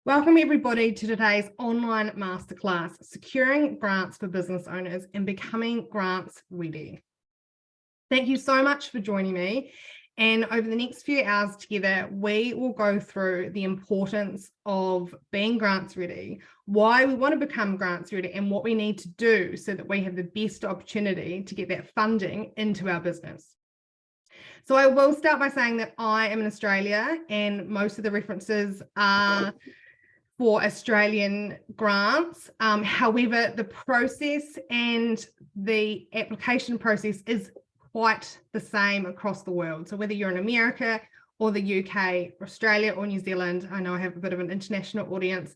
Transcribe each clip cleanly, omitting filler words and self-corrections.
Welcome everybody to today's online masterclass, Securing Grants for Business Owners and Becoming Grants Ready. Thank you so much for joining me. And over the next few hours together, we will go through the importance of being grants ready, why we want to become grants ready, and what we need to do so that we have the best opportunity to get that funding into our business. So I will start by saying that I am in Australia and most of the references are for Australian grants. However, the process and the application process is quite the same across the world. So whether you're in America or the UK, Australia or New Zealand, I know I have a bit of an international audience,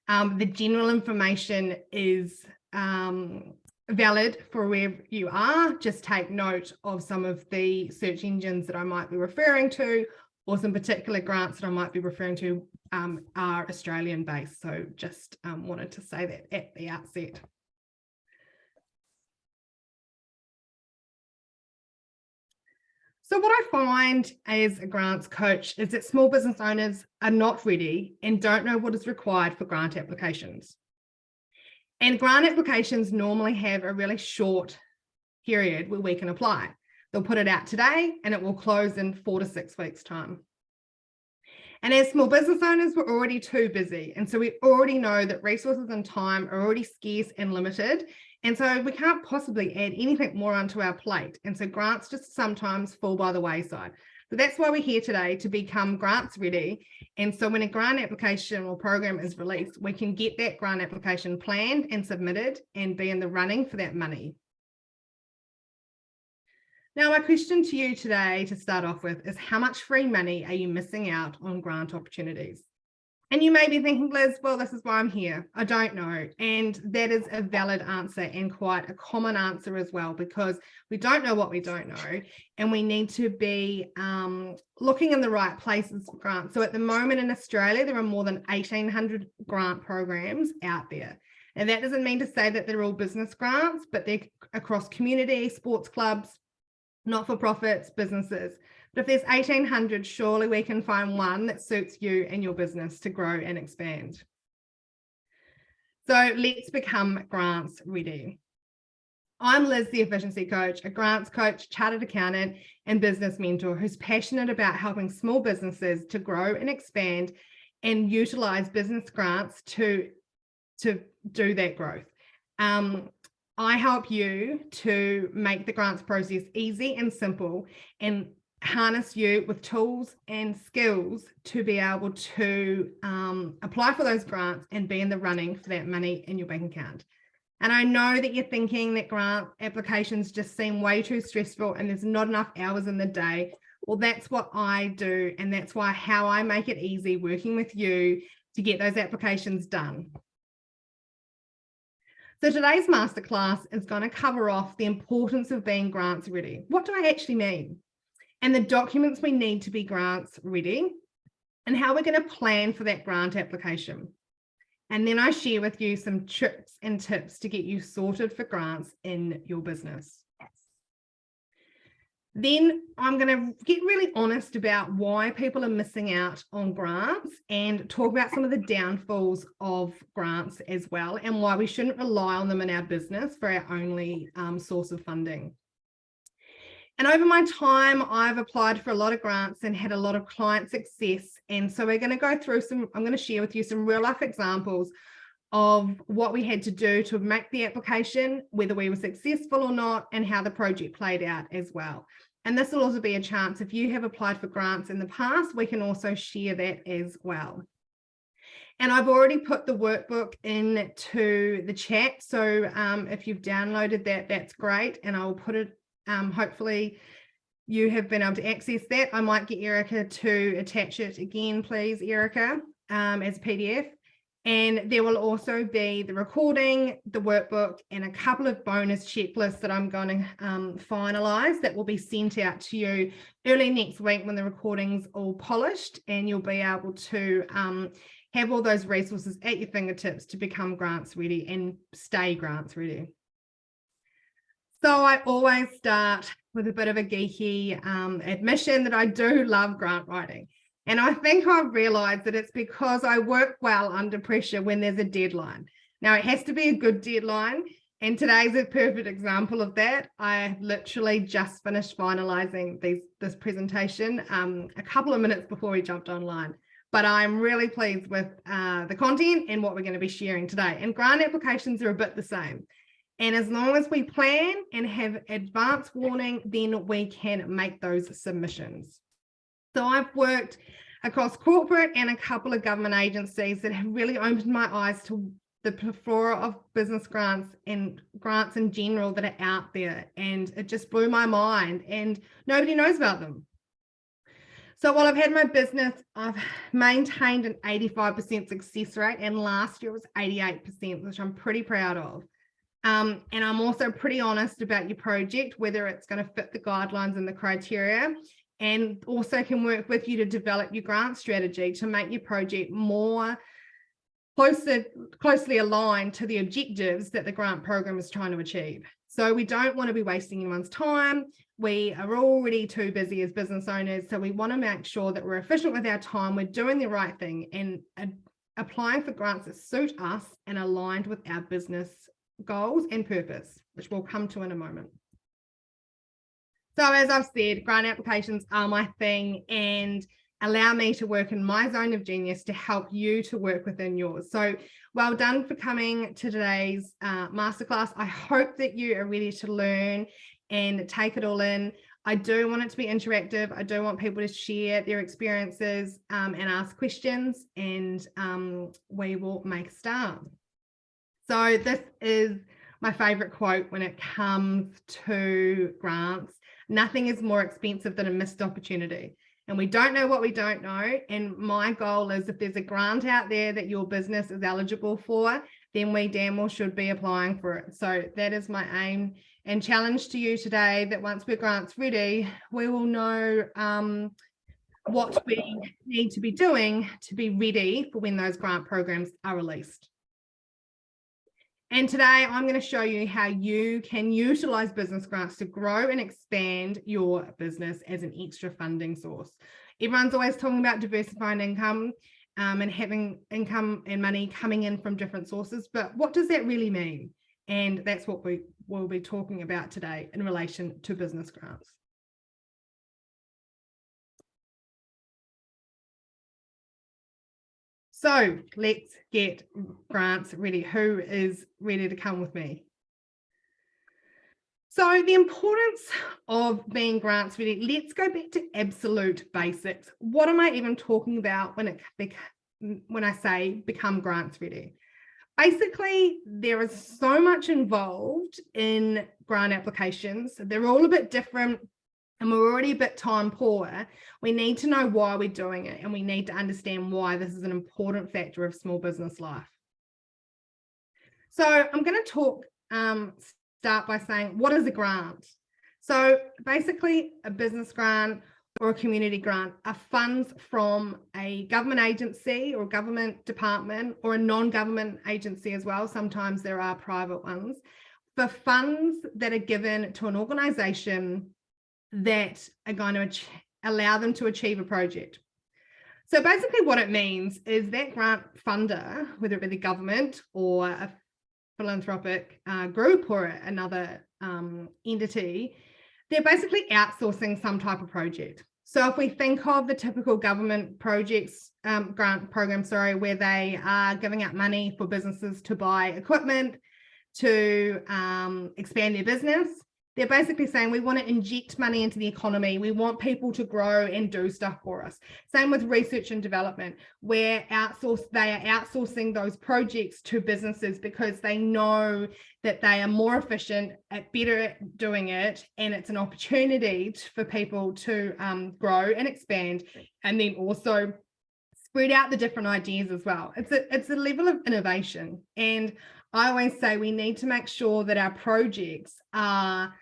the general information is valid for wherever you are. Just take note of some of the search engines that I might be referring to, or some particular grants that I might be referring to are Australian based. So just wanted to say that at the outset. So what I find as a grants coach is that small business owners are not ready and don't know what is required for grant applications. And grant applications normally have a really short period where we can apply. They'll put it out today and it will close in 4 to 6 weeks' time. And as small business owners, we're already too busy. And so we already know that resources and time are already scarce and limited. And so we can't possibly add anything more onto our plate. And so grants just sometimes fall by the wayside. So that's why we're here today, to become grants ready. And so when a grant application or program is released, we can get that grant application planned and submitted and be in the running for that money. Now, my question to you today to start off with is, how much free money are you missing out on grant opportunities? And you may be thinking, Liz, well, this is why I'm here. I don't know. And that is a valid answer and quite a common answer as well, because we don't know what we don't know. And we need to be looking in the right places for grants. So at the moment in Australia, there are more than 1,800 grant programs out there. And that doesn't mean to say that they're all business grants, but they're across community, sports clubs, not-for-profits, businesses. But if there's 1,800, surely we can find one that suits you and your business to grow and expand. So let's become grants ready. I'm Liz, the efficiency coach, a grants coach, chartered accountant, and business mentor who's passionate about helping small businesses to grow and expand and utilize business grants to do that growth. I help you to make the grants process easy and simple and harness you with tools and skills to be able to apply for those grants and be in the running for that money in your bank account. And I know that you're thinking that grant applications just seem way too stressful and there's not enough hours in the day. Well, that's what I do. And that's how I make it easy working with you to get those applications done. So today's masterclass is going to cover off the importance of being grants ready. What do I actually mean? And the documents we need to be grants ready, and how we're going to plan for that grant application. And then I share with you some tricks and tips to get you sorted for grants in your business. Then I'm going to get really honest about why people are missing out on grants and talk about some of the downfalls of grants as well, and why we shouldn't rely on them in our business for our only source of funding. And over my time, I've applied for a lot of grants and had a lot of client success. And so we're going to go through I'm going to share with you some real life examples of what we had to do to make the application, whether we were successful or not, and how the project played out as well. And this will also be a chance, if you have applied for grants in the past, we can also share that as well. And I've already put the workbook into the chat. So if you've downloaded that, that's great. And I'll put it, hopefully you have been able to access that. I might get Erica to attach it again, please, Erica, as a PDF. And there will also be the recording, the workbook, and a couple of bonus checklists that I'm going to finalize that will be sent out to you early next week when the recording's all polished, and you'll be able to have all those resources at your fingertips to become grants ready and stay grants ready. So I always start with a bit of a geeky admission that I do love grant writing. And I think I've realized that it's because I work well under pressure when there's a deadline. Now, it has to be a good deadline. And today's a perfect example of that. I literally just finished finalizing this presentation a couple of minutes before we jumped online. But I'm really pleased with the content and what we're going to be sharing today. And grant applications are a bit the same. And as long as we plan and have advance warning, then we can make those submissions. So I've worked across corporate and a couple of government agencies that have really opened my eyes to the plethora of business grants and grants in general that are out there. And it just blew my mind, and nobody knows about them. So while I've had my business, I've maintained an 85% success rate, and last year was 88%, which I'm pretty proud of. And I'm also pretty honest about your project, whether it's going to fit the guidelines and the criteria, and also can work with you to develop your grant strategy to make your project more closely aligned to the objectives that the grant program is trying to achieve. So we don't want to be wasting anyone's time. We are already too busy as business owners, so we want to make sure that we're efficient with our time, we're doing the right thing, and applying for grants that suit us and aligned with our business goals and purpose, which we'll come to in a moment. So as I've said, grant applications are my thing and allow me to work in my zone of genius to help you to work within yours. So well done for coming to today's masterclass. I hope that you are ready to learn and take it all in. I do want it to be interactive. I do want people to share their experiences and ask questions, and we will make a start. So this is my favorite quote when it comes to grants. Nothing is more expensive than a missed opportunity. And we don't know what we don't know. And my goal is, if there's a grant out there that your business is eligible for, then we damn well should be applying for it. So that is my aim and challenge to you today, that once we're grants ready, we will know what we need to be doing to be ready for when those grant programs are released. And today I'm going to show you how you can utilize business grants to grow and expand your business as an extra funding source. Everyone's always talking about diversifying income and having income and money coming in from different sources, but what does that really mean? And that's what we will be talking about today in relation to business grants. So let's get grants ready. Who is ready to come with me? So the importance of being grants ready, let's go back to absolute basics. What am I even talking about when I say become grants ready? Basically, there is so much involved in grant applications. They're all a bit different, and we're already a bit time poor. We need to know why we're doing it, and we need to understand why this is an important factor of small business life. So I'm going to start by saying, what is a grant? So basically, a business grant or a community grant are funds from a government agency or government department, or a non-government agency as well. Sometimes there are private ones, for funds that are given to an organization that are going to allow them to achieve a project. So basically what it means is that grant funder, whether it be the government or a philanthropic group or another entity, they're basically outsourcing some type of project. So if we think of the typical government projects, grant program, where they are giving out money for businesses to buy equipment, to expand their business, they're basically saying, we want to inject money into the economy. We want people to grow and do stuff for us. Same with research and development, where they are outsourcing those projects to businesses because they know that they are more efficient, better at doing it, and it's an opportunity for people to grow and expand, and then also spread out the different ideas as well. It's a level of innovation, and I always say we need to make sure that our projects are,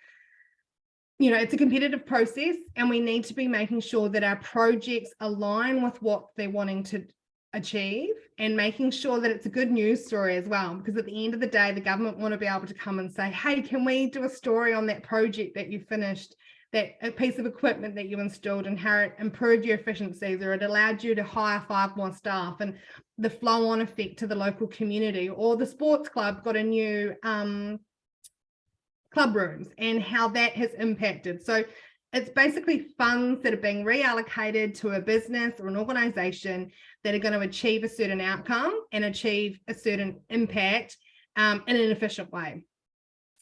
it's a competitive process, and we need to be making sure that our projects align with what they're wanting to achieve, and making sure that it's a good news story as well, because at the end of the day, the government want to be able to come and say, hey, can we do a story on that project that you finished that a piece of equipment that you installed and how it improved your efficiencies, or it allowed you to hire 5 more staff, and the flow-on effect to the local community, or the sports club got a new club rooms and how that has impacted. So it's basically funds that are being reallocated to a business or an organization that are going to achieve a certain outcome and achieve a certain impact in an efficient way.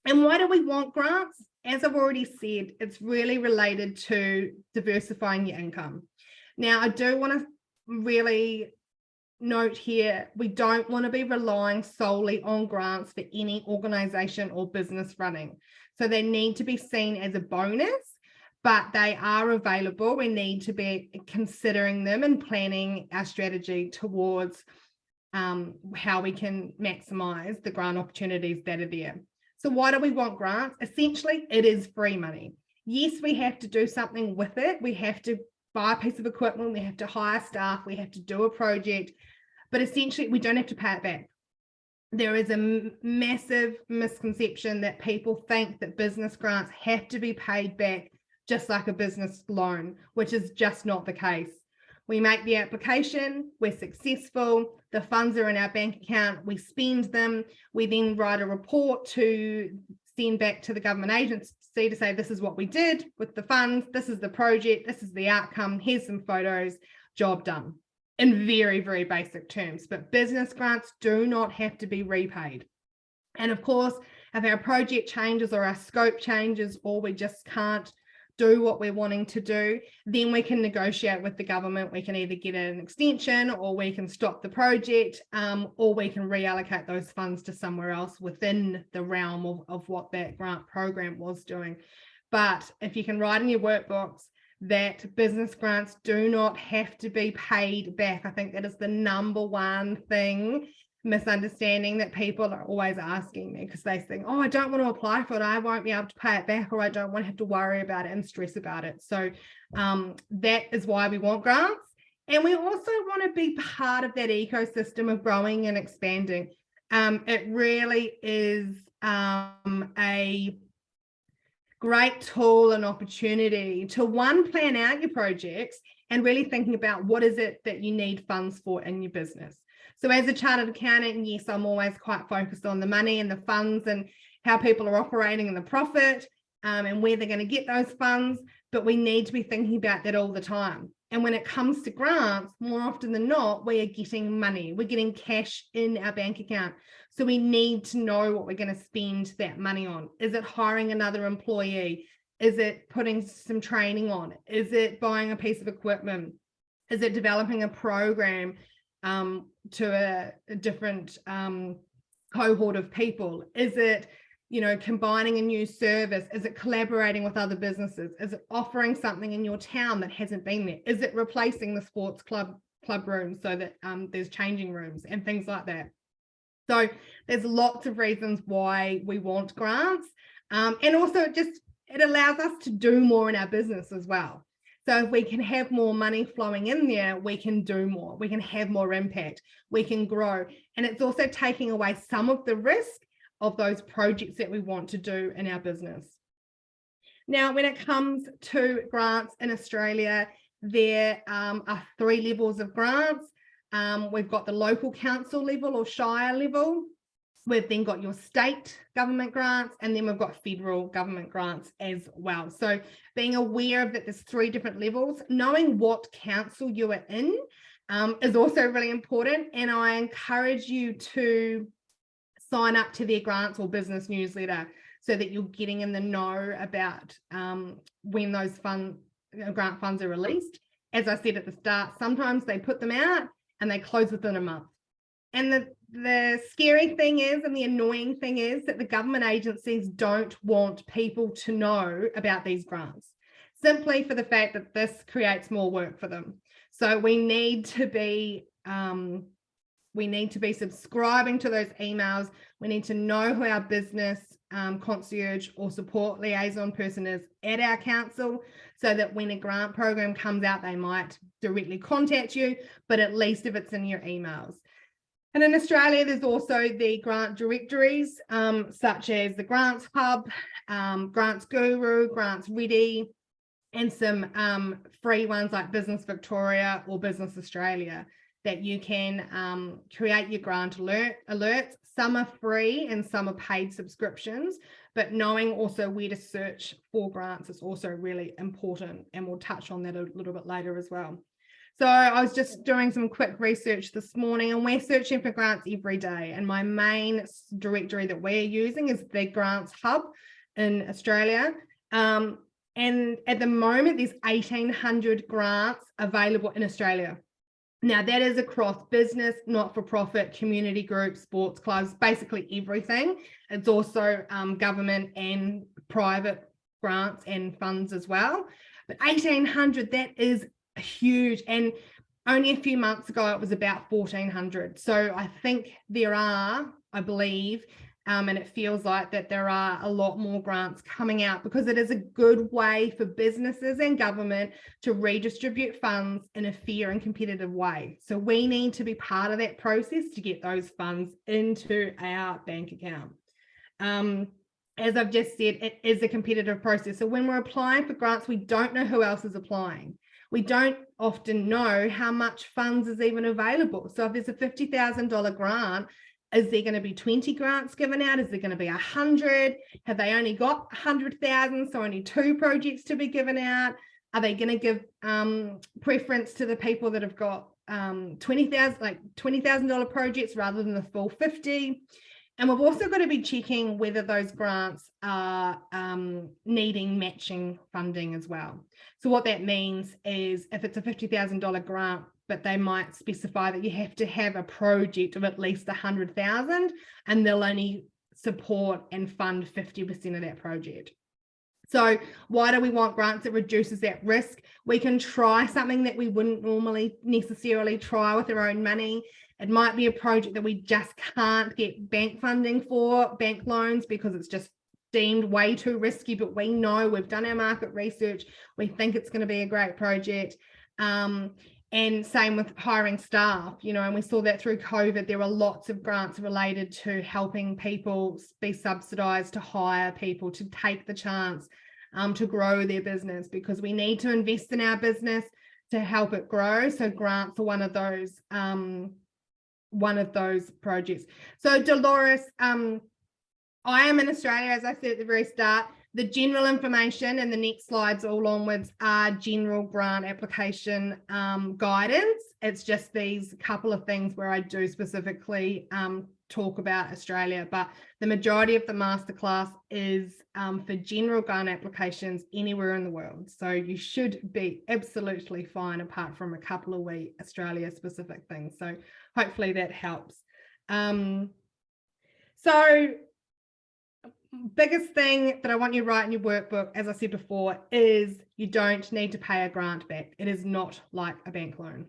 And why do we want grants? As I've already said, it's really related to diversifying your income. Now, I do want to really note here, we don't want to be relying solely on grants for any organization or business running. So they need to be seen as a bonus, but they are available. We need to be considering them and planning our strategy towards how we can maximize the grant opportunities that are there. So why do we want grants? Essentially, it is free money. Yes, we have to do something with it. We have to buy a piece of equipment, we have to hire staff, we have to do a project, but essentially we don't have to pay it back. There is a massive misconception that people think that business grants have to be paid back just like a business loan, which is just not the case. We make the application, we're successful, the funds are in our bank account, we spend them, we then write a report to send back to the government agency to say, this is what we did with the funds, this is the project, this is the outcome, here's some photos, job done, in very, very basic terms. But business grants do not have to be repaid. And of course, if our project changes or our scope changes, or we just can't do what we're wanting to do, then we can negotiate with the government. We can either get an extension, or we can stop the project, or we can reallocate those funds to somewhere else within the realm of what that grant program was doing. But if you can write in your workbooks that business grants do not have to be paid back, I think that is the number one misunderstanding that people are always asking me, because they think, oh, I don't want to apply for it, I won't be able to pay it back, or I don't want to have to worry about it and stress about it. So that is why we want grants. And we also want to be part of that ecosystem of growing and expanding. It really is a great tool and opportunity to plan out your projects and really thinking about what is it that you need funds for in your business. So as a chartered accountant, yes, I'm always quite focused on the money and the funds and how people are operating and the profit and where they're going to get those funds, but we need to be thinking about that all the time. And when it comes to grants, more often than not, we are getting money, we're getting cash in our bank account. So we need to know what we're going to spend that money on. Is it hiring another employee? Is it putting some training on? Is it buying a piece of equipment? Is it developing a program to a different cohort of people? Is it, combining a new service? Is it collaborating with other businesses? Is it offering something in your town that hasn't been there? Is it replacing the sports club rooms so that there's changing rooms and things like that? So there's lots of reasons why we want grants. And also it allows us to do more in our business as well. So if we can have more money flowing in there, we can do more, we can have more impact, we can grow. And it's also taking away some of the risk of those projects that we want to do in our business. Now, when it comes to grants in Australia, there are 3 levels of grants. We've got the local council level or shire level. We've then got your state government grants, and then we've got federal government grants as well. So being aware of that there's 3 different levels, knowing what council you are in is also really important. And I encourage you to sign up to their grants or business newsletter so that you're getting in the know about when those grant funds are released. As I said at the start, sometimes they put them out and they close within a month. And the scary thing is, and the annoying thing is, that the government agencies don't want people to know about these grants, simply for the fact that this creates more work for them. So we need to be subscribing to those emails. We need to know who our business concierge or support liaison person is at our council, so that when a grant program comes out, they might directly contact you, but at least if it's in your emails. And in Australia, there's also the grant directories, such as the Grants Hub, Grants Guru, Grants Ready, and some free ones like Business Victoria or Business Australia that you can create your grant alerts. Some are free and some are paid subscriptions, but knowing also where to search for grants is also really important, and we'll touch on that a little bit later as well. So I was just doing some quick research this morning, and we're searching for grants every day, and my main directory that we're using is the Grants Hub in Australia. And at the moment, there's 1,800 grants available in Australia. Now, that is across business, not-for-profit, community groups, sports clubs, basically everything. It's also government and private grants and funds as well. But 1,800, that is huge. And only a few months ago, it was about 1,400. So I think there are, I believe, and it feels like that there are a lot more grants coming out, because it is a good way for businesses and government to redistribute funds in a fair and competitive way. So we need to be part of that process to get those funds into our bank account. As I've just said, it is a competitive process. So when we're applying for grants, we don't know who else is applying. We don't often know how much funds is even available. So if there's a $50,000 grant, is there going to be 20 grants given out? Is there going to be 100? Have they only got 100,000, so only 2 projects to be given out? Are they going to give preference to the people that have got $20,000 projects rather than the full 50? And we've also got to be checking whether those grants are needing matching funding as well. So what that means is, if it's a $50,000 grant, but they might specify that you have to have a project of at least 100,000, and they'll only support and fund 50% of that project. So why do we want grants? It reduces that risk. We can try something that we wouldn't normally necessarily try with our own money. It might be a project that we just can't get bank funding for, bank loans, because it's just deemed way too risky, but we know, we've done our market research, we think it's going to be a great project. And same with hiring staff, and we saw that through COVID. There were lots of grants related to helping people be subsidized to hire people, to take the chance to grow their business, because we need to invest in our business to help it grow. So grants are one of those projects. So Dolores, I am in Australia, as I said at the very start. The general information and the next slides all onwards are general grant application guidance. It's just these couple of things where I do specifically talk about Australia, but the majority of the masterclass is for general grant applications anywhere in the world. So you should be absolutely fine, apart from a couple of wee Australia specific things. So hopefully that helps. So biggest thing that I want you to write in your workbook, as I said before, is you don't need to pay a grant back. It is not like a bank loan.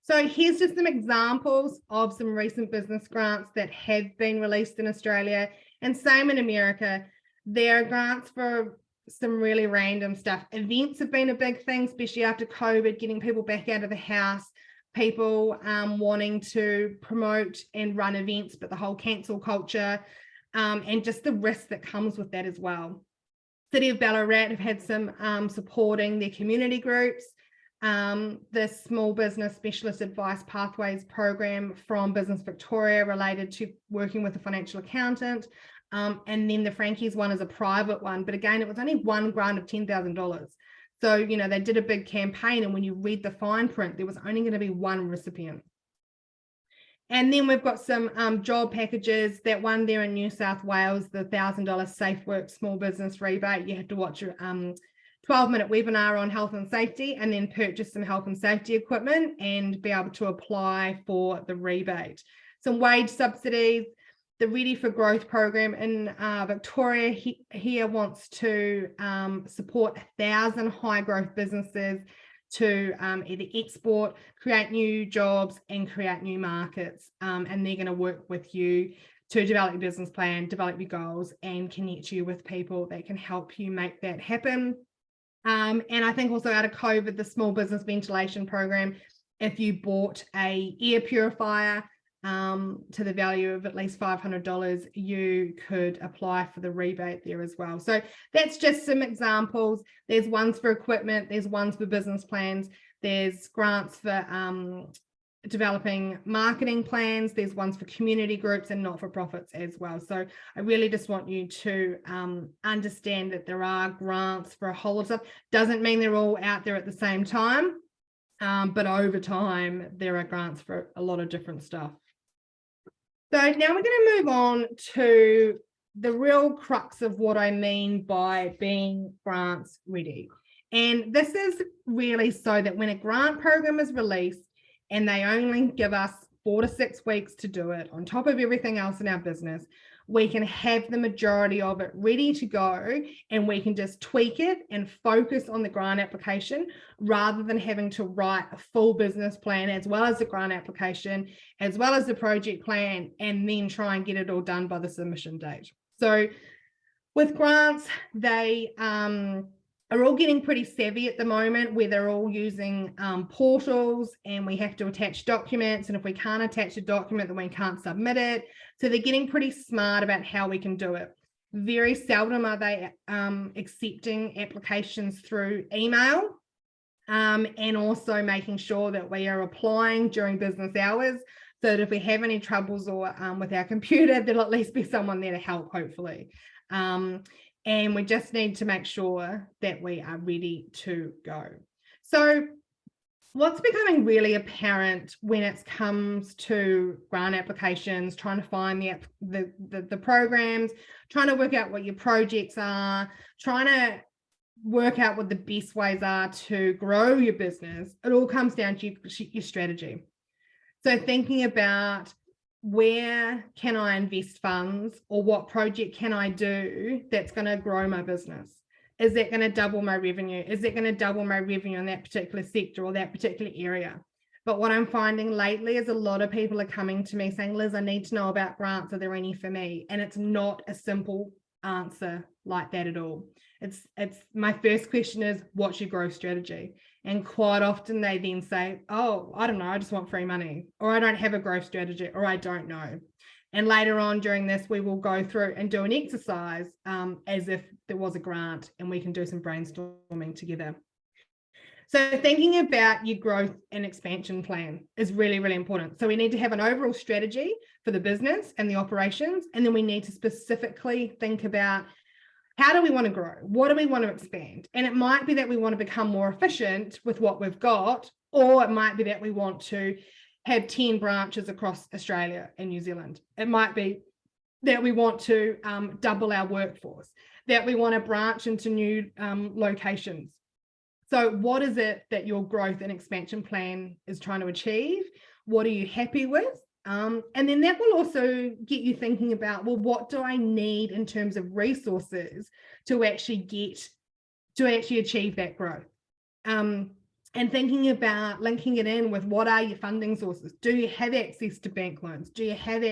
So here's just some examples of some recent business grants that have been released in Australia, and same in America. There are grants for some really random stuff. Events have been a big thing, especially after COVID, getting people back out of the house, people wanting to promote and run events, but the whole cancel culture, and just the risk that comes with that as well. City of Ballarat have had some supporting their community groups. The Small Business Specialist Advice Pathways program from Business Victoria related to working with a financial accountant. And then the Frankie's one is a private one, but again, it was only one grant of $10,000. So, they did a big campaign, and when you read the fine print, there was only going to be one recipient. And then we've got some job packages. That one there in New South Wales, the $1,000 Safe Work Small Business Rebate. You have to watch your 12-minute webinar on health and safety, and then purchase some health and safety equipment and be able to apply for the rebate. Some wage subsidies. The Ready for Growth program in Victoria here wants to support 1,000 high growth businesses to either export, create new jobs, and create new markets. And they're going to work with you to develop your business plan, develop your goals, and connect you with people that can help you make that happen. And I think also out of COVID, the Small Business Ventilation program, if you bought a air purifier, to the value of at least $500, you could apply for the rebate there as well. So that's just some examples. There's ones for equipment, there's ones for business plans, there's grants for developing marketing plans, there's ones for community groups and not-for-profits as well. So I really just want you to understand that there are grants for a whole lot of stuff. Doesn't mean they're all out there at the same time, but over time there are grants for a lot of different stuff. So now we're going to move on to the real crux of what I mean by being grants ready. And this is really so that when a grant program is released and they only give us 4 to 6 weeks to do it on top of everything else in our business, we can have the majority of it ready to go and we can just tweak it and focus on the grant application rather than having to write a full business plan as well as the grant application, as well as the project plan, and then try and get it all done by the submission date. So with grants, they are all getting pretty savvy at the moment where they're all using portals and we have to attach documents. And if we can't attach a document, then we can't submit it. So they're getting pretty smart about how we can do it. Very seldom are they accepting applications through email and also making sure that we are applying during business hours so that if we have any troubles or with our computer, there'll at least be someone there to help, hopefully. And we just need to make sure that we are ready to go. So what's becoming really apparent when it comes to grant applications, trying to find the programs, trying to work out what your projects are, trying to work out what the best ways are to grow your business, it all comes down to your strategy. So thinking about, where can I invest funds, or what project can I do that's going to grow my business? Is that going to double my revenue? Is it going to double my revenue in that particular sector or that particular area? But what I'm finding lately is a lot of people are coming to me saying, Liz, I need to know about grants. Are there any for me? And it's not a simple answer like that at all. It's my first question is, what's your growth strategy? And quite often they then say, oh, I don't know, I just want free money, or I don't have a growth strategy, or I don't know. And later on during this, we will go through and do an exercise as if there was a grant, and we can do some brainstorming together. So thinking about your growth and expansion plan is really, really important. So we need to have an overall strategy for the business and the operations, and then we need to specifically think about, how do we want to grow? What do we want to expand? And it might be that we want to become more efficient with what we've got, or it might be that we want to have 10 branches across Australia and New Zealand. It might be that we want to double our workforce, that we want to branch into new locations. So what is it that your growth and expansion plan is trying to achieve? What are you happy with? And then that will also get you thinking about, well, what do I need in terms of resources to actually achieve that growth? And thinking about linking it in with, what are your funding sources? Do you have access to bank loans? Do you have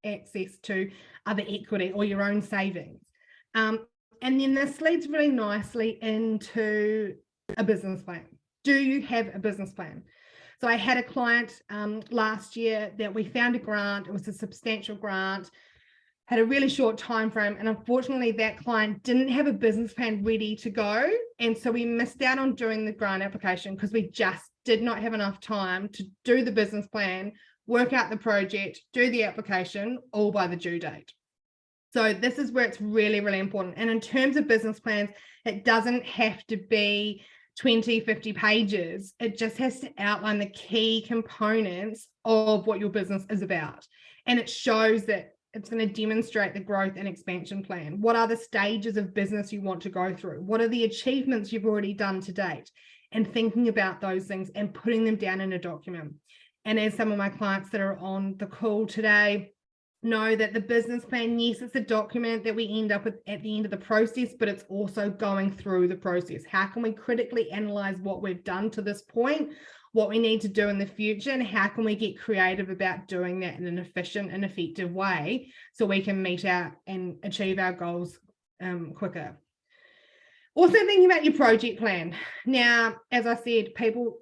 access to other equity or your own savings? And then this leads really nicely into a business plan. Do you have a business plan? So I had a client last year that we found a grant. It was a substantial grant, had a really short time frame, and unfortunately that client didn't have a business plan ready to go, and so we missed out on doing the grant application because we just did not have enough time to do the business plan, work out the project, do the application, all by the due date. So this is where it's really, really important. And in terms of business plans, it doesn't have to be 20, 50 pages. It just has to outline the key components of what your business is about. And it shows that it's going to demonstrate the growth and expansion plan. What are the stages of business you want to go through? What are the achievements you've already done to date? And thinking about those things and putting them down in a document. And as some of my clients that are on the call today know, that the business plan, yes, it's a document that we end up with at the end of the process, but it's also going through the process. How can we critically analyze what we've done to this point, what we need to do in the future, and how can we get creative about doing that in an efficient and effective way so we can meet out and achieve our goals quicker. Also thinking about your project plan. Now, as I said, people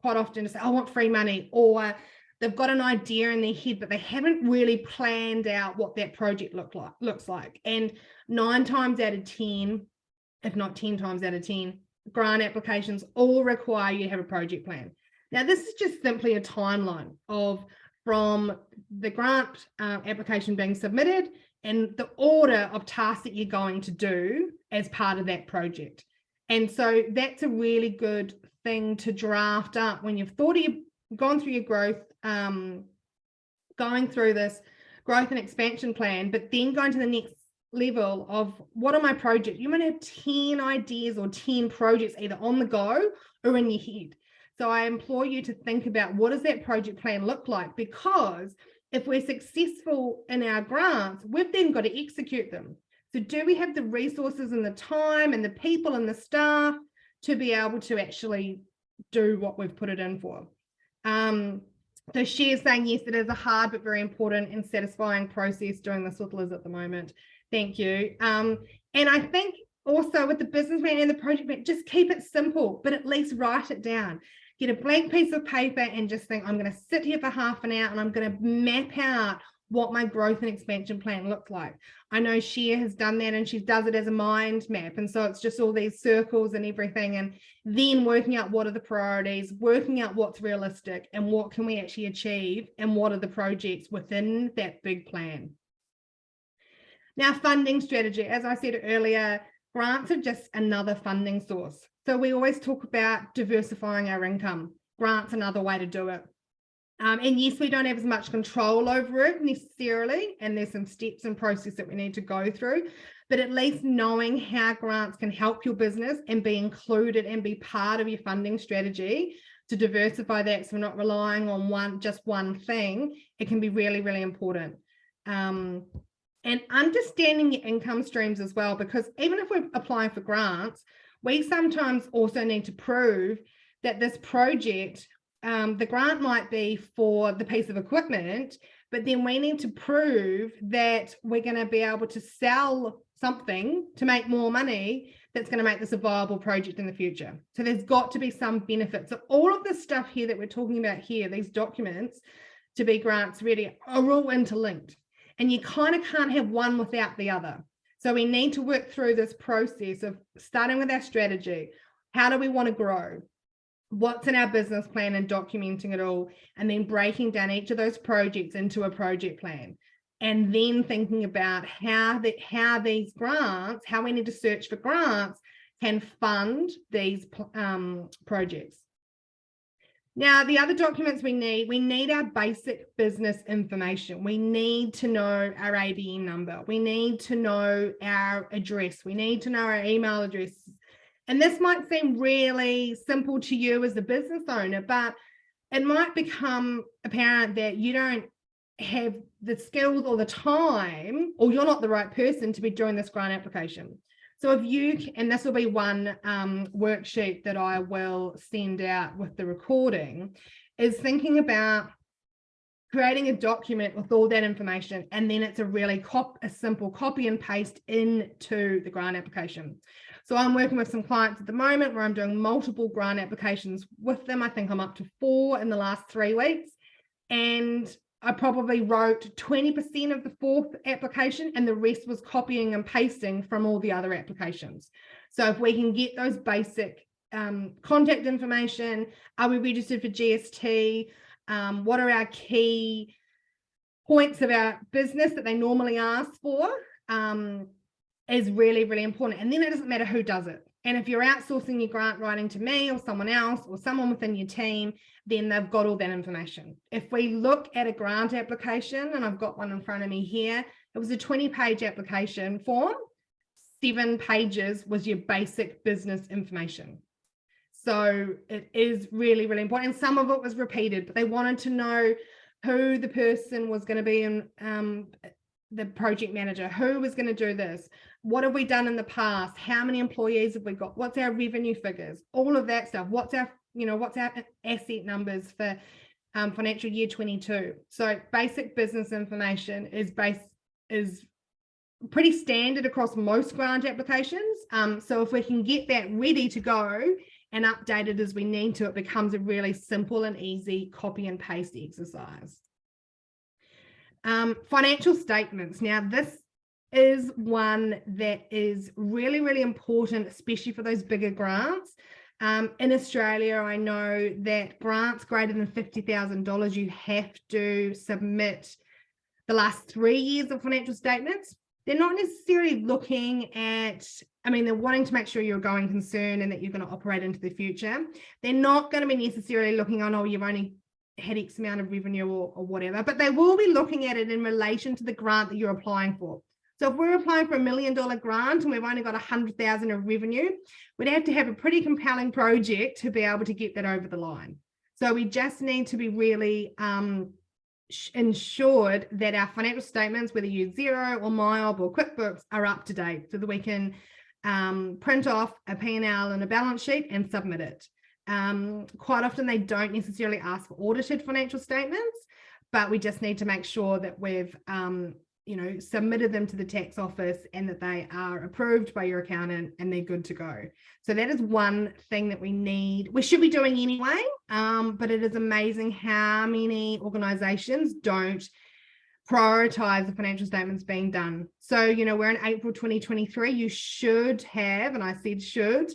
quite often say, I want free money, or they've got an idea in their head, but they haven't really planned out what that project looks like. And 9 times out of 10, if not 10 times out of 10, grant applications all require you to have a project plan. Now, this is just simply a timeline of from the grant application being submitted and the order of tasks that you're going to do as part of that project. And so that's a really good thing to draft up when you've gone through your growth, going through this growth and expansion plan, but then going to the next level of what are my projects. You might have 10 ideas or 10 projects either on the go or in your head. So I implore you to think about what does that project plan look like, because if we're successful in our grants, we've then got to execute them. So do we have the resources and the time and the people and the staff to be able to actually do what we've put it in for? So Cher's saying, yes, it is a hard but very important and satisfying process doing this with Liz at the moment. Thank you. And I think also with the business plan and the project plan, just keep it simple, but at least write it down. Get a blank piece of paper and just think, I'm going to sit here for half an hour and I'm going to map out what my growth and expansion plan looks like. I know Cher has done that and she does it as a mind map. And so it's just all these circles and everything, and then working out what are the priorities, working out what's realistic and what can we actually achieve and what are the projects within that big plan. Now, funding strategy, as I said earlier, grants are just another funding source. So we always talk about diversifying our income. Grants another way to do it. And yes, we don't have as much control over it necessarily, and there's some steps and process that we need to go through, but at least knowing how grants can help your business and be included and be part of your funding strategy to diversify that, so we're not relying on just one thing, it can be really, really important. And understanding your income streams as well, because even if we're applying for grants, we sometimes also need to prove that this project, the grant might be for the piece of equipment, but then we need to prove that we're going to be able to sell something to make more money that's going to make this a viable project in the future. So there's got to be some benefit. So all of this stuff here that we're talking about here, these documents to be grants ready, are all interlinked. And you kind of can't have one without the other. So we need to work through this process of starting with our strategy. How do we want to grow? What's in our business plan and documenting it all, and then breaking down each of those projects into a project plan. And then thinking about how these grants, how we need to search for grants can fund these projects. Now, the other documents we need our basic business information. We need to know our ABN number. We need to know our address. We need to know our email address. And this might seem really simple to you as a business owner, but it might become apparent that you don't have the skills or the time, or you're not the right person to be doing this grant application. So if you, and this will be one worksheet that I will send out with the recording, is thinking about creating a document with all that information, and then it's a simple copy and paste into the grant application. So I'm working with some clients at the moment where I'm doing multiple grant applications with them. I think I'm up to 4 in the last 3 weeks, and I probably wrote 20% of the 4th application, and the rest was copying and pasting from all the other applications. So if we can get those basic contact information, are we registered for GST? What are our key points of our business that they normally ask for, is really, really important. And then it doesn't matter who does it. And if you're outsourcing your grant writing to me or someone else or someone within your team, then they've got all that information. If we look at a grant application, and I've got one in front of me here, it was a 20-page application form. 7 pages was your basic business information. So it is really, really important. And some of it was repeated, but they wanted to know who the person was going to be in, the project manager, who was going to do this, what have we done in the past, how many employees have we got, what's our revenue figures, all of that stuff, what's our asset numbers for financial year 22. So basic business information is pretty standard across most grant applications. So if we can get that ready to go and update it as we need to, it becomes a really simple and easy copy and paste exercise. Financial statements. Now, this is one that is really, really important, especially for those bigger grants. In Australia, I know that grants greater than $50,000, you have to submit the last 3 years of financial statements. They're not necessarily looking at, I mean, they're wanting to make sure you're a going concern and that you're going to operate into the future. They're not going to be necessarily looking on, oh, you've only had X amount of revenue or whatever, but they will be looking at it in relation to the grant that you're applying for. So if we're applying for $1 million grant and we've only got 100,000 of revenue, we'd have to have a pretty compelling project to be able to get that over the line. So we just need to be really ensured that our financial statements, whether you use Xero or MyOb or QuickBooks, are up to date so that we can print off a P&L and a balance sheet and submit it. Quite often they don't necessarily ask for audited financial statements, but we just need to make sure that we've submitted them to the tax office and that they are approved by your accountant and they're good to go. So that is one thing that we should be doing anyway, but it is amazing how many organizations don't prioritize the financial statements being done. So, we're in April 2023, you should have, and I said should,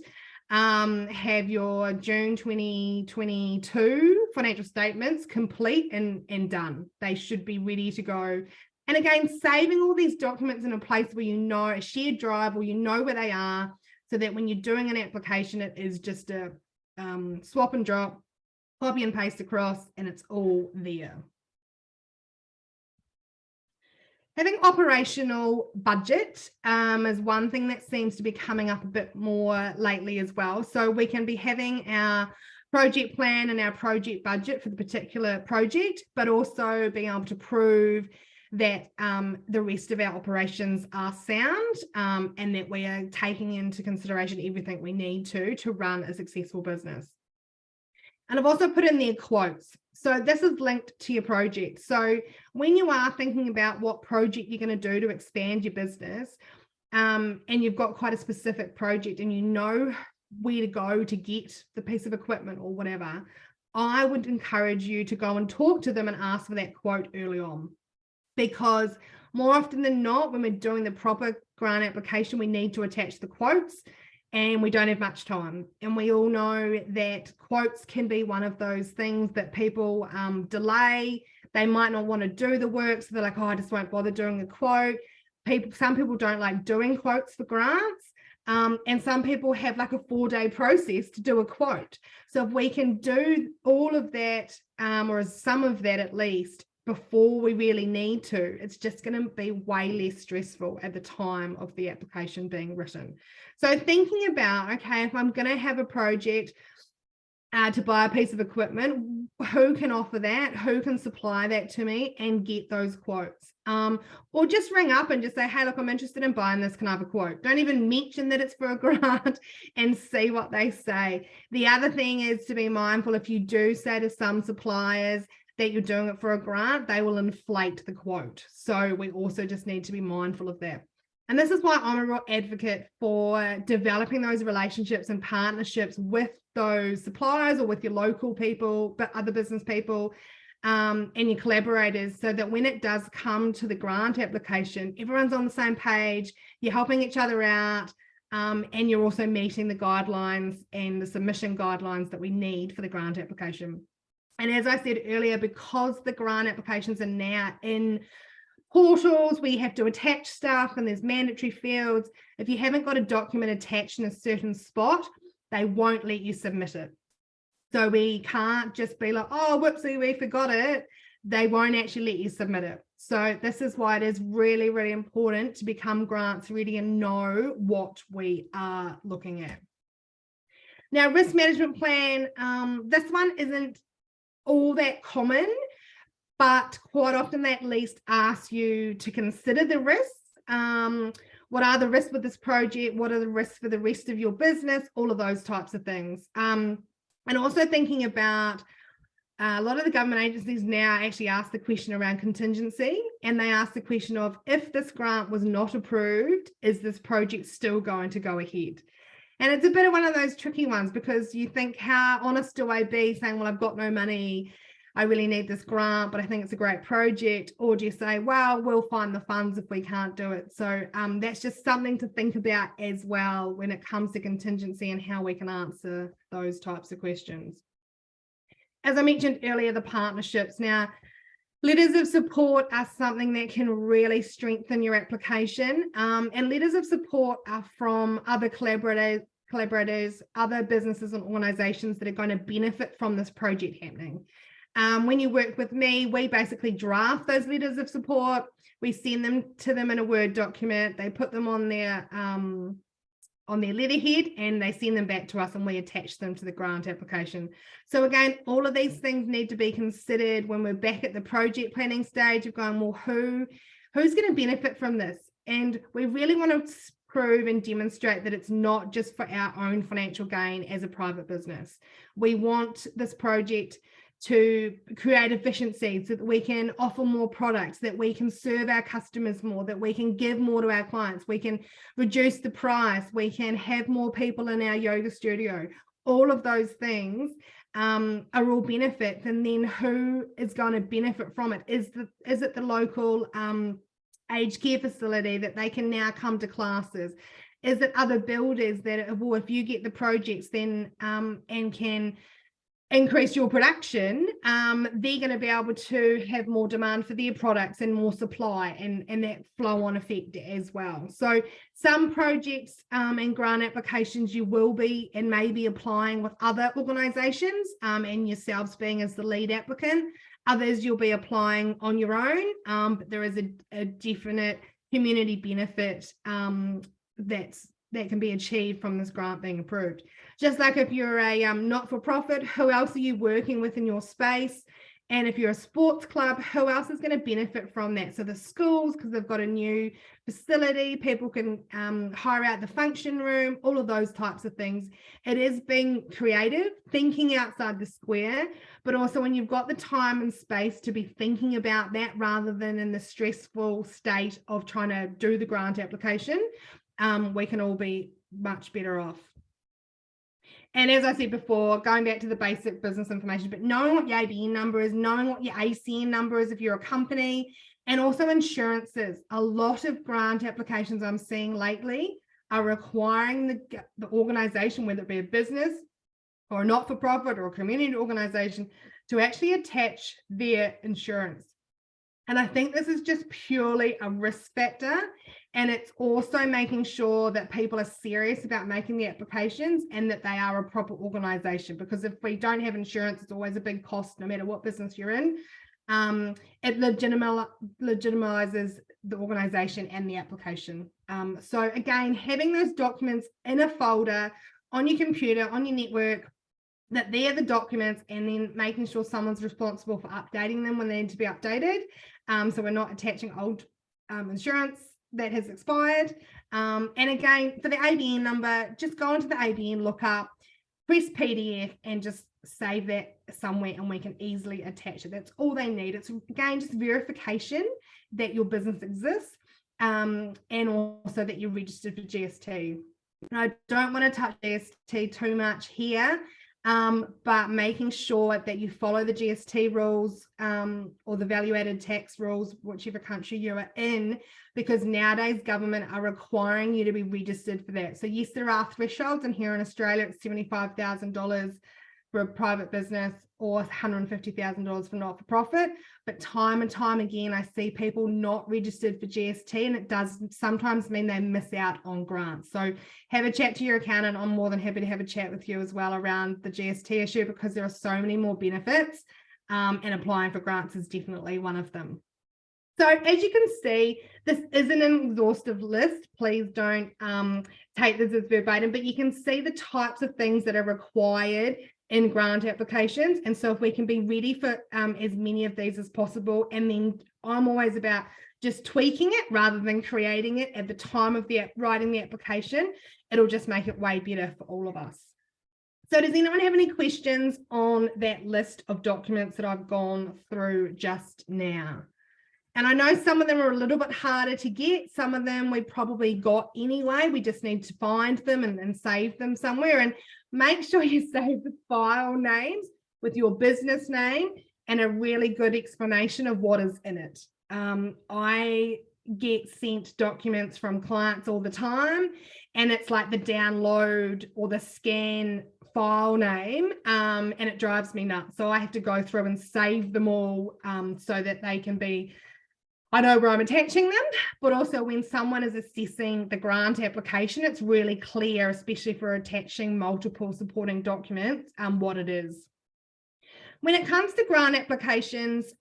have your June 2022 financial statements complete and done. They should be ready to go. And again, saving all these documents in a place where a shared drive, or where they are, so that when you're doing an application, it is just a swap and drop, copy and paste across, and it's all there. Having operational budget is one thing that seems to be coming up a bit more lately as well. So we can be having our project plan and our project budget for the particular project, but also being able to prove that the rest of our operations are sound and that we are taking into consideration everything we need to run a successful business. And I've also put in there quotes. So this is linked to your project. So when you are thinking about what project you're going to do to expand your business, and you've got quite a specific project and you know where to go to get the piece of equipment or whatever, I would encourage you to go and talk to them and ask for that quote early on. Because more often than not, when we're doing the proper grant application, we need to attach the quotes and we don't have much time. And we all know that quotes can be one of those things that people delay. They might not want to do the work, so they're like, oh, I just won't bother doing a quote. Some people don't like doing quotes for grants. And some people have like a 4-day process to do a quote. So if we can do all of that, or some of that at least, before we really need to, it's just going to be way less stressful at the time of the application being written. So thinking about, okay, if I'm going to have a project to buy a piece of equipment, who can offer that? Who can supply that to me and get those quotes? Or just ring up and just say, hey, look, I'm interested in buying this. Can I have a quote? Don't even mention that it's for a grant and see what they say. The other thing is to be mindful, if you do say to some suppliers that you're doing it for a grant, they will inflate the quote. So we also just need to be mindful of that. And this is why I'm a real advocate for developing those relationships and partnerships with those suppliers or with your local people, but other business people and your collaborators, so that when it does come to the grant application, everyone's on the same page, you're helping each other out, and you're also meeting the guidelines and the submission guidelines that we need for the grant application. And as I said earlier, because the grant applications are now in portals, we have to attach stuff and there's mandatory fields. If you haven't got a document attached in a certain spot, they won't let you submit it. So we can't just be like, oh, whoopsie, we forgot it. They won't actually let you submit it. So this is why it is really, really important to become grants ready and know what we are looking at. Now, risk management plan, this one isn't all that common, but quite often they at least ask you to consider the risks. What are the risks with this project? What are the risks for the rest of your business? All of those types of things. And also thinking about a lot of the government agencies now actually ask the question around contingency, and they ask the question of, if this grant was not approved, is this project still going to go ahead? And it's a bit of one of those tricky ones, because you think, how honest do I be saying, well, I've got no money, I really need this grant, but I think it's a great project? Or do you say, well, we'll find the funds if we can't do it? So that's just something to think about as well when it comes to contingency and how we can answer those types of questions. As I mentioned earlier, the partnerships. Now, letters of support are something that can really strengthen your application. And letters of support are from other collaborators, other businesses and organizations that are going to benefit from this project happening. When you work with me, we basically draft those letters of support. We send them to them in a Word document. They put them on their letterhead, and they send them back to us, and we attach them to the grant application. So again, all of these things need to be considered when we're back at the project planning stage of going, well, who's going to benefit from this? And we really want to prove and demonstrate that it's not just for our own financial gain as a private business. We want this project to create efficiency so that we can offer more products, that we can serve our customers more, that we can give more to our clients, we can reduce the price, we can have more people in our yoga studio. All of those things are all benefits. And then who is going to benefit from it? Is it the local aged care facility that they can now come to classes? Is it other builders that, well, if you get the projects then and can increase your production, they're going to be able to have more demand for their products and more supply, and that flow on effect as well. So some projects and grant applications you will be and may be applying with other organizations and yourselves being as the lead applicant. Others you'll be applying on your own, but there is a definite community benefit that can be achieved from this grant being approved. Just like if you're a not-for-profit, who else are you working with in your space? And if you're a sports club, who else is going to benefit from that? So the schools, because they've got a new facility, people can hire out the function room, all of those types of things. It is being creative, thinking outside the square, but also when you've got the time and space to be thinking about that rather than in the stressful state of trying to do the grant application, we can all be much better off. And as I said before, going back to the basic business information, but knowing what your ABN number is, knowing what your ACN number is if you're a company, and also insurances. A lot of grant applications I'm seeing lately are requiring the organization, whether it be a business or a not-for-profit or a community organization, to actually attach their insurance. And I think this is just purely a risk factor. And it's also making sure that people are serious about making the applications and that they are a proper organization. Because if we don't have insurance, it's always a big cost, no matter what business you're in. It legitimizes the organization and the application. So again, having those documents in a folder on your computer, on your network, that they're the documents, and then making sure someone's responsible for updating them when they need to be updated. So we're not attaching old insurance that has expired. And again, for the ABN number, just go into the ABN lookup, press PDF, and just save that somewhere, and we can easily attach it. That's all they need. It's again just verification that your business exists, and also that you're registered for GST. And I don't want to touch GST too much here, but making sure that you follow the GST rules or the value-added tax rules, whichever country you're in, because nowadays government are requiring you to be registered for that. So yes, there are thresholds, and here in Australia it's $75,000 for a private business or $150,000 for not-for-profit. But time and time again, I see people not registered for GST, and it does sometimes mean they miss out on grants. So have a chat to your accountant. I'm more than happy to have a chat with you as well around the GST issue, because there are so many more benefits, and applying for grants is definitely one of them. So as you can see, this isn't an exhaustive list. Please don't take this as verbatim, but you can see the types of things that are required in grant applications. And so if we can be ready for as many of these as possible, and then I'm always about just tweaking it rather than creating it at the time of writing the application, it'll just make it way better for all of us. So does anyone have any questions on that list of documents that I've gone through just now? And I know some of them are a little bit harder to get. Some of them we probably got anyway. We just need to find them and save them somewhere. And make sure you save the file names with your business name and a really good explanation of what is in it. I get sent documents from clients all the time, and it's like the download or the scan file name, and it drives me nuts. So I have to go through and save them all so that they can be, I know where I'm attaching them, but also when someone is assessing the grant application, it's really clear, especially for attaching multiple supporting documents, what it is. When it comes to grant applications,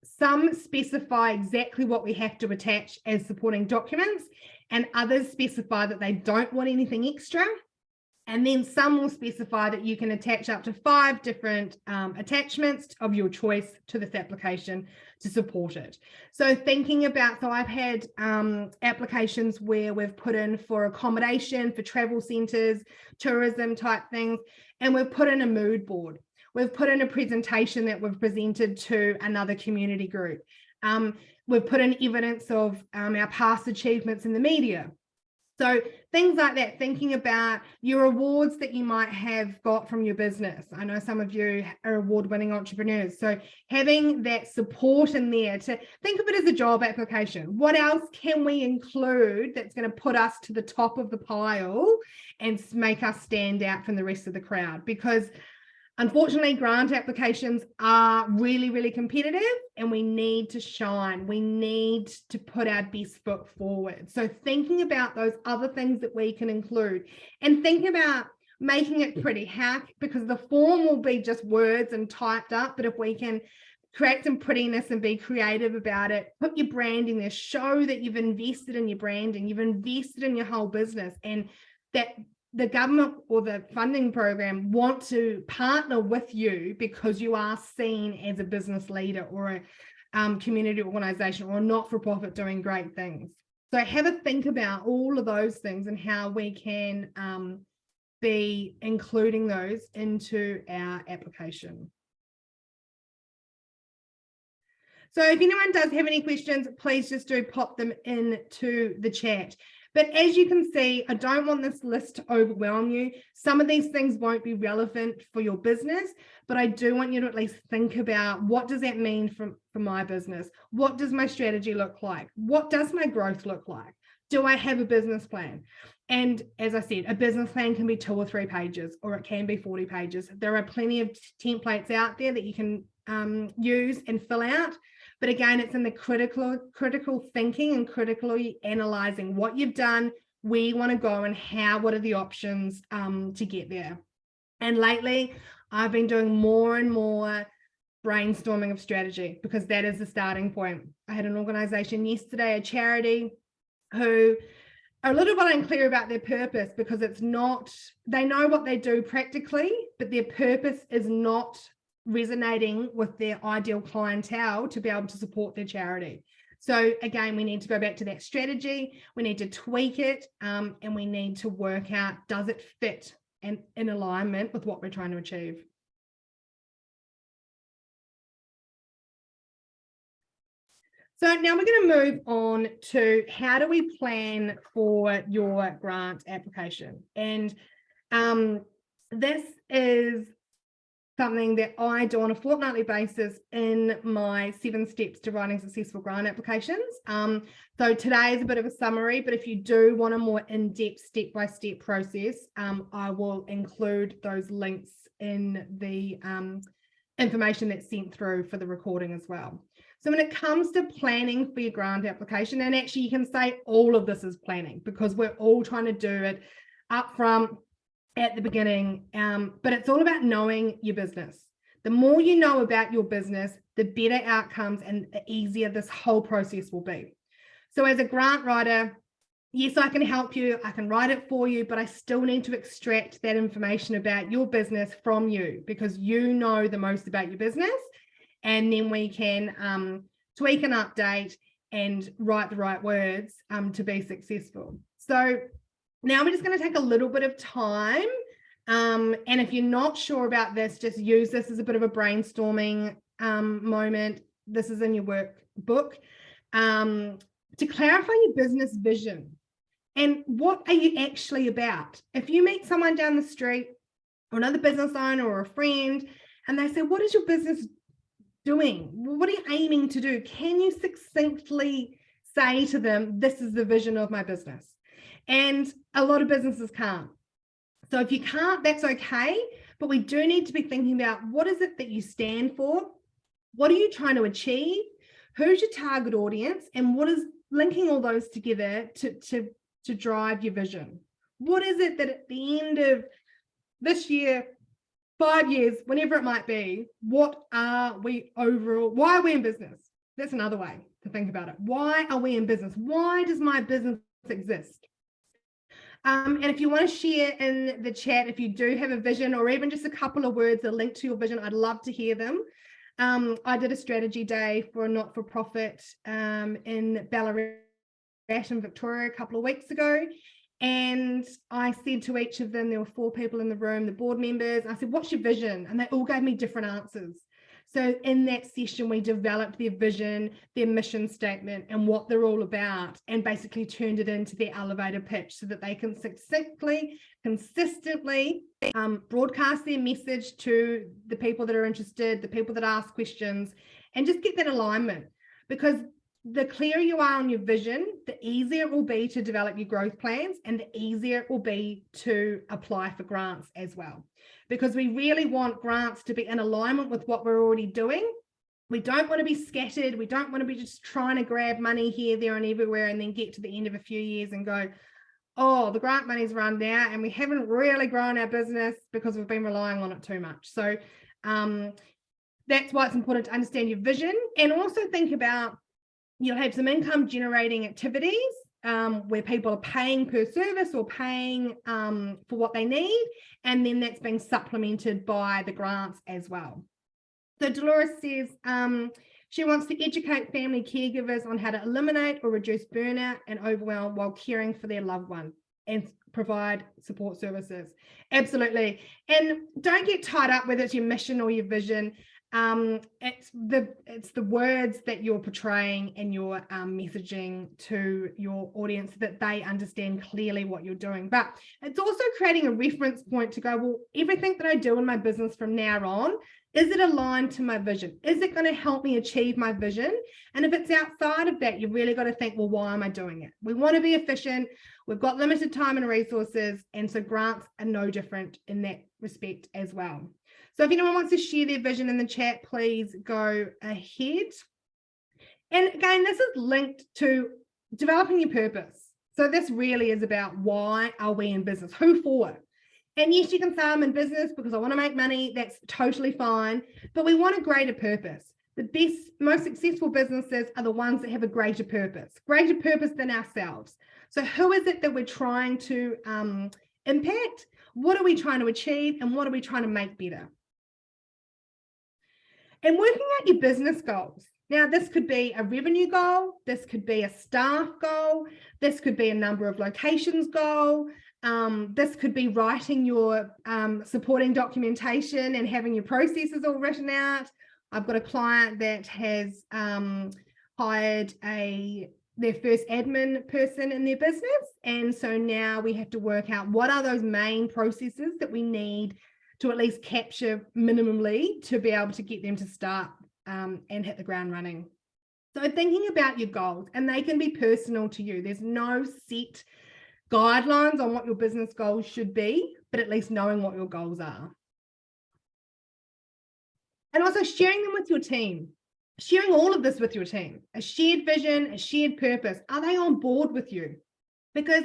some specify exactly what we have to attach as supporting documents, and others specify that they don't want anything extra. And then some will specify that you can attach up to 5 different attachments of your choice to this application to support it. So thinking about, so I've had applications where we've put in for accommodation, for travel centres, tourism type things, and we've put in a mood board. We've put in a presentation that we've presented to another community group. We've put in evidence of our past achievements in the media. So things like that, thinking about your awards that you might have got from your business. I know some of you are award-winning entrepreneurs. So having that support in there to think of it as a job application. What else can we include that's going to put us to the top of the pile and make us stand out from the rest of the crowd? Because unfortunately, grant applications are really, really competitive, and we need to shine. We need to put our best foot forward. So thinking about those other things that we can include, and think about making it pretty, because the form will be just words and typed up, but if we can create some prettiness and be creative about it, put your branding there, show that you've invested in your branding, you've invested in your whole business, and that the government or the funding program want to partner with you because you are seen as a business leader or a community organization or a not-for-profit doing great things. So have a think about all of those things and how we can be including those into our application. So if anyone does have any questions, please just do pop them into the chat. But as you can see, I don't want this list to overwhelm you. Some of these things won't be relevant for your business, but I do want you to at least think about, what does that mean for my business? What does my strategy look like? What does my growth look like? Do I have a business plan? And as I said, a business plan can be 2 or 3 pages, or it can be 40 pages. There are plenty of templates out there that you can use and fill out. But again, it's in the critical thinking and critically analyzing what you've done, where you want to go, and what are the options to get there. And lately, I've been doing more and more brainstorming of strategy, because that is the starting point. I had an organization yesterday, a charity, who are a little bit unclear about their purpose, because it's not, they know what they do practically, but their purpose is not resonating with their ideal clientele to be able to support their charity. So again, we need to go back to that strategy. We need to tweak it, and we need to work out, does it fit and in alignment with what we're trying to achieve. So now we're going to move on to, how do we plan for your grant application? And this is something that I do on a fortnightly basis in my 7 steps to writing successful grant applications. So today is a bit of a summary, but if you do want a more in-depth step-by-step process, I will include those links in the information that's sent through for the recording as well. So when it comes to planning for your grant application, and actually you can say all of this is planning, because we're all trying to do it up front at the beginning, but it's all about knowing your business. The more you know about your business, the better outcomes and the easier this whole process will be. So as a grant writer, yes, I can help you, I can write it for you, but I still need to extract that information about your business from you, because you know the most about your business, and then we can tweak and update and write the right words to be successful. So now we're just going to take a little bit of time, and if you're not sure about this, just use this as a bit of a brainstorming moment. This is in your book, to clarify your business vision and what are you actually about. If you meet someone down the street or another business owner or a friend and they say, what is your business doing? What are you aiming to do? Can you succinctly say to them, this is the vision of my business? And a lot of businesses can't. So if you can't, that's okay. But we do need to be thinking about what is it that you stand for? What are you trying to achieve? Who's your target audience? And what is linking all those together to drive your vision? What is it that at the end of this year, 5 years, whenever it might be, what are we overall? Why are we in business? That's another way to think about it. Why are we in business? Why does my business exist? And if you want to share in the chat, if you do have a vision or even just a couple of words, a link to your vision, I'd love to hear them. I did a strategy day for a not-for-profit in Ballarat in Victoria a couple of weeks ago. And I said to each of them, there were 4 people in the room, the board members, I said, what's your vision? And they all gave me different answers. So in that session, we developed their vision, their mission statement, and what they're all about, and basically turned it into their elevator pitch so that they can succinctly, consistently broadcast their message to the people that are interested, the people that ask questions, and just get that alignment. Because the clearer you are on your vision, the easier it will be to develop your growth plans, and the easier it will be to apply for grants as well. Because we really want grants to be in alignment with what we're already doing. We don't want to be scattered. We don't want to be just trying to grab money here, there, and everywhere, and then get to the end of a few years and go, oh, the grant money's run out and we haven't really grown our business because we've been relying on it too much. So that's why it's important to understand your vision, and also think about, you'll have some income generating activities where people are paying per service or paying for what they need, and then that's being supplemented by the grants as well. So Dolores says she wants to educate family caregivers on how to eliminate or reduce burnout and overwhelm while caring for their loved one and provide support services. Absolutely. And don't get tied up whether it's your mission or your vision. It's the words that you're portraying and your messaging to your audience, that they understand clearly what you're doing. But it's also creating a reference point to go, well, everything that I do in my business from now on, is it aligned to my vision? Is it going to help me achieve my vision? And if it's outside of that, you've really got to think, well, why am I doing it? We want to be efficient. We've got limited time and resources. And so grants are no different in that respect as well. So if anyone wants to share their vision in the chat, please go ahead. And again, this is linked to developing your purpose. So this really is about, why are we in business? Who for? And yes, you can say I'm in business because I want to make money. That's totally fine. But we want a greater purpose. The best, most successful businesses are the ones that have a greater purpose than ourselves. So who is it that we're trying to impact? What are we trying to achieve? And what are we trying to make better? And working out your business goals. Now, this could be a revenue goal. This could be a staff goal. This could be a number of locations goal. This could be writing your supporting documentation and having your processes all written out. I've got a client that has hired their first admin person in their business. And so now we have to work out, what are those main processes that we need to at least capture minimally to be able to get them to start and hit the ground running. So thinking about your goals, and they can be personal to you. There's no set guidelines on what your business goals should be, but at least knowing what your goals are. And also sharing them with your team. Sharing all of this with your team. A shared vision, a shared purpose. Are they on board with you? Because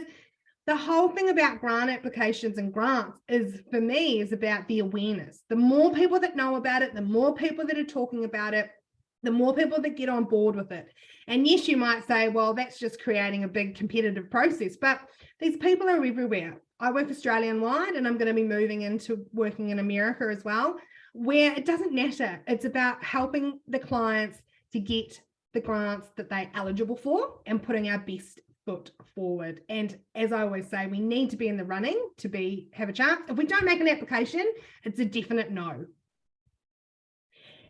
the whole thing about grant applications and grants is, for me, is about the awareness. The more people that know about it, the more people that are talking about it, the more people that get on board with it. And yes, you might say, well, that's just creating a big competitive process, but these people are everywhere. I work Australian-wide, and I'm going to be moving into working in America as well, where it doesn't matter. It's about helping the clients to get the grants that they're eligible for and putting our best foot forward. And as I always say, we need to be in the running to have a chance. If we don't make an application, it's a definite no.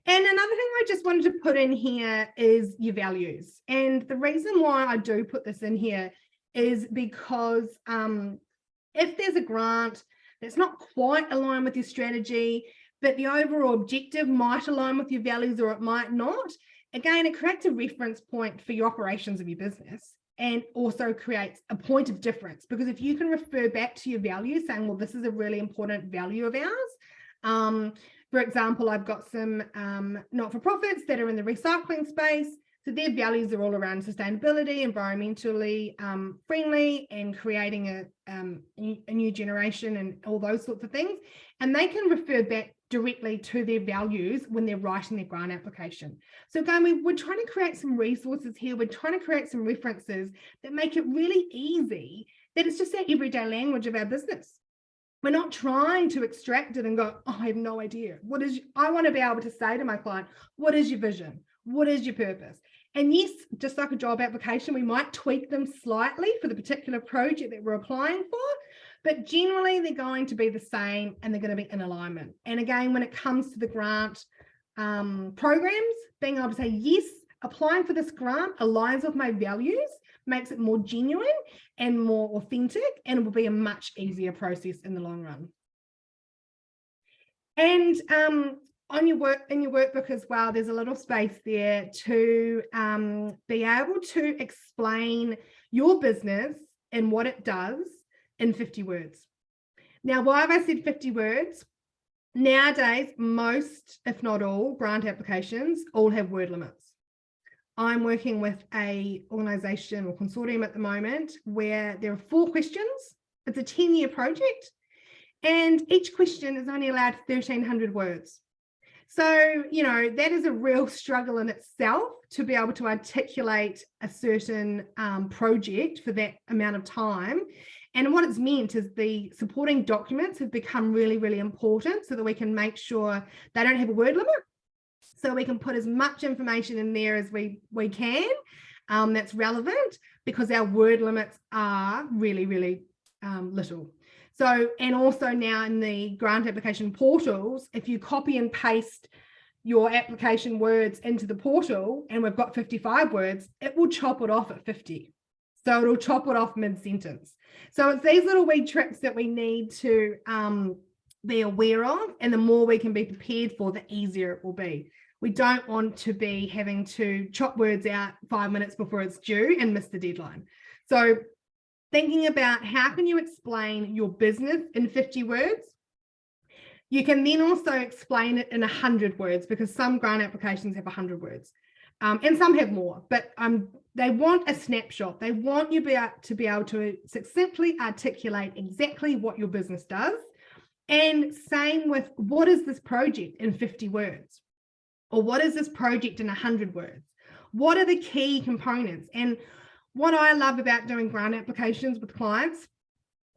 And another thing I just wanted to put in here is your values. And the reason why I do put this in here is because if there's a grant that's not quite aligned with your strategy, but the overall objective might align with your values or it might not, again, it creates a reference point for your operations of your business, and also creates a point of difference. Because if you can refer back to your values saying, well, this is a really important value of ours. For example, I've got some not-for-profits that are in the recycling space. So their values are all around sustainability, environmentally friendly, and creating a new generation and all those sorts of things. And they can refer back directly to their values when they're writing their grant application. So again, we're trying to create some resources here. We're trying to create some references that make it really easy, that it's just our everyday language of our business. We're not trying to extract it and go, oh, I have no idea. I want to be able to say to my client, what is your vision? What is your purpose? And yes, just like a job application, we might tweak them slightly for the particular project that we're applying for, but generally they're going to be the same and they're going to be in alignment. And again, when it comes to the grant programs, being able to say, yes, applying for this grant aligns with my values, makes it more genuine and more authentic, and it will be a much easier process in the long run. And in your workbook as well, there's a little space there to be able to explain your business and what it does in 50 words. Now, why have I said 50 words? Nowadays, most, if not all, grant applications all have word limits. I'm working with a organisation or consortium at the moment where there are 4 questions. It's a 10-year project, and each question is only allowed 1,300 words. So, you know, that is a real struggle in itself to be able to articulate a certain project for that amount of time. And what it's meant is the supporting documents have become really, really important so that we can make sure they don't have a word limit. So we can put as much information in there as we can that's relevant, because our word limits are really, really little. So, and also now in the grant application portals, if you copy and paste your application words into the portal and we've got 55 words, it will chop it off at 50. So it'll chop it off mid-sentence. So it's these little wee tricks that we need to be aware of, and the more we can be prepared for, the easier it will be. We don't want to be having to chop words out 5 minutes before it's due and miss the deadline. So thinking about how can you explain your business in 50 words? You can then also explain it in 100 words, because some grant applications have 100 words and some have more, but they want a snapshot. They want you to be able to succinctly articulate exactly what your business does. And same with, what is this project in 50 words? Or what is this project in 100 words? What are the key components? And what I love about doing grant applications with clients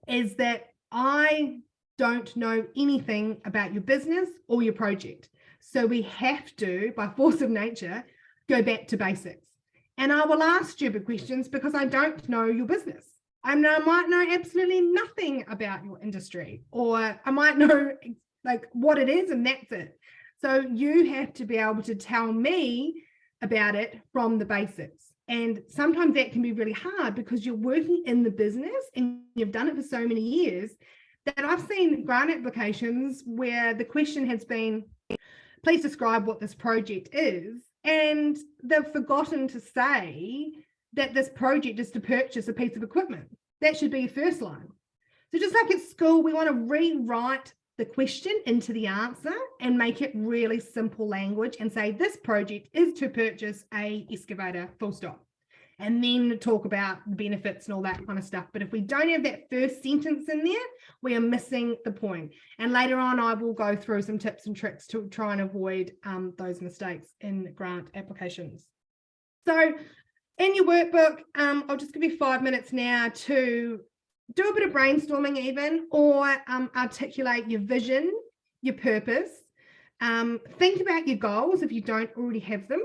is that I don't know anything about your business or your project. So we have to, by force of nature, go back to basics. And I will ask stupid questions because I don't know your business. I might know absolutely nothing about your industry, or I might know like what it is and that's it. So you have to be able to tell me about it from the basics. And sometimes that can be really hard because you're working in the business and you've done it for so many years that I've seen grant applications where the question has been, please describe what this project is. And they've forgotten to say that this project is to purchase a piece of equipment. That should be your first line. So just like at school, we want to rewrite the question into the answer and make it really simple language and say this project is to purchase a excavator, full stop, and then talk about the benefits and all that kind of stuff. But if we don't have that first sentence in there, we are missing the point. And later on, I will go through some tips and tricks to try and avoid those mistakes in grant applications. So in your workbook, I'll just give you 5 minutes now to do a bit of brainstorming even, or articulate your vision, your purpose. Think about your goals if you don't already have them.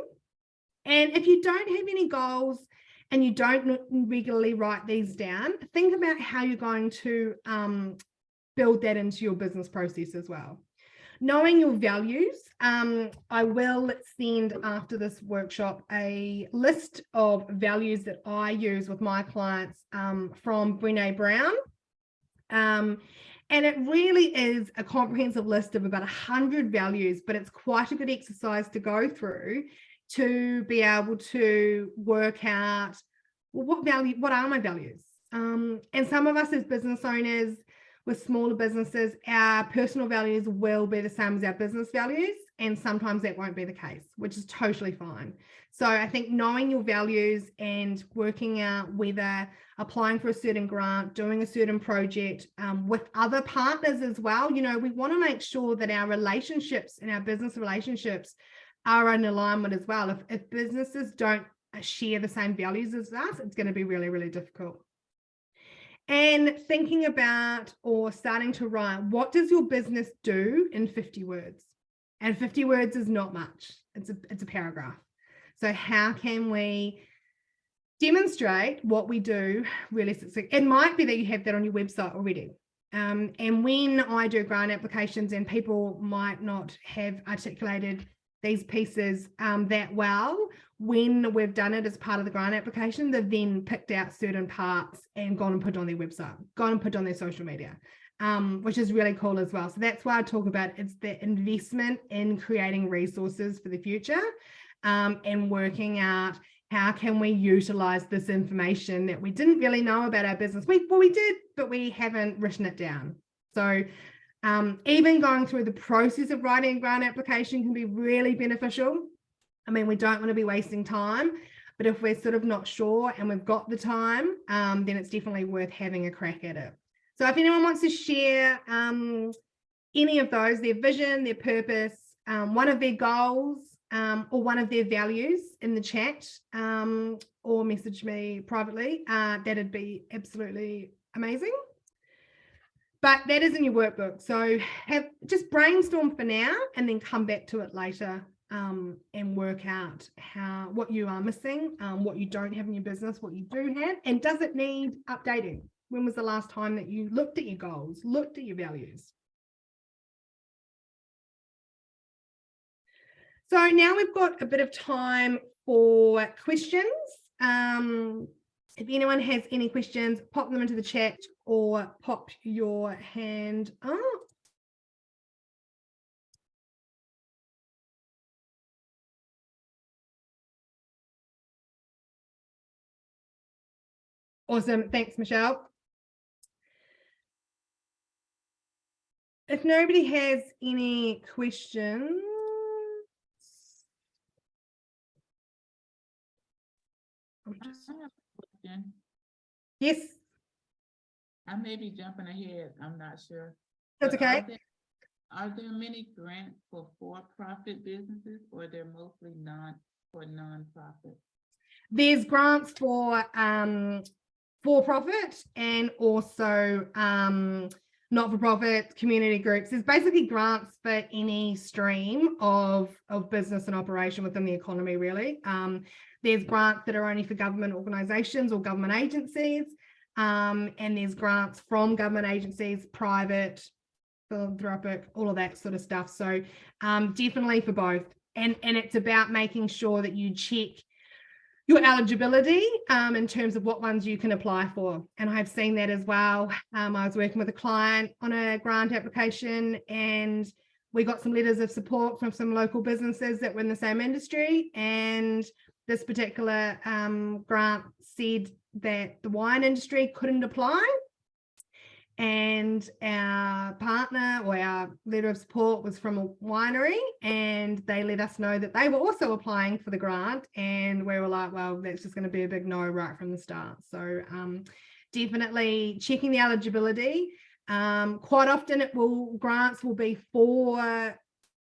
And if you don't have any goals and you don't regularly write these down, think about how you're going to build that into your business process as well. Knowing your values. I will send after this workshop a list of values that I use with my clients from Brené Brown. And it really is a comprehensive list of about 100 values, but it's quite a good exercise to go through to be able to work out, well, what are my values? And some of us as business owners with smaller businesses, our personal values will be the same as our business values. And sometimes that won't be the case, which is totally fine. So I think knowing your values and working out whether applying for a certain grant, doing a certain project with other partners as well, you know, we want to make sure that our relationships and our business relationships are in alignment as well. If businesses don't share the same values as us, it's going to be really, really difficult. And thinking about or starting to write, what does your business do in 50 words? And 50 words is not much. It's a paragraph. So how can we demonstrate what we do really succinctly? It might be that you have that on your website already. And when I do grant applications and people might not have articulated these pieces that well, when we've done it as part of the grant application, they've then picked out certain parts and gone and put on their website, gone and put on their social media, which is really cool as well. So that's why I talk about it's the investment in creating resources for the future and working out how can we utilize this information that we didn't really know about our business. We did, but we haven't written it down. So even going through the process of writing a grant application can be really beneficial. I mean, we don't want to be wasting time, but if we're sort of not sure and we've got the time, then it's definitely worth having a crack at it. So if anyone wants to share any of those, their vision, their purpose, one of their goals, or one of their values in the chat, or message me privately, that'd be absolutely amazing. But that is in your workbook. So just brainstorm for now and then come back to it later and work out what you are missing, what you don't have in your business, what you do have, and does it need updating? When was the last time that you looked at your goals, looked at your values? So now we've got a bit of time for questions. If anyone has any questions, pop them into the chat or pop your hand up. Awesome. Thanks, Michelle. If nobody has any questions, yes. I may be jumping ahead. I'm not sure. That's okay. Are there many grants for for-profit businesses, or they're mostly non-profit? There's grants for profit and also not-for-profit community groups. There's basically grants for any stream of business and operation within the economy, really. There's grants that are only for government organizations or government agencies, and there's grants from government agencies, private, philanthropic, all of that sort of stuff. So definitely for both. And it's about making sure that you check your eligibility in terms of what ones you can apply for. And I've seen that as well. I was working with a client on a grant application and we got some letters of support from some local businesses that were in the same industry. And this particular grant said that the wine industry couldn't apply. And our partner or our letter of support was from a winery, and they let us know that they were also applying for the grant, and we were like, well, that's just going to be a big no right from the start. So definitely checking the eligibility. Quite often grants will be for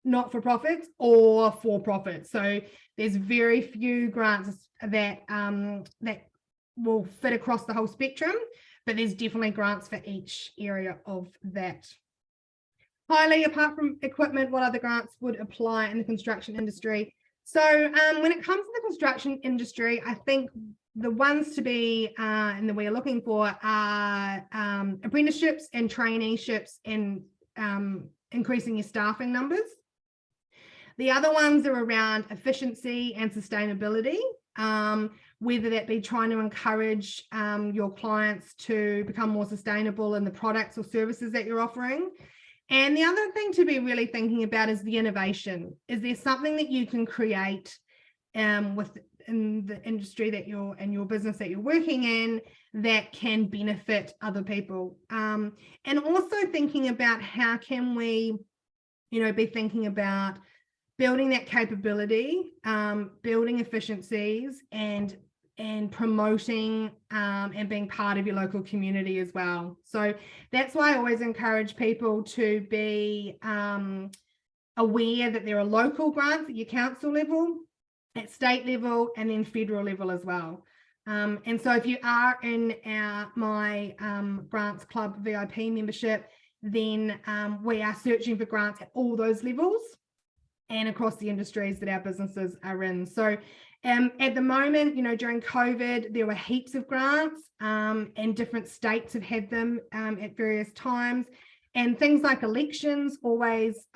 not-for-profits or for-profit. So there's very few grants that that will fit across the whole spectrum, but there's definitely grants for each area of that. Highly, apart from equipment, what other grants would apply in the construction industry? So when it comes to the construction industry, I think the ones to be and that we're looking for are apprenticeships and traineeships and increasing your staffing numbers. The other ones are around efficiency and sustainability, whether that be trying to encourage your clients to become more sustainable in the products or services that you're offering. And the other thing to be really thinking about is the innovation. Is there something that you can create within the industry that you're and your business that you're working in that can benefit other people? And also thinking about how can we, be thinking about building that capability, building efficiencies, and promoting and being part of your local community as well. So that's why I always encourage people to be aware that there are local grants at your council level, at state level, and then federal level as well. And so if you are in my Grants Club VIP membership, then we are searching for grants at all those levels and across the industries that our businesses are in. So at the moment, during COVID, there were heaps of grants and different states have had them at various times. And things like elections always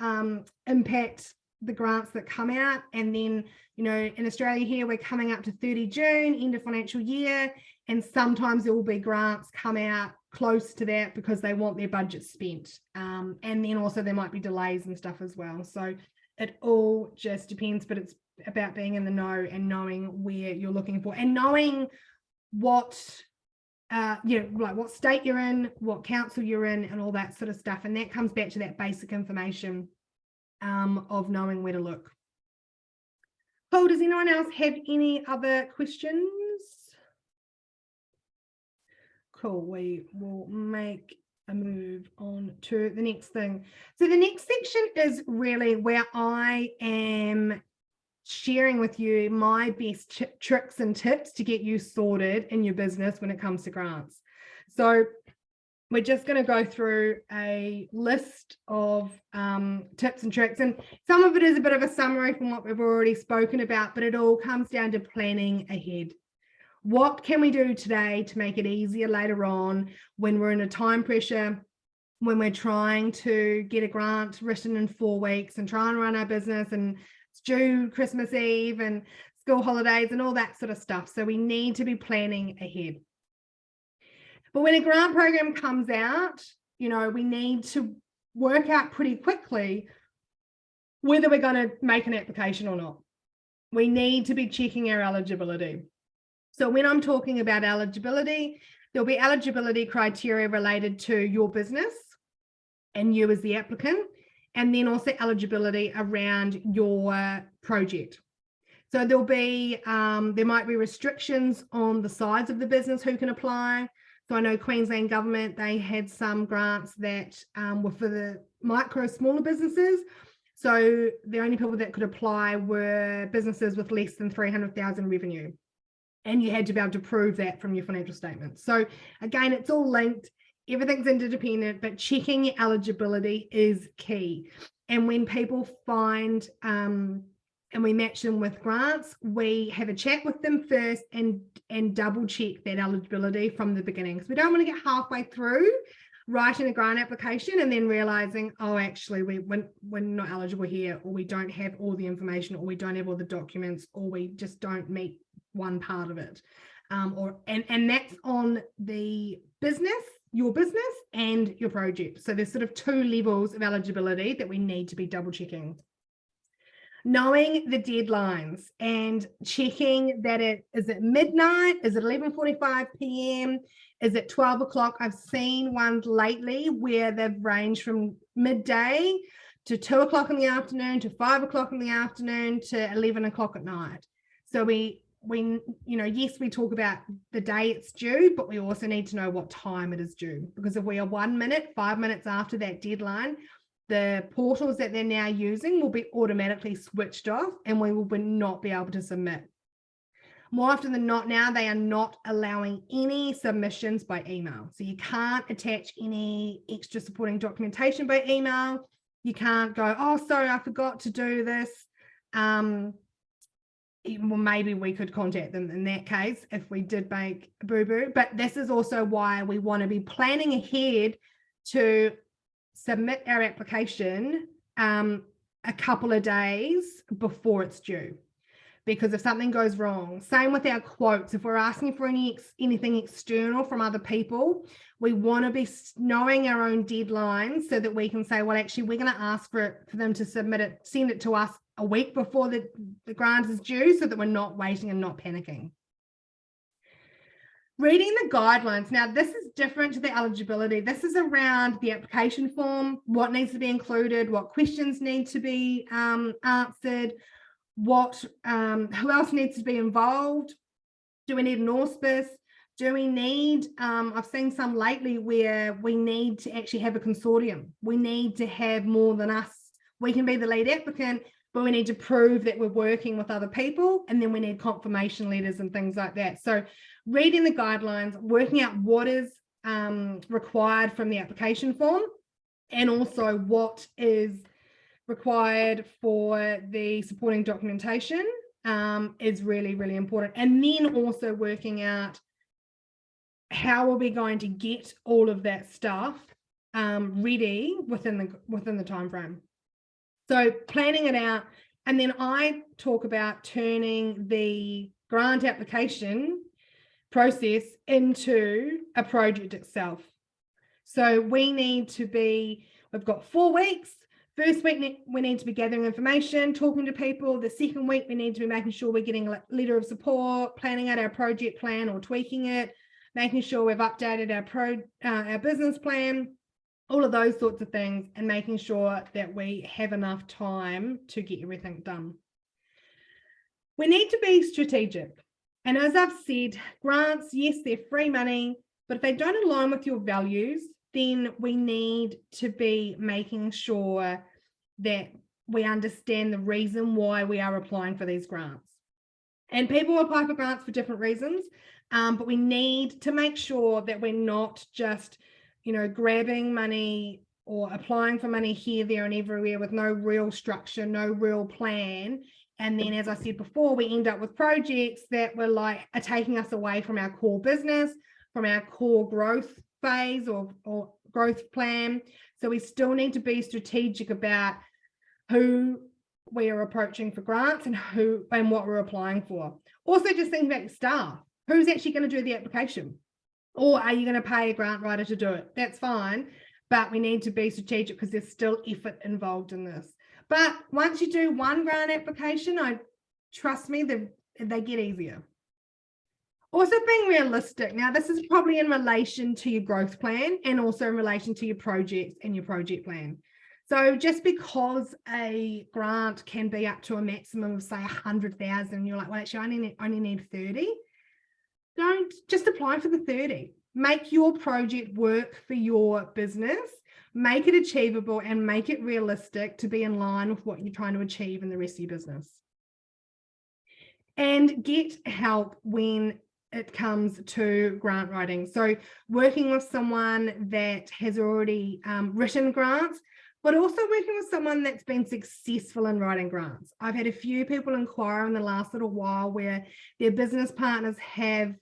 impact the grants that come out. And then, in Australia here, we're coming up to 30 June, end of financial year. And sometimes there will be grants come out close to that because they want their budget spent. And then also there might be delays and stuff as well. So it all just depends, but it's about being in the know and knowing where you're looking for and knowing what, like what state you're in, what council you're in, and all that sort of stuff. And that comes back to that basic information of knowing where to look. Cool. Does anyone else have any other questions? Cool. We will make a move on to the next thing. So the next section is really where I am sharing with you my best tricks and tips to get you sorted in your business when it comes to grants. So we're just going to go through a list of tips and tricks, and some of it is a bit of a summary from what we've already spoken about, but it all comes down to planning ahead. What can we do today to make it easier later on when we're in a time pressure, when we're trying to get a grant written in 4 weeks and try and run our business, and it's due Christmas Eve and school holidays and all that sort of stuff. So we need to be planning ahead. But when a grant program comes out, we need to work out pretty quickly whether we're going to make an application or not. We need to be checking our eligibility. So when I'm talking about eligibility, there'll be eligibility criteria related to your business and you as the applicant, and then also eligibility around your project. So there'll be, there might be restrictions on the size of the business who can apply. So I know Queensland government, they had some grants that were for the micro, smaller businesses. So the only people that could apply were businesses with less than 300,000 revenue. And you had to be able to prove that from your financial statements. So again, it's all linked. Everything's interdependent, but checking your eligibility is key. And when people find and we match them with grants, we have a chat with them first and double check that eligibility from the beginning. Because we don't want to get halfway through writing a grant application and then realizing, oh, actually, we're not eligible here, or we don't have all the information, or we don't have all the documents, or we just don't meet one part of it. And that's on the business, your business, and your project. So there's sort of 2 levels of eligibility that we need to be double checking. Knowing the deadlines and checking that is it midnight? Is it 11:45 p.m.? Is it 12 o'clock? I've seen ones lately where they've ranged from midday to 2 o'clock in the afternoon to 5 o'clock in the afternoon to 11 o'clock at night. So we yes, we talk about the day it's due, but we also need to know what time it is due, because if we are 1 minute, 5 minutes after that deadline, the portals that they're now using will be automatically switched off and we will not be able to submit. More often than not now, they are not allowing any submissions by email. So you can't attach any extra supporting documentation by email. You can't go, oh, sorry, I forgot to do this. Well, maybe we could contact them in that case if we did make a boo-boo. But this is also why we want to be planning ahead to submit our application a couple of days before it's due. Because if something goes wrong, same with our quotes, if we're asking for anything external from other people, we want to be knowing our own deadlines so that we can say, well, actually, we're going to ask for them to submit it, send it to us a week before the grant is due, so that we're not waiting and not panicking. Reading the guidelines. Now, this is different to the eligibility. This is around the application form, what needs to be included, what questions need to be answered, who else needs to be involved. Do we need an auspice? Do we need, I've seen some lately where we need to actually have a consortium. We need to have more than us. We can be the lead applicant, but we need to prove that we're working with other people, and then we need confirmation letters and things like that. So reading the guidelines, working out what is required from the application form, and also what is required for the supporting documentation is really, really important. And then also working out how are we going to get all of that stuff ready within the time frame. So planning it out, and then I talk about turning the grant application process into a project itself. So we've got 4 weeks. First week, we need to be gathering information, talking to people. The second week, we need to be making sure we're getting a letter of support, planning out our project plan or tweaking it, making sure we've updated our business plan, all of those sorts of things, and making sure that we have enough time to get everything done. We need to be strategic. And as I've said, grants, yes, they're free money, but if they don't align with your values, then we need to be making sure that we understand the reason why we are applying for these grants. And people apply for grants for different reasons, but we need to make sure that we're not just, grabbing money or applying for money here, there, and everywhere with no real structure, no real plan. And then, as I said before, we end up with projects that are taking us away from our core business, from our core growth phase or growth plan. So we still need to be strategic about who we are approaching for grants and what we're applying for. Also, just think about your staff. Who's actually going to do the application? Or are you going to pay a grant writer to do it? That's fine, but we need to be strategic because there's still effort involved in this. But once you do one grant application, trust me, they get easier. Also being realistic. Now, this is probably in relation to your growth plan and also in relation to your projects and your project plan. So just because a grant can be up to a maximum of, say, 100,000, you're like, well, actually, I only need 30. Don't just apply for the 30. Make your project work for your business, make it achievable, and make it realistic to be in line with what you're trying to achieve in the rest of your business. And get help when it comes to grant writing. So working with someone that has already written grants, but also working with someone that's been successful in writing grants. I've had a few people inquire in the last little while where their business partners have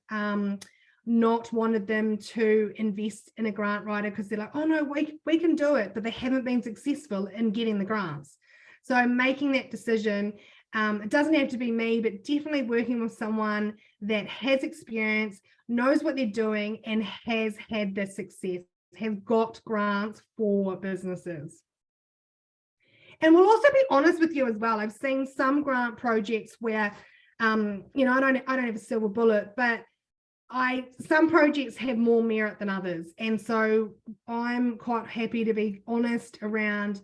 not wanted them to invest in a grant writer because they're like, oh no, we can do it, but they haven't been successful in getting the grants. So making that decision, it doesn't have to be me, but definitely working with someone that has experience, knows what they're doing, and has had the success, have got grants for businesses. And we'll also be honest with you as well. I've seen some grant projects where, I don't have a silver bullet, but some projects have more merit than others. And so I'm quite happy to be honest around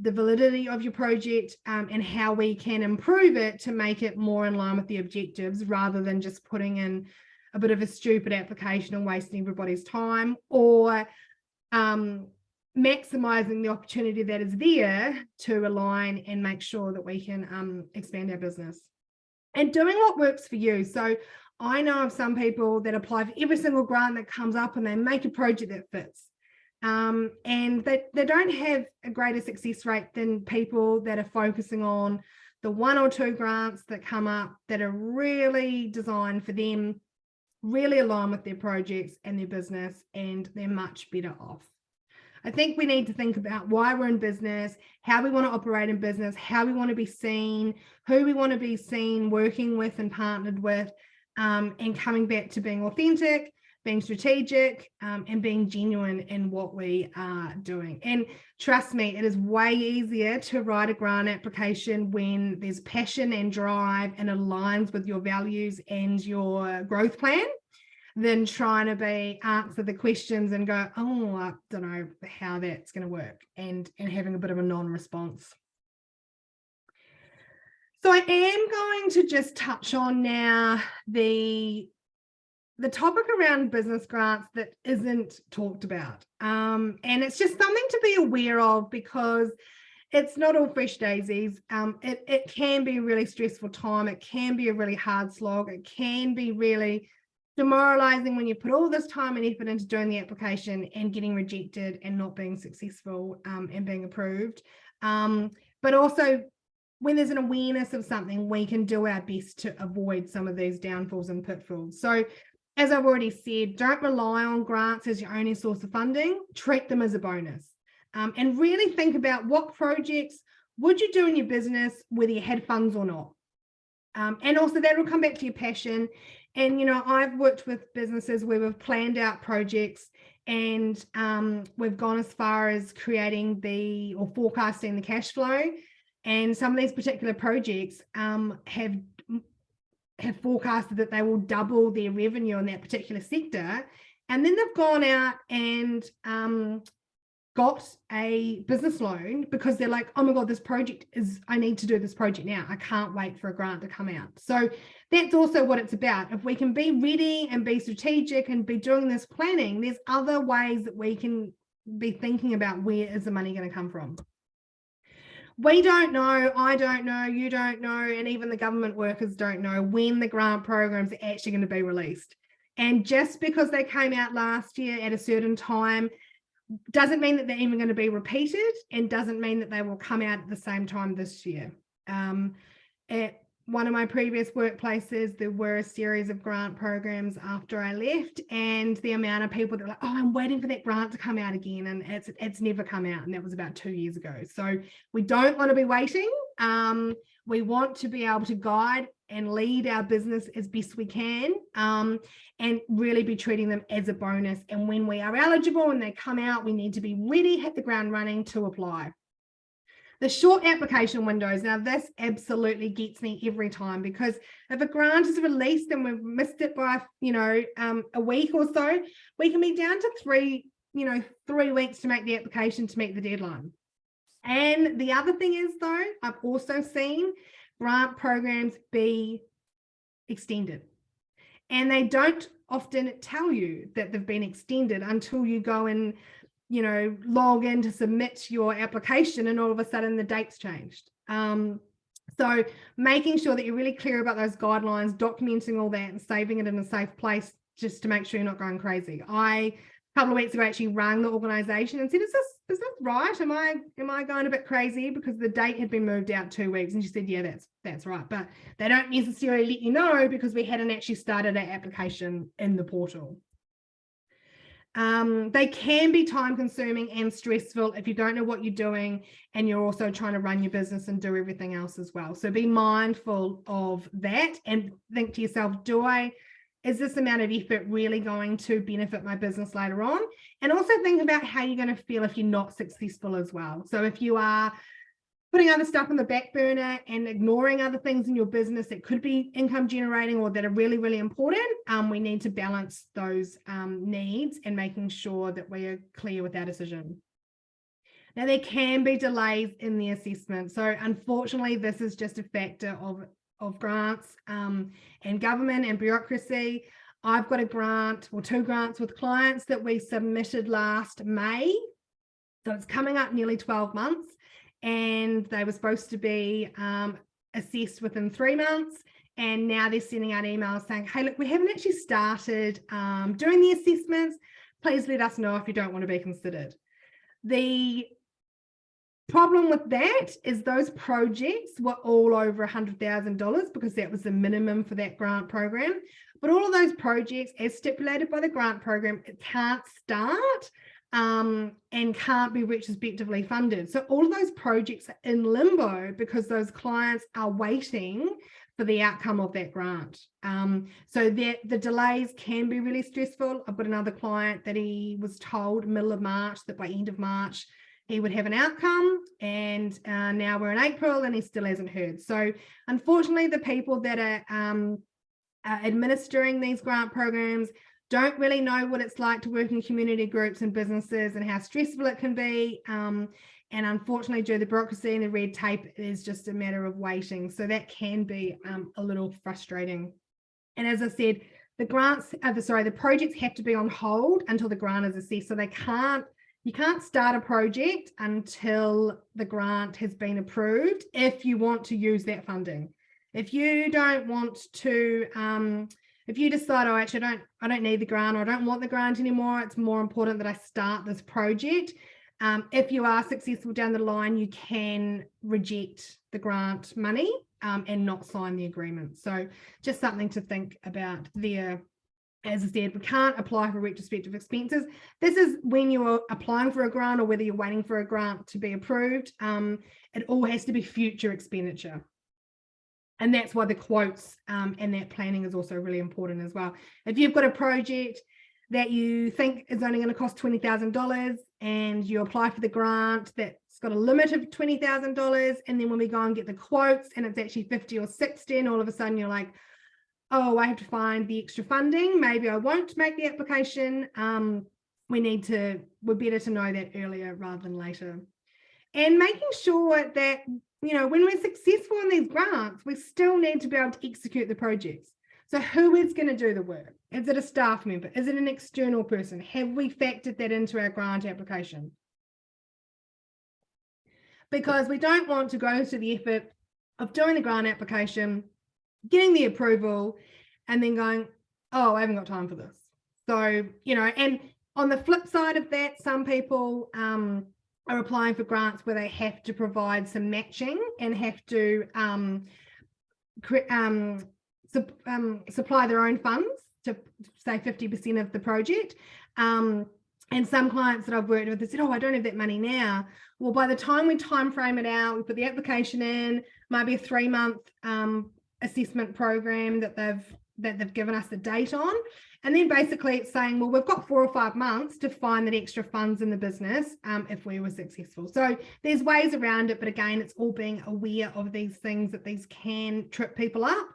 the validity of your project and how we can improve it to make it more in line with the objectives, rather than just putting in a bit of a stupid application and wasting everybody's time, or maximizing the opportunity that is there to align and make sure that we can expand our business. And doing what works for you. So I know of some people that apply for every single grant that comes up and they make a project that fits. And they don't have a greater success rate than people that are focusing on the 1 or 2 grants that come up that are really designed for them, really align with their projects and their business, and they're much better off. I think we need to think about why we're in business, how we want to operate in business, how we want to be seen, who we want to be seen, working with and partnered with, and coming back to being authentic, being strategic, and being genuine in what we are doing. And trust me, it is way easier to write a grant application when there's passion and drive and aligns with your values and your growth plan than trying to answer the questions and go, oh, I don't know how that's going to work, and having a bit of a non-response. So I am going to just touch on now the topic around business grants that isn't talked about. And it's just something to be aware of, because it's not all fresh daisies. It can be a really stressful time. It can be a really hard slog. It can be really demoralizing when you put all this time and effort into doing the application and getting rejected and not being successful, and being approved. But also, when there's an awareness of something, we can do our best to avoid some of these downfalls and pitfalls. So as I've already said, don't rely on grants as your only source of funding. Treat them as a bonus, and really think about what projects would you do in your business whether you had funds or not. And also that will come back to your passion. And, you know, I've worked with businesses where we've planned out projects, and we've gone as far as creating or forecasting the cash flow. And some of these particular projects have forecasted that they will double their revenue in that particular sector. And then they've gone out and got a business loan because they're like, oh my God, I need to do this project now. I can't wait for a grant to come out. So that's also what it's about. If we can be ready and be strategic and be doing this planning, there's other ways that we can be thinking about where is the money going to come from. We don't know, I don't know, you don't know, and even the government workers don't know when the grant programs are actually going to be released. And just because they came out last year at a certain time doesn't mean that they're even going to be repeated, and doesn't mean that they will come out at the same time this year. At one of my previous workplaces, there were a series of grant programs after I left, and the amount of people that were like, oh, I'm waiting for that grant to come out again, and it's never come out, and that was about 2 years ago. So we don't want to be waiting. We want to be able to guide and lead our business as best we can, and really be treating them as a bonus. And when we are eligible and they come out, we need to be ready, hit the ground running to apply. The short application windows. Now, this absolutely gets me every time, because if a grant is released and we've missed it by, a week or so, we can be down to 3 weeks to make the application to meet the deadline. And the other thing is, though, I've also seen grant programs be extended, and they don't often tell you that they've been extended until you go and log in to submit your application, and all of a sudden the date's changed. So making sure that you're really clear about those guidelines, documenting all that and saving it in a safe place, just to make sure you're not going crazy. A couple of weeks ago actually rang the organization and said, is this right? Am I going a bit crazy? Because the date had been moved out 2 weeks. And she said, yeah, that's right. But they don't necessarily let you know, because we hadn't actually started our application in the portal. They can be time consuming and stressful if you don't know what you're doing and you're also trying to run your business and do everything else as well. So be mindful of that and think to yourself, is this amount of effort really going to benefit my business later on? And also think about how you're going to feel if you're not successful as well. So if you are putting other stuff on the back burner and ignoring other things in your business that could be income generating or that are really, really important, we need to balance those needs and making sure that we are clear with our decision. Now, there can be delays in the assessment. So unfortunately, this is just a factor of grants and government and bureaucracy. I've got a grant or 2 grants with clients that we submitted last May. So it's coming up nearly 12 months. And they were supposed to be assessed within 3 months. And now they're sending out emails saying, hey, look, we haven't actually started doing the assessments. Please let us know if you don't want to be considered. The problem with that is those projects were all over $100,000 because that was the minimum for that grant program. But all of those projects, as stipulated by the grant program, it can't start and can't be retrospectively funded. So all of those projects are in limbo because those clients are waiting for the outcome of that grant. So that the delays can be really stressful. I've got another client that he was told middle of March that by end of March he would have an outcome, and now we're in April and he still hasn't heard. So unfortunately, the people that are administering these grant programs don't really know what it's like to work in community groups and businesses and how stressful it can be. And unfortunately, due to the bureaucracy and the red tape, it is just a matter of waiting. So that can be a little frustrating. And as I said, the projects have to be on hold until the grant is assessed. So you can't start a project until the grant has been approved if you want to use that funding. If you don't want to, if you decide, oh, actually, I don't need the grant, or I don't want the grant anymore, it's more important that I start this project. If you are successful down the line, you can reject the grant money and not sign the agreement. So just something to think about there. As I said, we can't apply for retrospective expenses. This is when you're applying for a grant or whether you're waiting for a grant to be approved. It all has to be future expenditure. And that's why the quotes and that planning is also really important as well. If you've got a project that you think is only going to cost $20,000 and you apply for the grant that's got a limit of $20,000, and then when we go and get the quotes and it's actually 50 or 60, and all of a sudden you're like, oh, I have to find the extra funding, maybe I won't make the application. We're better to know that earlier rather than later. And making sure that, when we're successful in these grants, we still need to be able to execute the projects. So who is going to do the work? Is it a staff member? Is it an external person? Have we factored that into our grant application? Because we don't want to go to the effort of doing the grant application, getting the approval, and then going, oh, I haven't got time for this. So, and on the flip side of that, some people are applying for grants where they have to provide some matching and have to supply their own funds to say 50% of the project. And some clients that I've worked with, they said, oh, I don't have that money now. Well, by the time we time frame it out, we put the application in, might be a 3-month assessment program that they've given us a date on. And then basically it's saying, well, we've got 4 or 5 months to find that extra funds in the business if we were successful. So there's ways around it, but again, it's all being aware of these things, that these can trip people up.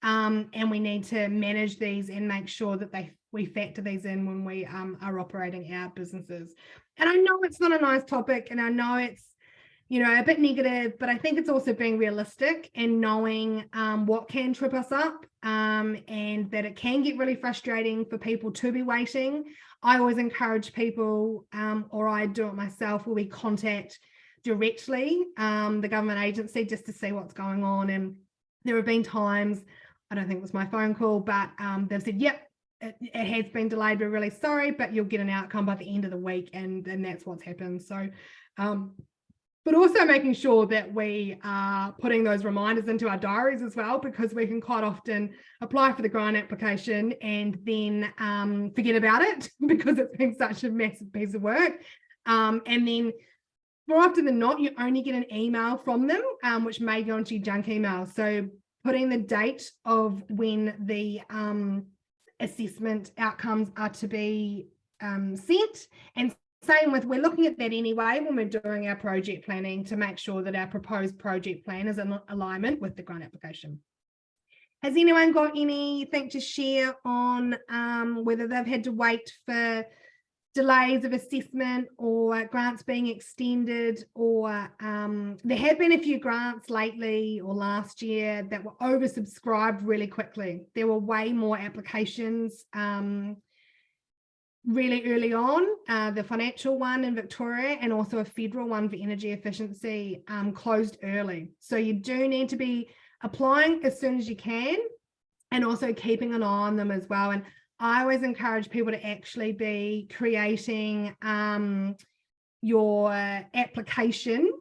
And we need to manage these and make sure that we factor these in when we are operating our businesses. And I know it's not a nice topic, and I know it's a bit negative, but I think it's also being realistic and knowing what can trip us up, and that it can get really frustrating for people to be waiting. I always encourage people, or I do it myself, where we contact directly the government agency just to see what's going on. And there have been times, I don't think it was my phone call, but they've said, yep, it has been delayed, we're really sorry, but you'll get an outcome by the end of the week, and that's what's happened. So but also making sure that we are putting those reminders into our diaries as well, because we can quite often apply for the grant application and then forget about it because it's been such a massive piece of work. And then more often than not, you only get an email from them, which may go into your junk email. So putting the date of when the assessment outcomes are to be sent, and same with, we're looking at that anyway when we're doing our project planning to make sure that our proposed project plan is in alignment with the grant application. Has anyone got anything to share on whether they've had to wait for delays of assessment or grants being extended, or there have been a few grants lately or last year that were oversubscribed really quickly. There were way more applications really early on, the financial one in Victoria and also a federal one for energy efficiency closed early. So you do need to be applying as soon as you can, and also keeping an eye on them as well. And I always encourage people to actually be creating your application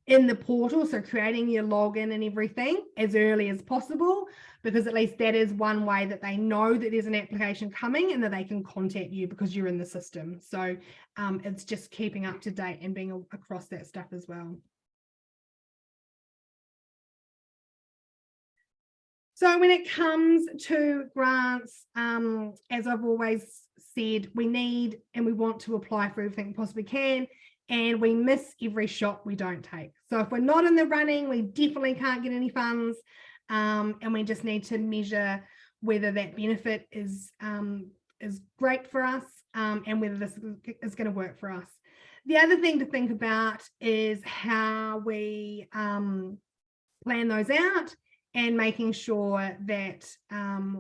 in the portal, so creating your login and everything as early as possible, because at least that is one way that they know that there's an application coming and that they can contact you because you're in the system. So it's just keeping up to date and being across that stuff as well. So when it comes to grants, as I've always said, we need and we want to apply for everything we possibly can, and we miss every shot we don't take. So if we're not in the running, we definitely can't get any funds, and we just need to measure whether that benefit is great for us, and whether this is going to work for us. The other thing to think about is how we plan those out, and making sure that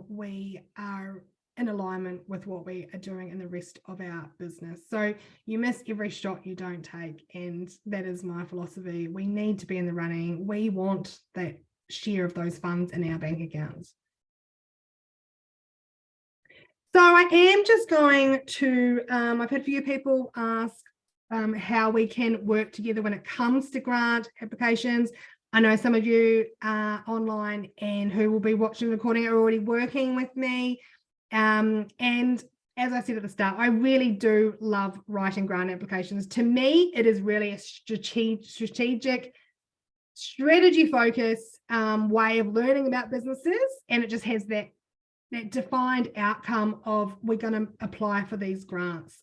we are in alignment with what we are doing in the rest of our business. So you miss every shot you don't take, and that is my philosophy. We need to be in the running. We want that share of those funds in our bank accounts. So I am just going to, I've had a few people ask how we can work together when it comes to grant applications. I know some of you online and who will be watching the recording are already working with me. And as I said at the start, I really do love writing grant applications. To me, it is really a strategic, strategy-focused way of learning about businesses. And it just has that defined outcome of we're going to apply for these grants.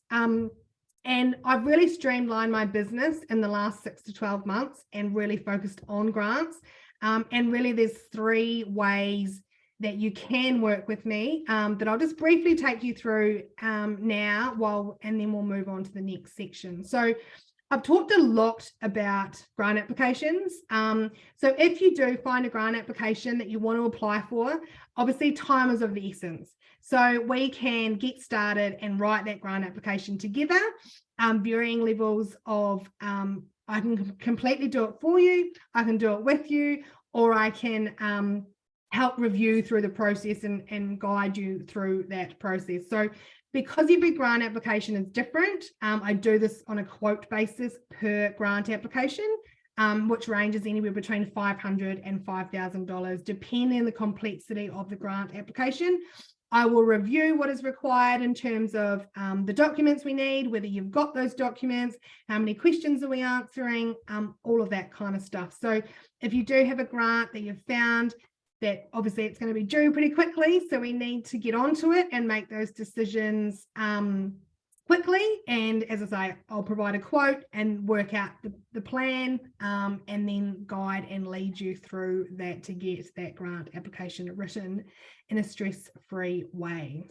And I've really streamlined my business in the last 6 to 12 months and really focused on grants. And really there's 3 ways that you can work with me that I'll just briefly take you through now, and then we'll move on to the next section. So I've talked a lot about grant applications. So if you do find a grant application that you want to apply for, obviously time is of the essence. So we can get started and write that grant application together, varying levels of, I can completely do it for you, I can do it with you, or I can help review through the process and guide you through that process. So because every grant application is different, I do this on a quote basis per grant application, which ranges anywhere between $500 and $5,000, depending on the complexity of the grant application. I will review what is required in terms of the documents we need, whether you've got those documents, how many questions are we answering, all of that kind of stuff. So if you do have a grant that you've found that obviously it's going to be due pretty quickly, so we need to get onto it and make those decisions quickly. And as I say, I'll provide a quote and work out the plan, and then guide and lead you through that to get that grant application written in a stress-free way.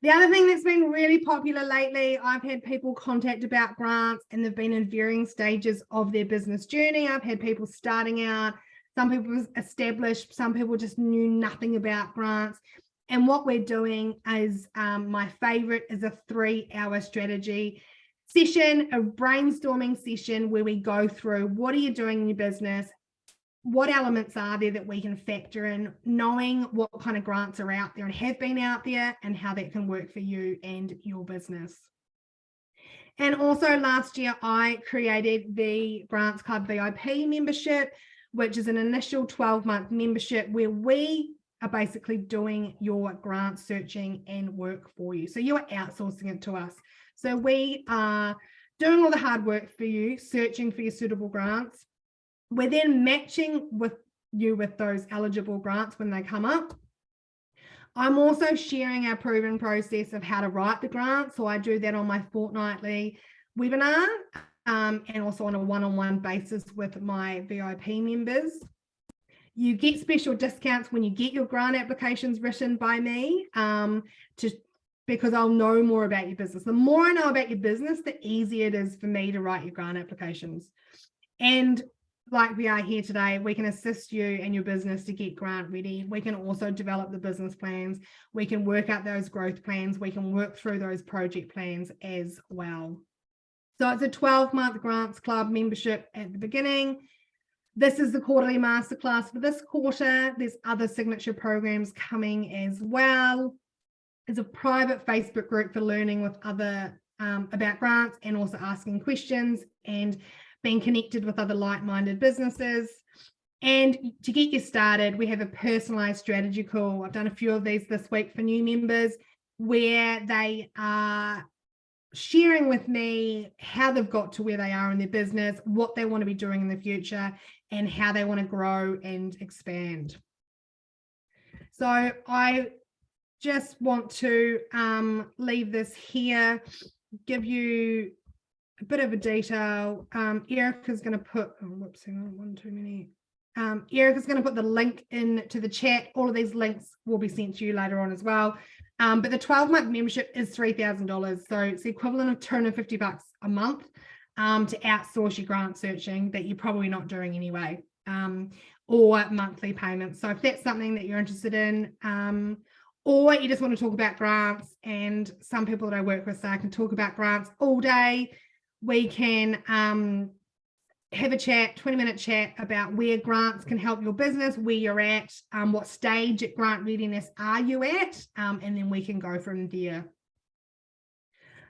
The other thing that's been really popular lately, I've had people contact about grants and they've been in varying stages of their business journey. I've had people starting out, some people established, some people just knew nothing about grants. And what we're doing is, my favorite is a 3-hour strategy session, a brainstorming session where we go through what are you doing in your business, what elements are there that we can factor in, knowing what kind of grants are out there and have been out there and how that can work for you and your business. And also last year, I created the Grants Club VIP membership, which is an initial 12-month membership where we are basically doing your grant searching and work for you. So you are outsourcing it to us. So we are doing all the hard work for you, searching for your suitable grants. We're then matching with you with those eligible grants when they come up. I'm also sharing our proven process of how to write the grant. So I do that on my fortnightly webinar, and also on a one-on-one basis with my VIP members. You get special discounts when you get your grant applications written by me, because I'll know more about your business. The more I know about your business, the easier it is for me to write your grant applications. And like we are here today, we can assist you and your business to get grant ready. We can also develop the business plans. We can work out those growth plans. We can work through those project plans as well. So it's a 12-month Grants Club membership at the beginning. This is the quarterly masterclass for this quarter. There's other signature programs coming as well. There's a private Facebook group for learning with other about grants and also asking questions. And being connected with other like-minded businesses. And to get you started, we have a personalized strategy call. I've done a few of these this week for new members where they are sharing with me how they've got to where they are in their business, what they want to be doing in the future, and how they want to grow and expand. So I just want to leave this here, give you a bit of a detail. Erica's going to put, whoops, hang on, one too many. Erica's going to put the link into the chat. All of these links will be sent to you later on as well. But the 12-month membership is $3,000. So it's the equivalent of $250 a month to outsource your grant searching that you're probably not doing anyway, or monthly payments. So if that's something that you're interested in, or you just want to talk about grants, and some people that I work with say I can talk about grants all day, we can have a chat, 20-minute chat about where grants can help your business, where you're at, what stage at grant readiness are you at, and then we can go from there.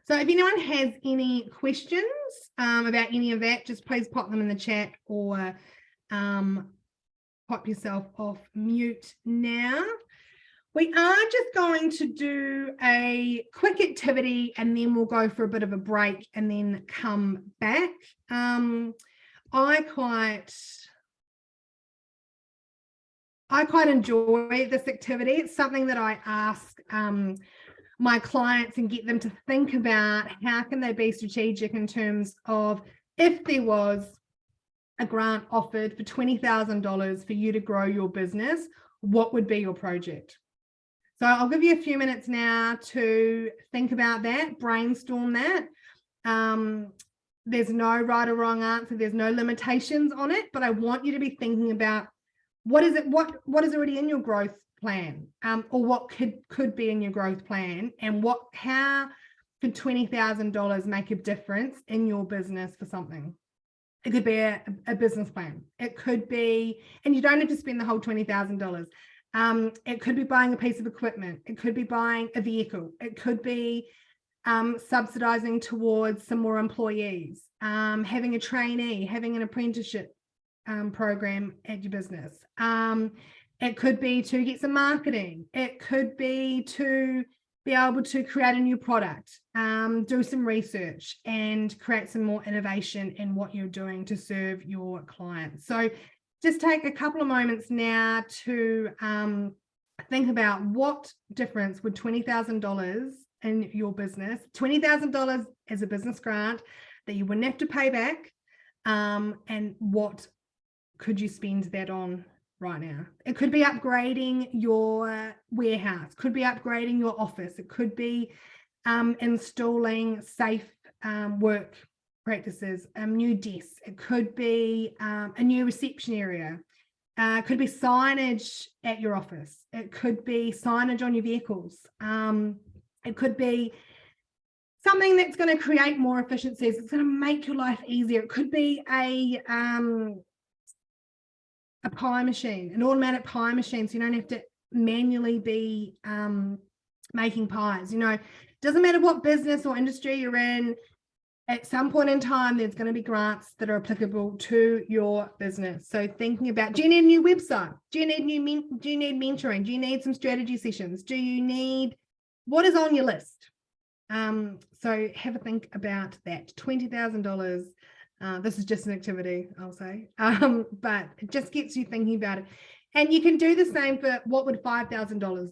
So if anyone has any questions about any of that, just please pop them in the chat, or pop yourself off mute now. We are just going to do a quick activity and then we'll go for a bit of a break and then come back. I quite enjoy this activity. It's something that I ask my clients and get them to think about how can they be strategic in terms of if there was a grant offered for $20,000 for you to grow your business, what would be your project? So I'll give you a few minutes now to think about that, brainstorm that. There's no right or wrong answer. There's no limitations on it, but I want you to be thinking about what is is already in your growth plan, or what could be in your growth plan, and how could $20,000 make a difference in your business for something. It could be a business plan. It could be, and you don't have to spend the whole $20,000. It could be buying a piece of equipment. It could be buying a vehicle. It could be subsidizing towards some more employees, having a trainee, having an apprenticeship program at your business. It could be to get some marketing. It could be to be able to create a new product, do some research and create some more innovation in what you're doing to serve your clients. So just take a couple of moments now to think about what difference would $20,000 in your business, $20,000 as a business grant that you wouldn't have to pay back, and what could you spend that on right now? It could be upgrading your warehouse, could be upgrading your office, it could be installing safe work practices, new desks, it could be a new reception area, it could be signage at your office, it could be signage on your vehicles, it could be something that's going to create more efficiencies, it's going to make your life easier. It could be a pie machine, an automatic pie machine, so you don't have to manually be making pies. You know, doesn't matter what business or industry you're in, at some point in time there's going to be grants that are applicable to your business. So thinking about, do you need a new website? Do you need mentoring? Do you need some strategy sessions? What is on your list? So have a think about that. $20,000. This is just an activity, I'll say, but it just gets you thinking about it. And you can do the same for what would $5,000,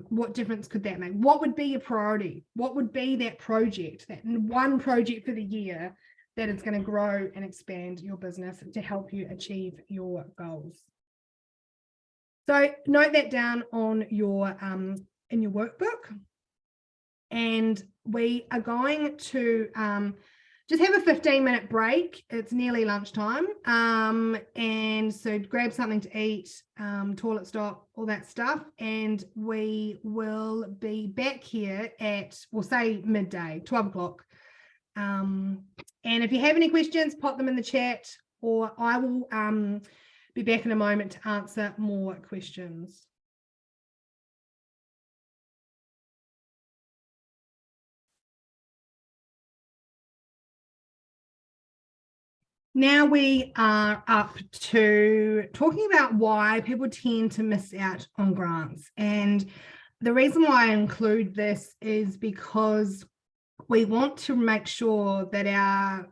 what difference could that make? What would be your priority? What would be that project, that one project for the year that is going to grow and expand your business to help you achieve your goals? So note that down on your in your workbook. And we are going to just have a 15-minute break. It's nearly lunchtime. And so grab something to eat, toilet stop, all that stuff. And we will be back here at, we'll say midday, 12 o'clock. And if you have any questions, pop them in the chat, or I will be back in a moment to answer more questions. Now we are up to talking about why people tend to miss out on grants. And the reason why I include this is because we want to make sure that our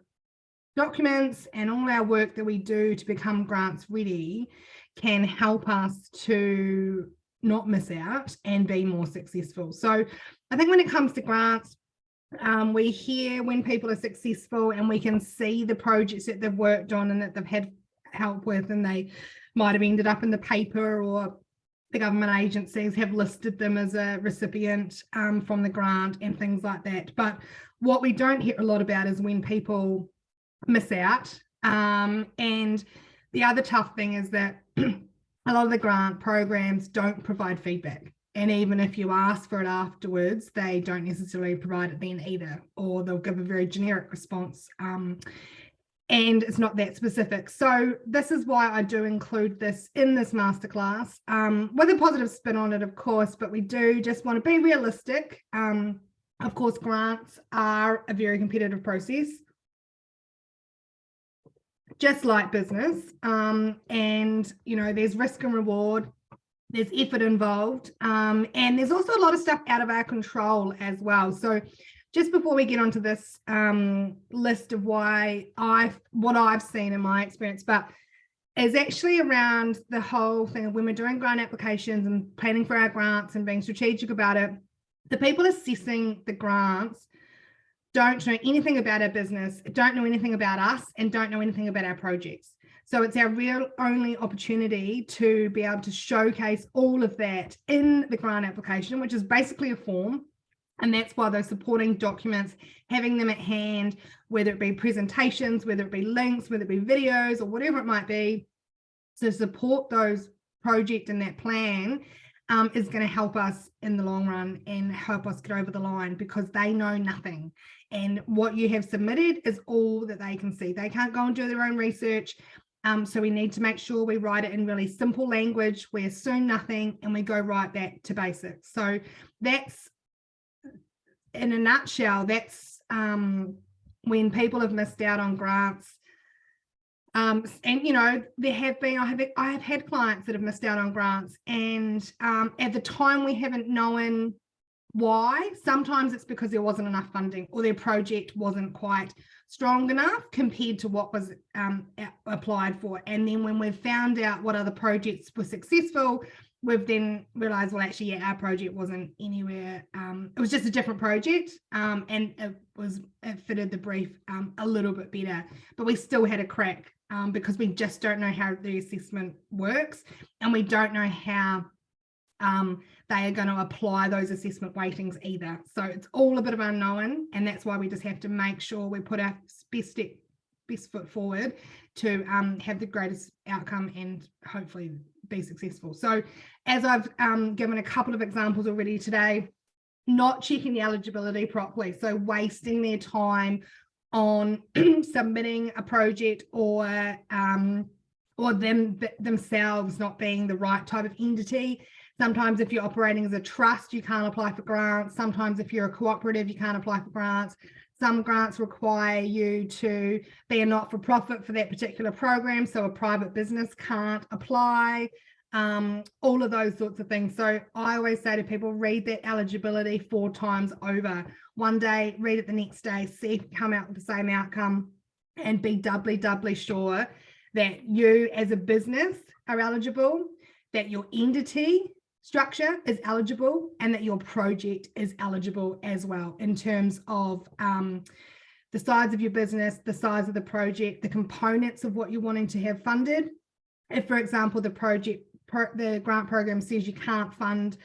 documents and all our work that we do to become grants ready can help us to not miss out and be more successful. So I think when it comes to grants, we hear when people are successful and we can see the projects that they've worked on and that they've had help with, and they might have ended up in the paper, or the government agencies have listed them as a recipient from the grant and things like that. But what we don't hear a lot about is when people miss out. And the other tough thing is that a lot of the grant programs don't provide feedback. And even if you ask for it afterwards, they don't necessarily provide it then either, or they'll give a very generic response. And it's not that specific. So this is why I do include this in this masterclass, with a positive spin on it, of course, but we do just want to be realistic. Of course, grants are a very competitive process, just like business. And, you know, there's risk and reward, there's effort involved, and there's also a lot of stuff out of our control as well. So just before we get onto this list of what I've seen in my experience, but is actually around the whole thing of when we're doing grant applications and planning for our grants and being strategic about it, the people assessing the grants don't know anything about our business, don't know anything about us, and don't know anything about our projects. So it's our real only opportunity to be able to showcase all of that in the grant application, which is basically a form. And that's why those supporting documents, having them at hand, whether it be presentations, whether it be links, whether it be videos, or whatever it might be, to support those project and that plan, is going to help us in the long run and help us get over the line, because they know nothing. And what you have submitted is all that they can see. They can't go and do their own research. So we need to make sure we write it in really simple language. We assume nothing and we go right back to basics. So that's, in a nutshell, that's when people have missed out on grants. And, you know, there have been, I have had clients that have missed out on grants, and at the time we haven't known why. Sometimes it's because there wasn't enough funding, or their project wasn't quite strong enough compared to what was applied for. And then when we've found out what other projects were successful, we've then realized, well, actually, yeah, our project wasn't anywhere. It was just a different project, and it fitted the brief a little bit better, but we still had a crack because we just don't know how the assessment works, and we don't know how they are going to apply those assessment weightings either. So it's all a bit of unknown, and that's why we just have to make sure we put our best foot forward to have the greatest outcome and hopefully be successful. So as I've given a couple of examples already today, not checking the eligibility properly, so wasting their time on submitting a project, or themselves not being the right type of entity. Sometimes if you're operating as a trust, you can't apply for grants. Sometimes if you're a cooperative, you can't apply for grants. Some grants require you to be a not-for-profit for that particular program, so a private business can't apply. All of those sorts of things. So I always say to people, read that eligibility 4 times over. One day, read it the next day, see if you come out with the same outcome, and be doubly sure that you as a business are eligible, that your entity structure is eligible, and that your project is eligible as well, in terms of the size of your business, the size of the project, the components of what you're wanting to have funded. If, for example, the grant program says you can't fund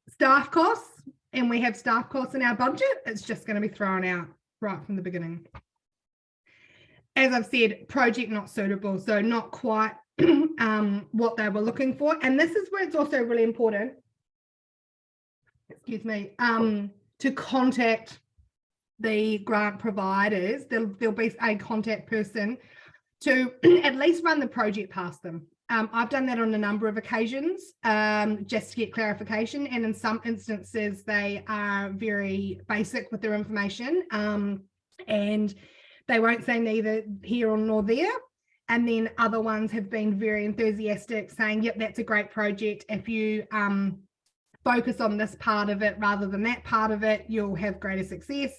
staff costs, and we have staff costs in our budget, it's just going to be thrown out right from the beginning. As I've said, project not suitable, so not quite what they were looking for. And this is where it's also really important, excuse me, to contact the grant providers. There'll be a contact person to at least run the project past them. I've done that on a number of occasions, just to get clarification. And in some instances, they are very basic with their information. And they won't say neither here or nor there. And then other ones have been very enthusiastic, saying, yep, that's a great project. If you focus on this part of it rather than that part of it, you'll have greater success.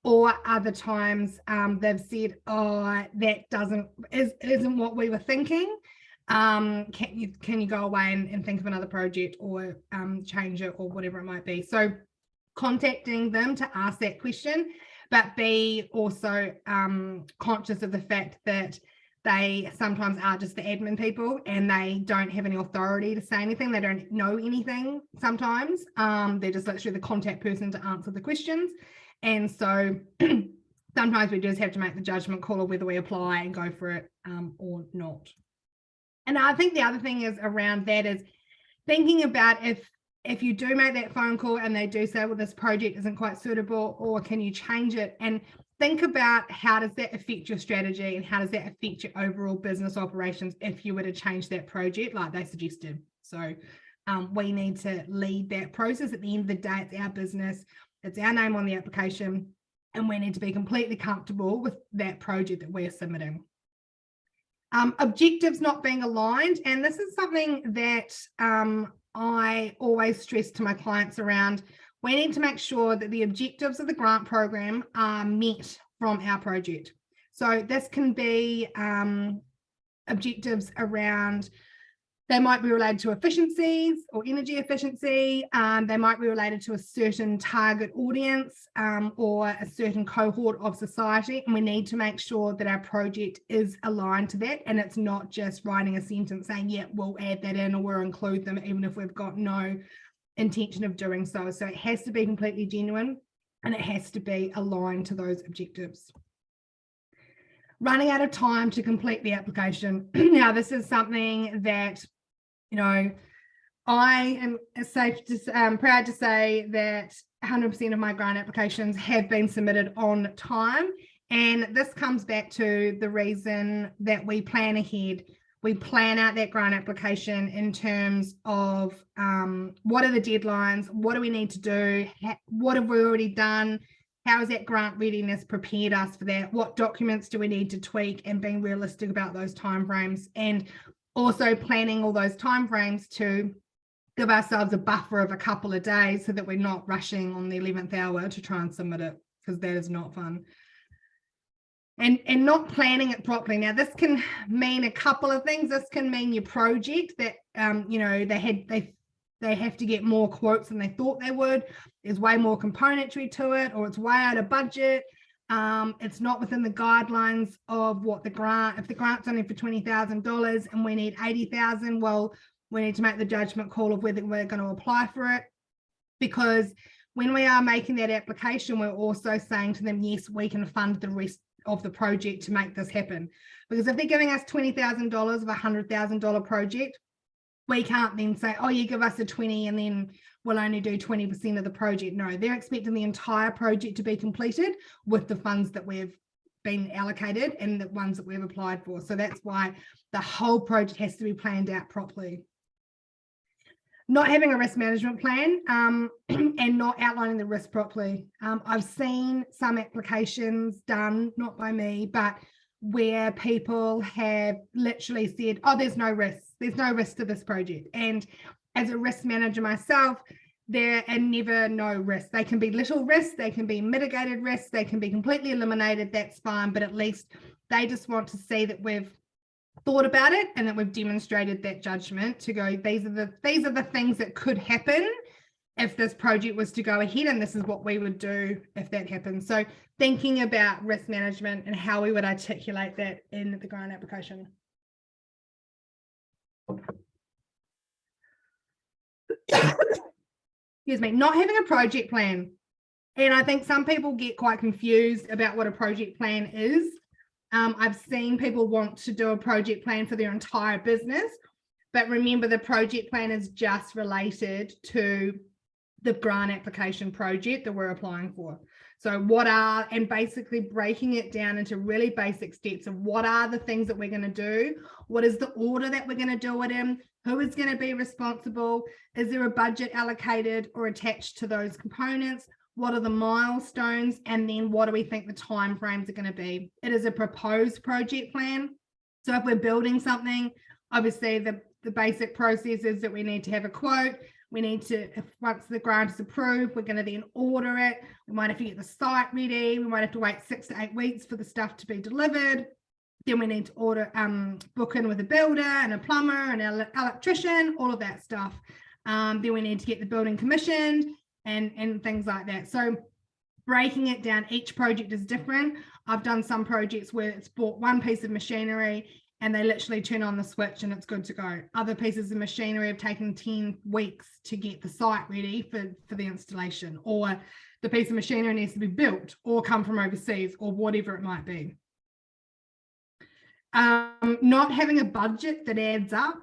Or other times they've said, oh, that isn't what we were thinking. Can you go away and think of another project, or change it, or whatever it might be. So contacting them to ask that question, but be also conscious of the fact that they sometimes are just the admin people and they don't have any authority to say anything. They don't know anything sometimes. They're just literally the contact person to answer the questions. And so sometimes we just have to make the judgment call of whether we apply and go for it or not. And I think the other thing is around that is thinking about if you do make that phone call and they do say, well, this project isn't quite suitable, or can you change it? And think about how does that affect your strategy and how does that affect your overall business operations if you were to change that project like they suggested. So we need to lead that process. At the end of the day, it's our business, it's our name on the application, and we need to be completely comfortable with that project that we're submitting. Objectives not being aligned, and this is something that I always stress to my clients around. We need to make sure that the objectives of the grant program are met from our project. So this can be objectives around, they might be related to efficiencies or energy efficiency. They might be related to a certain target audience or a certain cohort of society. And we need to make sure that our project is aligned to that. And it's not just writing a sentence saying, yeah, we'll add that in or we'll include them, even if we've got no intention of doing so. So it has to be completely genuine and it has to be aligned to those objectives. Running out of time to complete the application. Now, this is something that, you know, I am proud to say that 100% of my grant applications have been submitted on time. And this comes back to the reason that we plan ahead. We plan out that grant application in terms of what are the deadlines, what do we need to do, what have we already done, how has that grant readiness prepared us for that, what documents do we need to tweak, and being realistic about those timeframes, and also planning all those timeframes to give ourselves a buffer of a couple of days so that we're not rushing on the 11th hour to try and submit it, because that is not fun. And not planning it properly. Now, this can mean a couple of things. This can mean your project that, you know, they have to get more quotes than they thought they would. There's way more componentry to it, or it's way out of budget. It's not within the guidelines of what the grant, if the grant's only for $20,000 and we need 80,000, well, we need to make the judgment call of whether we're going to apply for it. Because when we are making that application, we're also saying to them, yes, we can fund the rest of the project to make this happen. Because if they're giving us $20,000 of a $100,000 project, we can't then say, oh, you give us a 20 and then we'll only do 20% of the project. No, they're expecting the entire project to be completed with the funds that we've been allocated and the ones that we've applied for. So that's why the whole project has to be planned out properly. Not having a risk management plan and not outlining the risk properly. I've seen some applications done, not by me, but where people have literally said, oh, there's no risk. There's no risk to this project. And as a risk manager myself, there are never no risk. They can be little risks, they can be mitigated risks, they can be completely eliminated, that's fine. But at least they just want to see that we've thought about it and that we've demonstrated that judgment to go, these are the things that could happen if this project was to go ahead, and this is what we would do if that happens. So thinking about risk management and how we would articulate that in the grant application. Excuse me, not having a project plan. And I think some people get quite confused about what a project plan is. I've seen people want to do a project plan for their entire business, but remember the project plan is just related to the grant application project that we're applying for. So and basically breaking it down into really basic steps of what are the things that we're going to do, what is the order that we're going to do it in, who is going to be responsible, is there a budget allocated or attached to those components, what are the milestones, and then what do we think the timeframes are going to be. It is a proposed project plan. So if we're building something, obviously the basic process is that we need to have a quote. We need to, once the grant is approved, we're going to then order it. We might have to get the site ready. We might have to wait 6 to 8 weeks for the stuff to be delivered. Then we need to order, book in with a builder and a plumber and an electrician, all of that stuff. Then we need to get the building commissioned and things like that. So breaking it down, each project is different. I've done some projects where it's bought one piece of machinery and they literally turn on the switch and it's good to go. Other pieces of machinery have taken 10 weeks to get the site ready for the installation, or the piece of machinery needs to be built or come from overseas or whatever it might be. Not having a budget that adds up.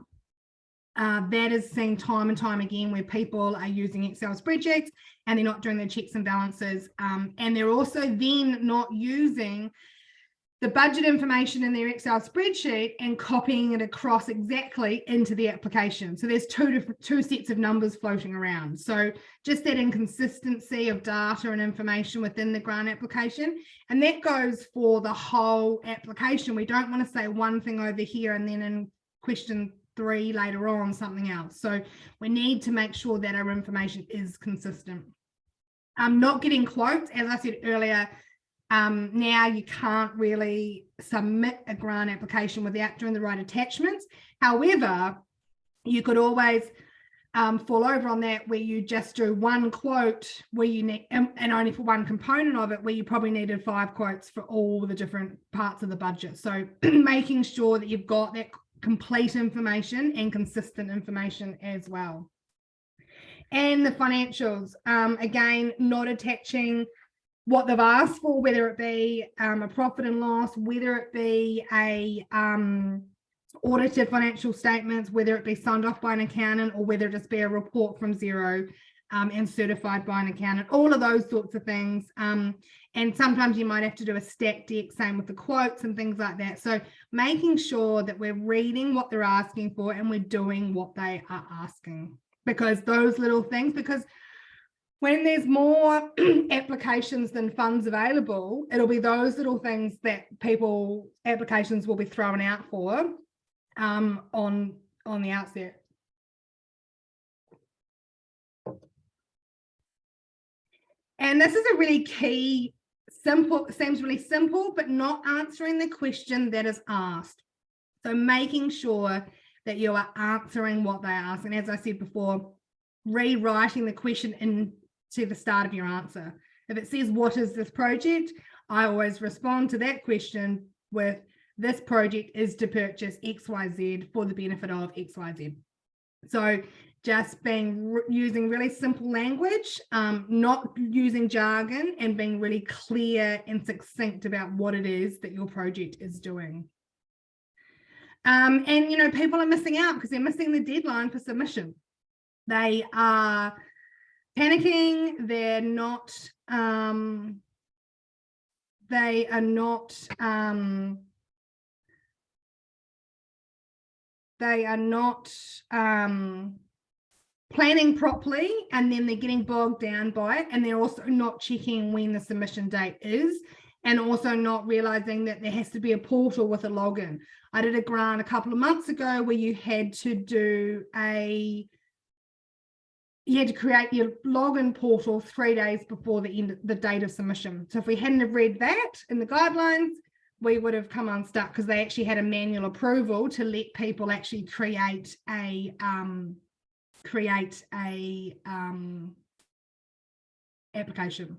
That is seen time and time again where people are using Excel spreadsheets and they're not doing their checks and balances. And they're also then not using the budget information in their Excel spreadsheet and copying it across exactly into the application. So there's two sets of numbers floating around. So just that inconsistency of data and information within the grant application. And that goes for the whole application. We don't want to say one thing over here and then in question 3 later on something else. So we need to make sure that our information is consistent. Not getting quotes, as I said earlier, now you can't really submit a grant application without doing the right attachments. However, you could always fall over on that where you just do one quote where you need, and only for one component of it, where you probably needed 5 quotes for all the different parts of the budget. So making sure that you've got that complete information and consistent information as well. And the financials, again, not attaching what they've asked for, whether it be a profit and loss, whether it be a audited financial statements, whether it be signed off by an accountant, or whether it just be a report from Xero and certified by an accountant, all of those sorts of things. And sometimes you might have to do a stat deck, same with the quotes and things like that. So making sure that we're reading what they're asking for and we're doing what they are asking, because those little things, because when there's more applications than funds available, it'll be those little things that applications will be thrown out for on the outset. And this is a really key, seems really simple, but not answering the question that is asked. So making sure that you are answering what they ask. And as I said before, rewriting the question into the start of your answer. If it says, what is this project? I always respond to that question with, this project is to purchase XYZ for the benefit of XYZ. So just using really simple language, not using jargon, and being really clear and succinct about what it is that your project is doing. And, people are missing out because they're missing the deadline for submission. They are panicking. They're not planning properly, and then they're getting bogged down by it, and they're also not checking when the submission date is, and also not realizing that there has to be a portal with a login. I did a grant a couple of months ago where you had to create your login portal 3 days before the date of submission. So if we hadn't have read that in the guidelines, we would have come unstuck, because they actually had a manual approval to let people actually create a application.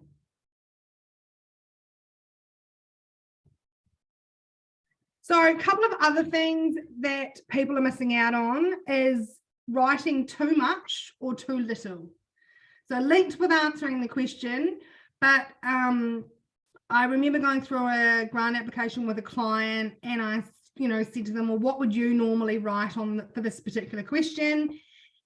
So a couple of other things that people are missing out on is writing too much or too little. So linked with answering the question, but I remember going through a grant application with a client, and I said to them, well, what would you normally write for this particular question?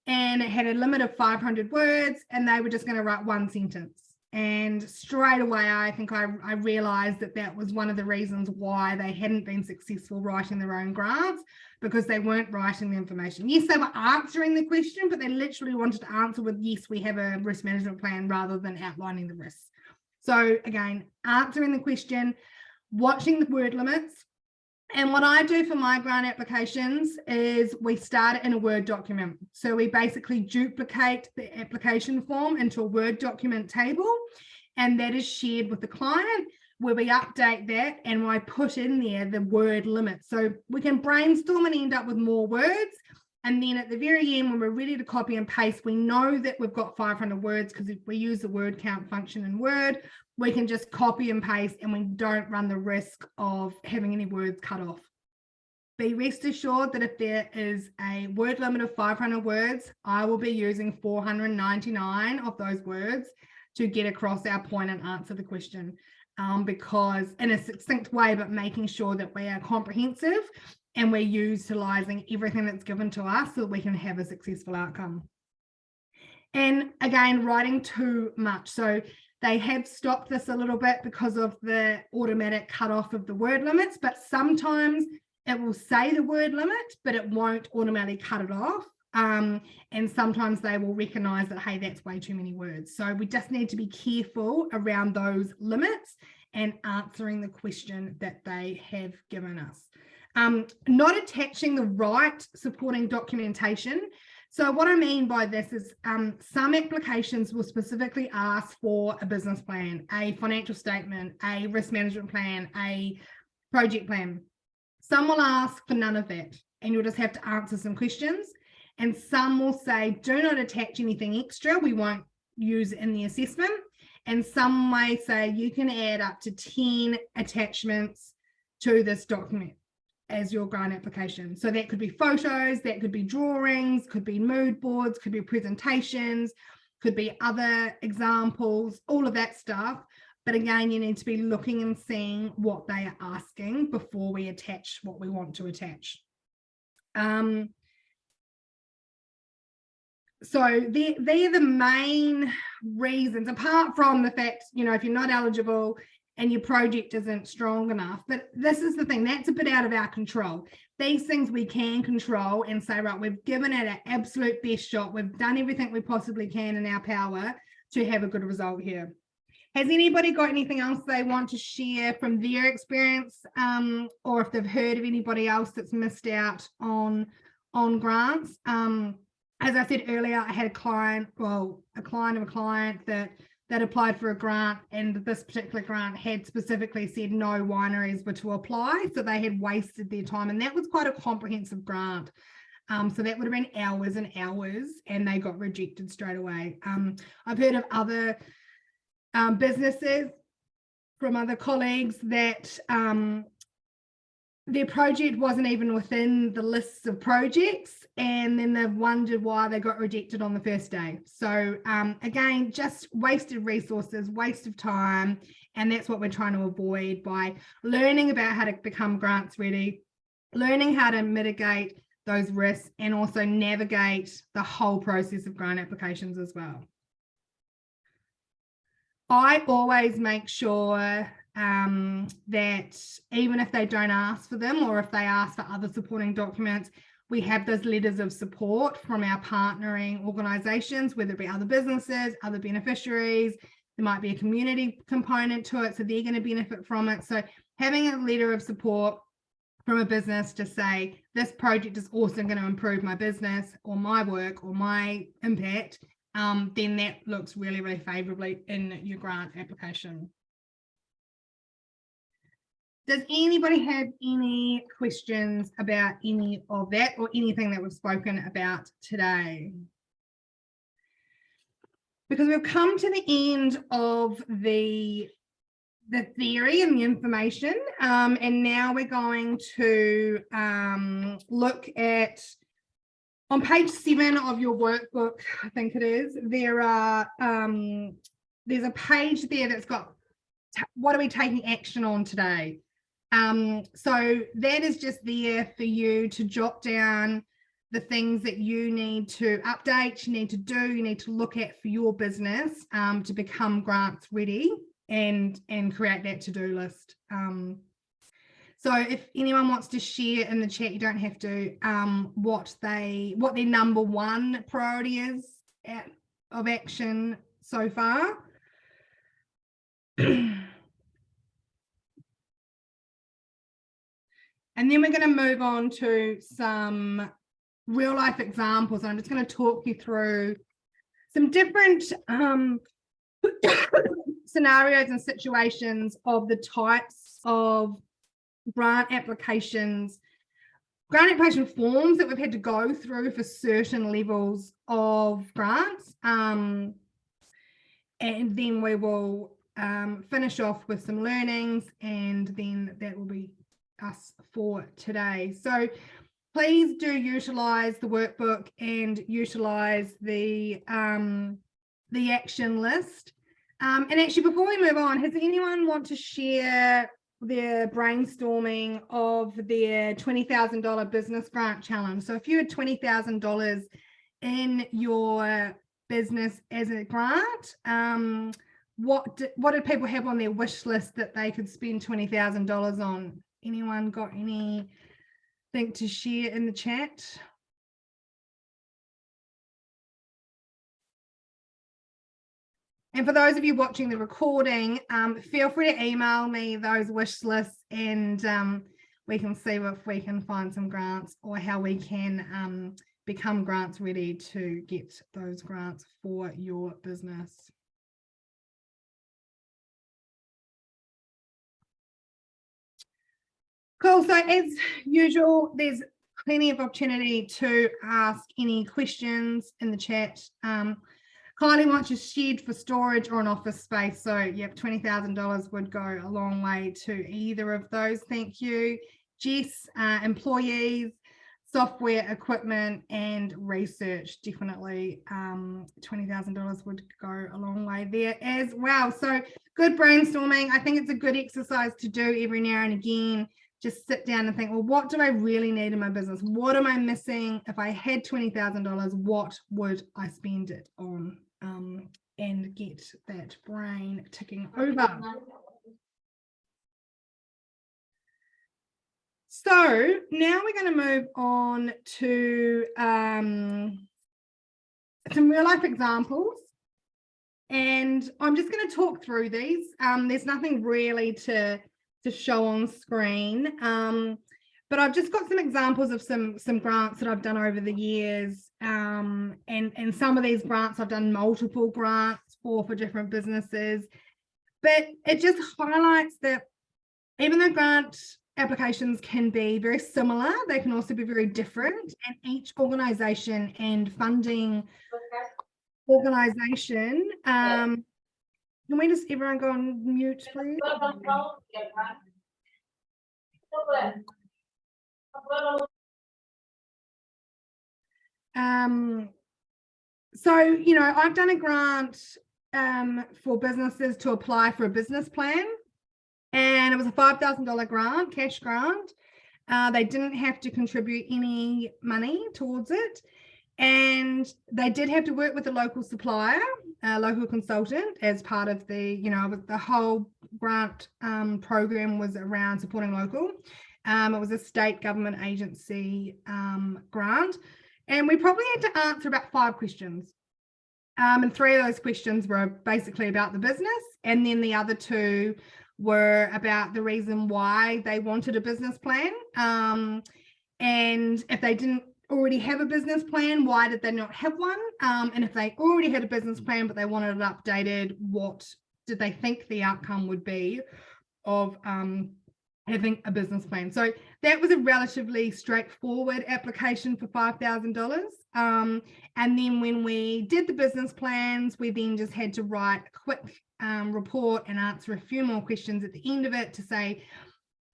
And it had a limit of 500 words, and they were just going to write one sentence. And straight away, I think I realized that that was one of the reasons why they hadn't been successful writing their own grants, because they weren't writing the information. Yes, they were answering the question, but they literally wanted to answer with, yes, we have a risk management plan, rather than outlining the risks. So again, answering the question, watching the word limits. And what I do for my grant applications is we start it in a Word document. So we basically duplicate the application form into a Word document table, and that is shared with the client, where we update that and I put in there the word limit. So we can brainstorm and end up with more words. And then at the very end, when we're ready to copy and paste, we know that we've got 500 words, because if we use the word count function in Word, we can just copy and paste and we don't run the risk of having any words cut off. Be rest assured that if there is a word limit of 500 words, I will be using 499 of those words to get across our point and answer the question, because in a succinct way, but making sure that we are comprehensive and we're utilizing everything that's given to us so that we can have a successful outcome. And again, writing too much. So they have stopped this a little bit because of the automatic cutoff of the word limits, but sometimes it will say the word limit, but it won't automatically cut it off. And sometimes they will recognize that, hey, that's way too many words. So we just need to be careful around those limits and answering the question that they have given us. Not attaching the right supporting documentation. So what I mean by this is some applications will specifically ask for a business plan, a financial statement, a risk management plan, a project plan. Some will ask for none of that, and you'll just have to answer some questions. And some will say, do not attach anything extra. We won't use it in the assessment. And some may say you can add up to 10 attachments to this document as your grant application. So that could be photos, that could be drawings, could be mood boards, could be presentations, could be other examples, all of that stuff. But again, you need to be looking and seeing what they are asking before we attach what we want to attach. So they're the main reasons, apart from the fact, you know, if you're not eligible and your project isn't strong enough. But this is the thing, that's a bit out of our control. These things we can control and say, right, we've given it an absolute best shot. We've done everything we possibly can in our power to have a good result here. Has anybody got anything else they want to share from their experience, or if they've heard of anybody else that's missed out on grants? As I said earlier, I had a client that applied for a grant, and this particular grant had specifically said no wineries were to apply, so they had wasted their time, and that was quite a comprehensive grant. So that would have been hours and hours, and they got rejected straight away. I've heard of other businesses from other colleagues that their project wasn't even within the lists of projects, and then they've wondered why they got rejected on the first day. So again, just wasted resources, waste of time, and that's what we're trying to avoid by learning about how to become grants ready, learning how to mitigate those risks, and also navigate the whole process of grant applications as well. I always make sure that even if they don't ask for them, or if they ask for other supporting documents, we have those letters of support from our partnering organisations, whether it be other businesses, other beneficiaries. There might be a community component to it, so they're going to benefit from it. So having a letter of support from a business to say, this project is also going to improve my business or my work or my impact, then that looks really, really favourably in your grant application. Does anybody have any questions about any of that or anything that we've spoken about today? Because we've come to the end of the theory and the information, and now we're going to look at, on page 7 of your workbook, I think it is, there are there's a page there that's got what are we taking action on today. So that is just there for you to jot down the things that you need to update, you need to do, you need to look at for your business to become grants ready and create that to-do list. So if anyone wants to share in the chat, you don't have to, what their number one priority is of action so far. And then we're going to move on to some real life examples. I'm just going to talk you through some different scenarios and situations of the types of grant application forms that we've had to go through for certain levels of grants. And then we will finish off with some learnings, and then that will be us for today. So please do utilize the workbook and utilize the action list. And actually, before we move on, does anyone want to share their brainstorming of their $20,000 business grant challenge? So if you had $20,000 in your business as a grant, what did people have on their wish list that they could spend $20,000 on? Anyone got anything to share in the chat? And for those of you watching the recording, feel free to email me those wish lists, and we can see if we can find some grants or how we can become grants ready to get those grants for your business. Cool. So as usual, there's plenty of opportunity to ask any questions in the chat. Kylie wants you shed for storage or an office space. So yep, $20,000 would go a long way to either of those. Thank you. Jess, employees, software, equipment, and research, definitely $20,000 would go a long way there as well. So good brainstorming. I think it's a good exercise to do every now and again. Just sit down and think, well, what do I really need in my business? What am I missing? If I had $20,000, what would I spend it on? And get that brain ticking over. So now we're going to move on to some real life examples. And I'm just going to talk through these. There's nothing really to show on screen, but I've just got some examples of some grants that I've done over the years, and some of these grants I've done multiple grants for different businesses, but it just highlights that even though grant applications can be very similar, they can also be very different, and each organization and funding organization, can we just everyone go on mute, please? So, you know, I've done a grant for businesses to apply for a business plan, and it was a $5,000 grant, cash grant. They didn't have to contribute any money towards it, and they did have to work with a local supplier, a local consultant, as part of the, you know, the whole grant program was around supporting local. It was a state government agency grant, and we probably had to answer about 5 questions. And 3 of those questions were basically about the business, and then the other 2 were about the reason why they wanted a business plan. And if they didn't already have a business plan, why did they not have one? And if they already had a business plan but they wanted it updated, what did they think the outcome would be of having a business plan? So that was a relatively straightforward application for $5,000. And then when we did the business plans, we then just had to write a quick report and answer a few more questions at the end of it to say,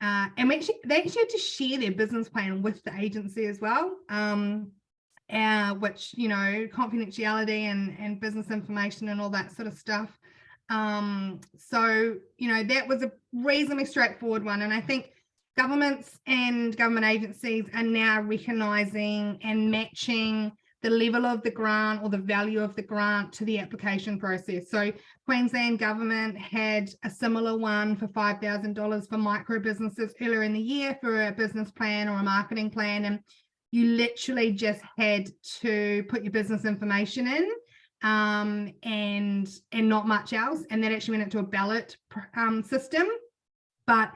and they actually had to share their business plan with the agency as well, which, you know, confidentiality and business information and all that sort of stuff. So, you know, that was a reasonably straightforward one. And I think governments and government agencies are now recognising and matching the level of the grant or the value of the grant to the application process. So Queensland government had a similar one for $5,000 for micro businesses earlier in the year for a business plan or a marketing plan, and you literally just had to put your business information in and not much else, and that actually went into a ballot system. But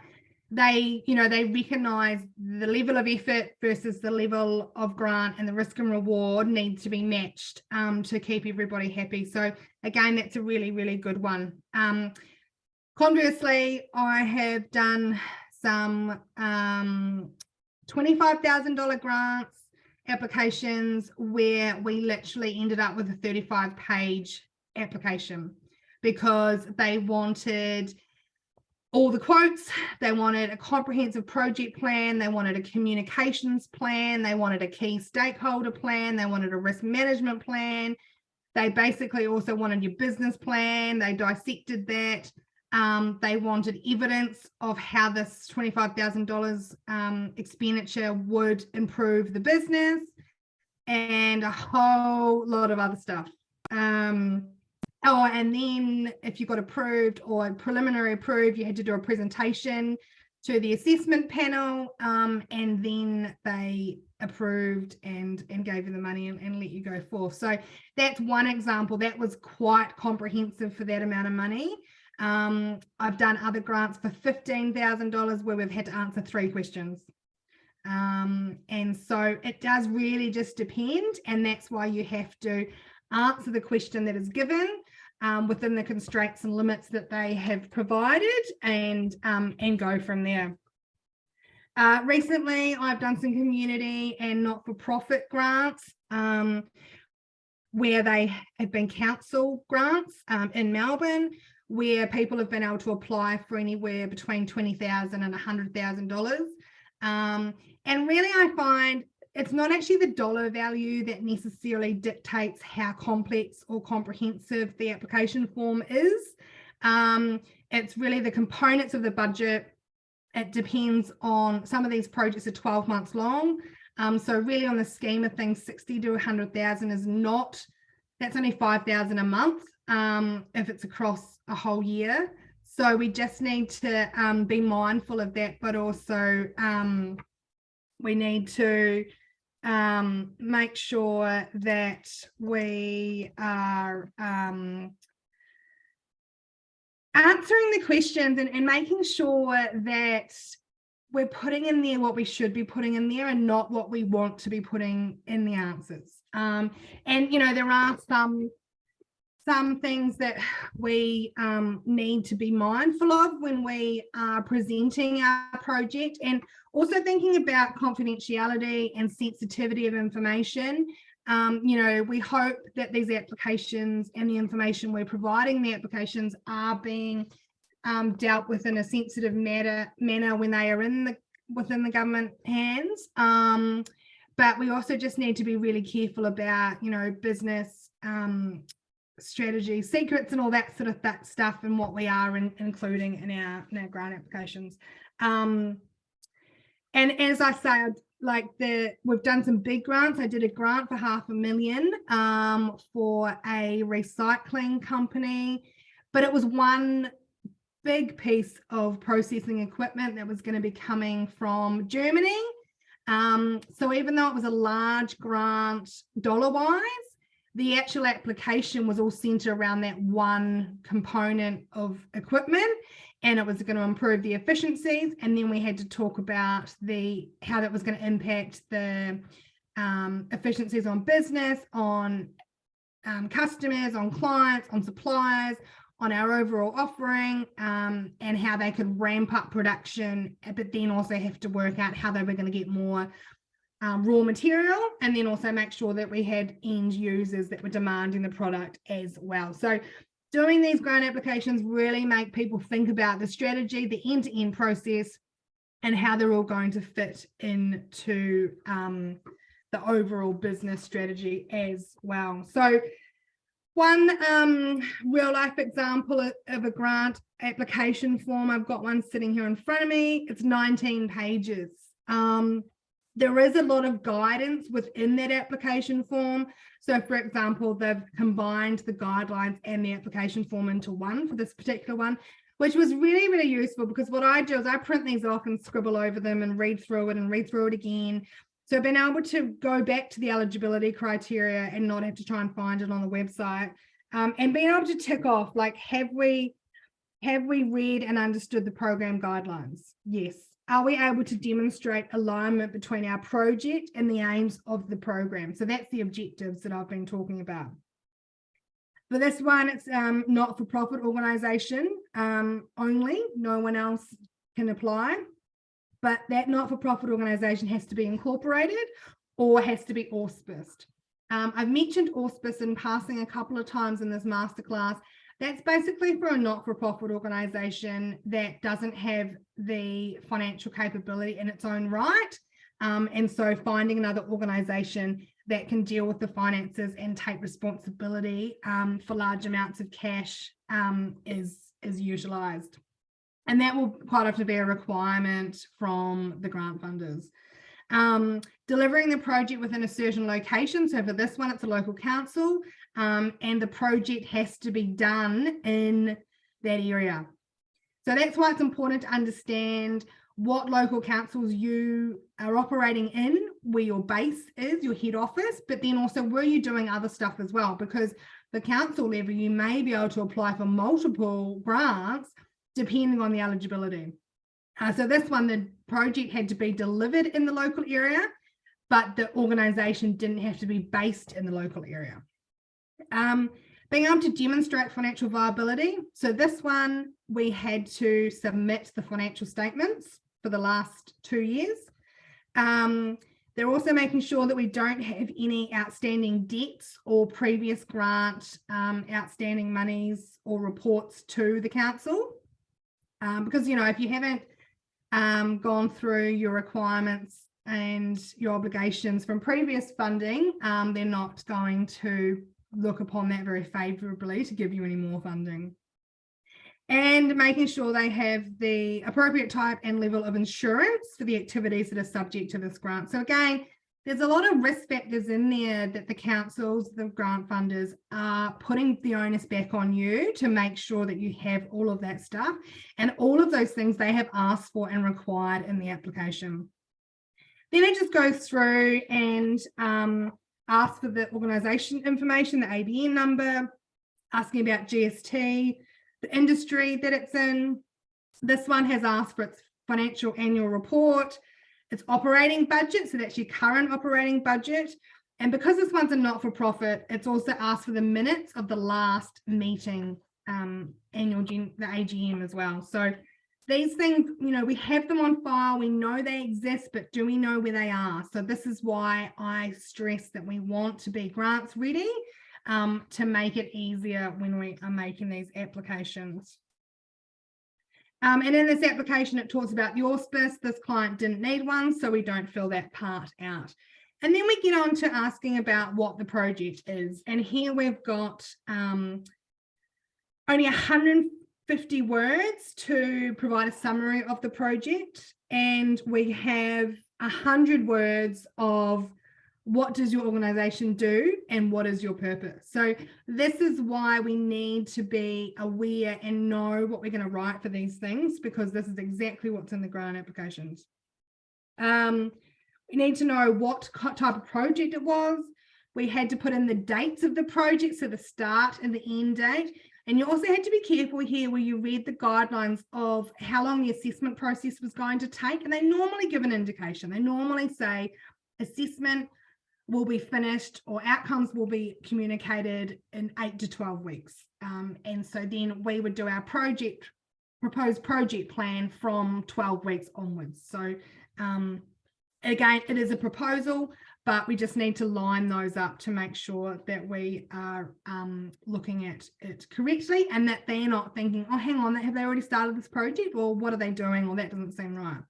they recognize the level of effort versus the level of grant, and the risk and reward needs to be matched to keep everybody happy. So again, that's a really, really good one. Conversely, I have done some $25,000 grants applications where we literally ended up with a 35-page application because they wanted all the quotes, they wanted a comprehensive project plan, they wanted a communications plan, they wanted a key stakeholder plan, they wanted a risk management plan, they basically also wanted your business plan, they dissected that, they wanted evidence of how this $25,000 expenditure would improve the business, and a whole lot of other stuff. Oh, and then if you got approved or preliminary approved, you had to do a presentation to the assessment panel, and then they approved and gave you the money and let you go forth. So that's one example. That was quite comprehensive for that amount of money. I've done other grants for $15,000 where we've had to answer 3 questions. And so it does really just depend, and that's why you have to answer the question that is given within the constraints and limits that they have provided, and go from there. Recently, I've done some community and not-for-profit grants where they have been council grants in Melbourne, where people have been able to apply for anywhere between $20,000 and $100,000. And really, I find it's not actually the dollar value that necessarily dictates how complex or comprehensive the application form is. It's really the components of the budget. It depends on, some of these projects are 12 months long. So really on the scheme of things, 60 to 100,000 is not, that's only 5,000 a month if it's across a whole year. So we just need to be mindful of that, but also we need to make sure that we are answering the questions and making sure that we're putting in there what we should be putting in there and not what we want to be putting in the answers. And there are some things that we need to be mindful of when we are presenting our project, and also thinking about confidentiality and sensitivity of information. We hope that these applications and the information we're providing the applications are being dealt with in a sensitive manner when they are within the government hands. But we also just need to be really careful about, business strategy secrets and all that sort of stuff, and what we are including in our grant applications. And as I say, we've done some big grants. I did a grant for $500,000 for a recycling company, but it was one big piece of processing equipment that was going to be coming from Germany. So even though it was a large grant dollar-wise, the actual application was all centered around that one component of equipment, and it was going to improve the efficiencies. And then we had to talk about how that was going to impact the efficiencies on business, on customers, on clients, on suppliers, on our overall offering, and how they could ramp up production, but then also have to work out how they were going to get more raw material, and then also make sure that we had end users that were demanding the product as well. So doing these grant applications really make people think about the strategy, the end-to-end process, and how they're all going to fit into the overall business strategy as well. So One real life example of a grant application form, I've got one sitting here in front of me. It's 19 pages. There is a lot of guidance within that application form. So for example, they've combined the guidelines and the application form into one for this particular one, which was really, really useful, because what I do is I print these off and scribble over them and read through it again. So being able to go back to the eligibility criteria and not have to try and find it on the website, and being able to tick off, like, have we read and understood the program guidelines? Yes. Are we able to demonstrate alignment between our project and the aims of the program? So that's the objectives that I've been talking about. For this one, it's not-for-profit organisation only. No one else can apply. But that not-for-profit organisation has to be incorporated or has to be auspiced. I've mentioned auspice in passing a couple of times in this masterclass. That's basically for a not-for-profit organisation that doesn't have the financial capability in its own right. And so finding another organisation that can deal with the finances and take responsibility for large amounts of cash is utilised. And that will quite often be a requirement from the grant funders. Delivering the project within a certain location. So for this one, it's a local council, and the project has to be done in that area. So that's why it's important to understand what local councils you are operating in, where your base is, your head office, but then also where you're doing other stuff as well, because the council level, you may be able to apply for multiple grants depending on the eligibility. So this one, the project had to be delivered in the local area, but the organisation didn't have to be based in the local area. Being able to demonstrate financial viability. So this one, we had to submit the financial statements for the last 2 years. They're also making sure that we don't have any outstanding debts or previous grant outstanding monies or reports to the council. Because, you know, if you haven't gone through your requirements and your obligations from previous funding, they're not going to look upon that very favourably to give you any more funding. And making sure they have the appropriate type and level of insurance for the activities that are subject to this grant. So again, there's a lot of risk factors in there that the councils, the grant funders are putting the onus back on you to make sure that you have all of that stuff, and all of those things they have asked for and required in the application. Then it just goes through and asks for the organisation information, the ABN number, asking about GST, the industry that it's in. This one has asked for its financial annual report, its operating budget, so that's your current operating budget. And because this one's a not-for-profit, it's also asked for the minutes of the last meeting, the AGM as well. So these things, you know, we have them on file, we know they exist, but do we know where they are? So this is why I stress that we want to be grants ready to make it easier when we are making these applications. And in this application, it talks about the auspice. This client didn't need one, so we don't fill that part out. And then we get on to asking about what the project is. And here we've got only 150 words to provide a summary of the project. And we have 100 words of what does your organisation do and what is your purpose. So this is why we need to be aware and know what we're going to write for these things, because this is exactly what's in the grant applications. We need to know what type of project it was. We had to put in the dates of the project, so the start and the end date. And you also had to be careful here where you read the guidelines of how long the assessment process was going to take. And they normally give an indication. They normally say assessment will be finished or outcomes will be communicated in 8 to 12 weeks. And so then we would do our proposed project plan from 12 weeks onwards. So again, it is a proposal, but we just need to line those up to make sure that we are looking at it correctly, and that they're not thinking, oh, hang on, have they already started this project? Or what are they doing? Or that doesn't seem right.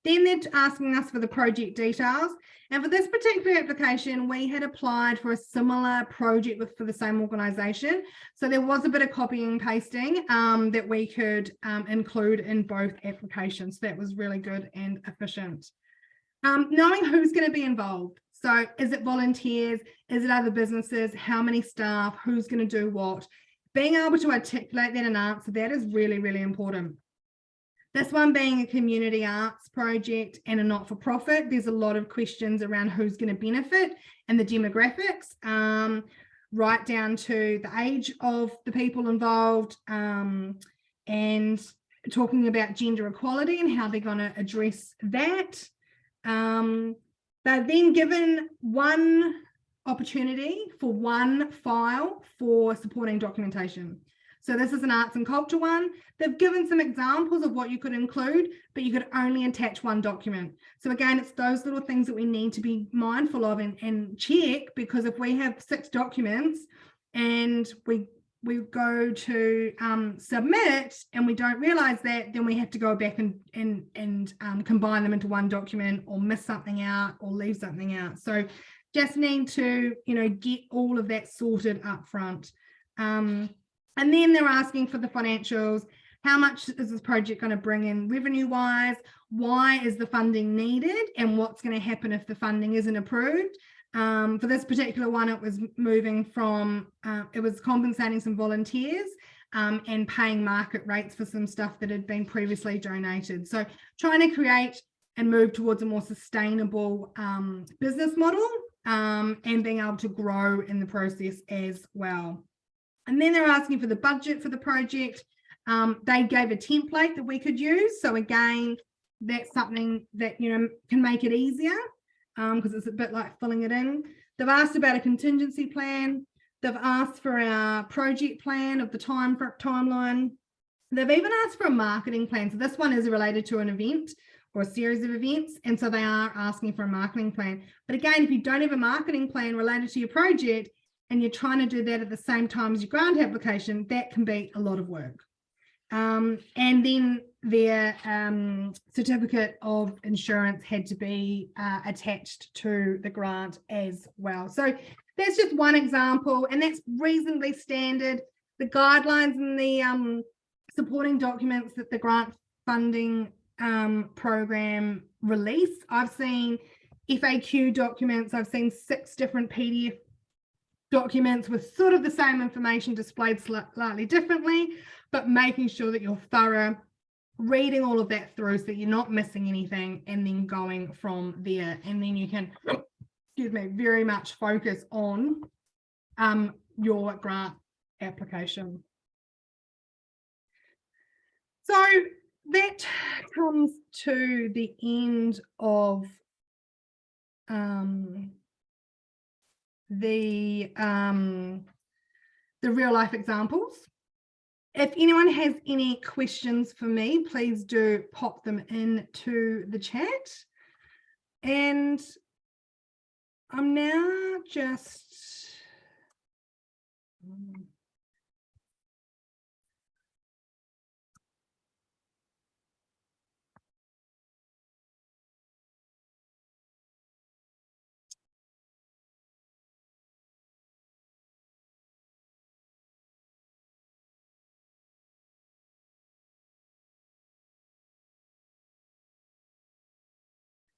Then they're asking us for the project details. And for this particular application, we had applied for a similar project for the same organisation. So there was a bit of copying and pasting that we could include in both applications. That was really good and efficient. Knowing who's going to be involved. So is it volunteers? Is it other businesses? How many staff? Who's going to do what? Being able to articulate that and answer that is really, really important. This one being a community arts project and a not-for-profit, there's a lot of questions around who's going to benefit and the demographics, right down to the age of the people involved, and talking about gender equality and how they're going to address that. They're then given one opportunity for one file for supporting documentation. So this is an arts and culture one. They've given some examples of what you could include, but you could only attach one document. So again, it's those little things that we need to be mindful of and check, because if we have 6 documents and we go to submit and we don't realize that, then we have to go back and combine them into one document, or miss something out or leave something out. So just need to, get all of that sorted up front. And then they're asking for the financials. How much is this project going to bring in revenue-wise? Why is the funding needed? And what's going to happen if the funding isn't approved? For this particular one, it was moving from, it was compensating some volunteers and paying market rates for some stuff that had been previously donated. So trying to create and move towards a more sustainable business model and being able to grow in the process as well. And then they're asking for the budget for the project. They gave a template that we could use. So again, that's something that, can make it easier because it's a bit like filling it in. They've asked about a contingency plan. They've asked for our project plan of the timeline. They've even asked for a marketing plan. So this one is related to an event or a series of events. And so they are asking for a marketing plan. But again, if you don't have a marketing plan related to your project, and you're trying to do that at the same time as your grant application, that can be a lot of work. And then their certificate of insurance had to be attached to the grant as well. So that's just one example, and that's reasonably standard. The guidelines and the supporting documents that the grant funding program release, I've seen FAQ documents, I've seen 6 different PDF documents with sort of the same information displayed slightly differently, but making sure that you're thorough, reading all of that through so that you're not missing anything, and then going from there. And then you can, very much focus on your grant application. So that comes to the end of the real life examples. If anyone has any questions for me, please do pop them into the chat. And I'm now just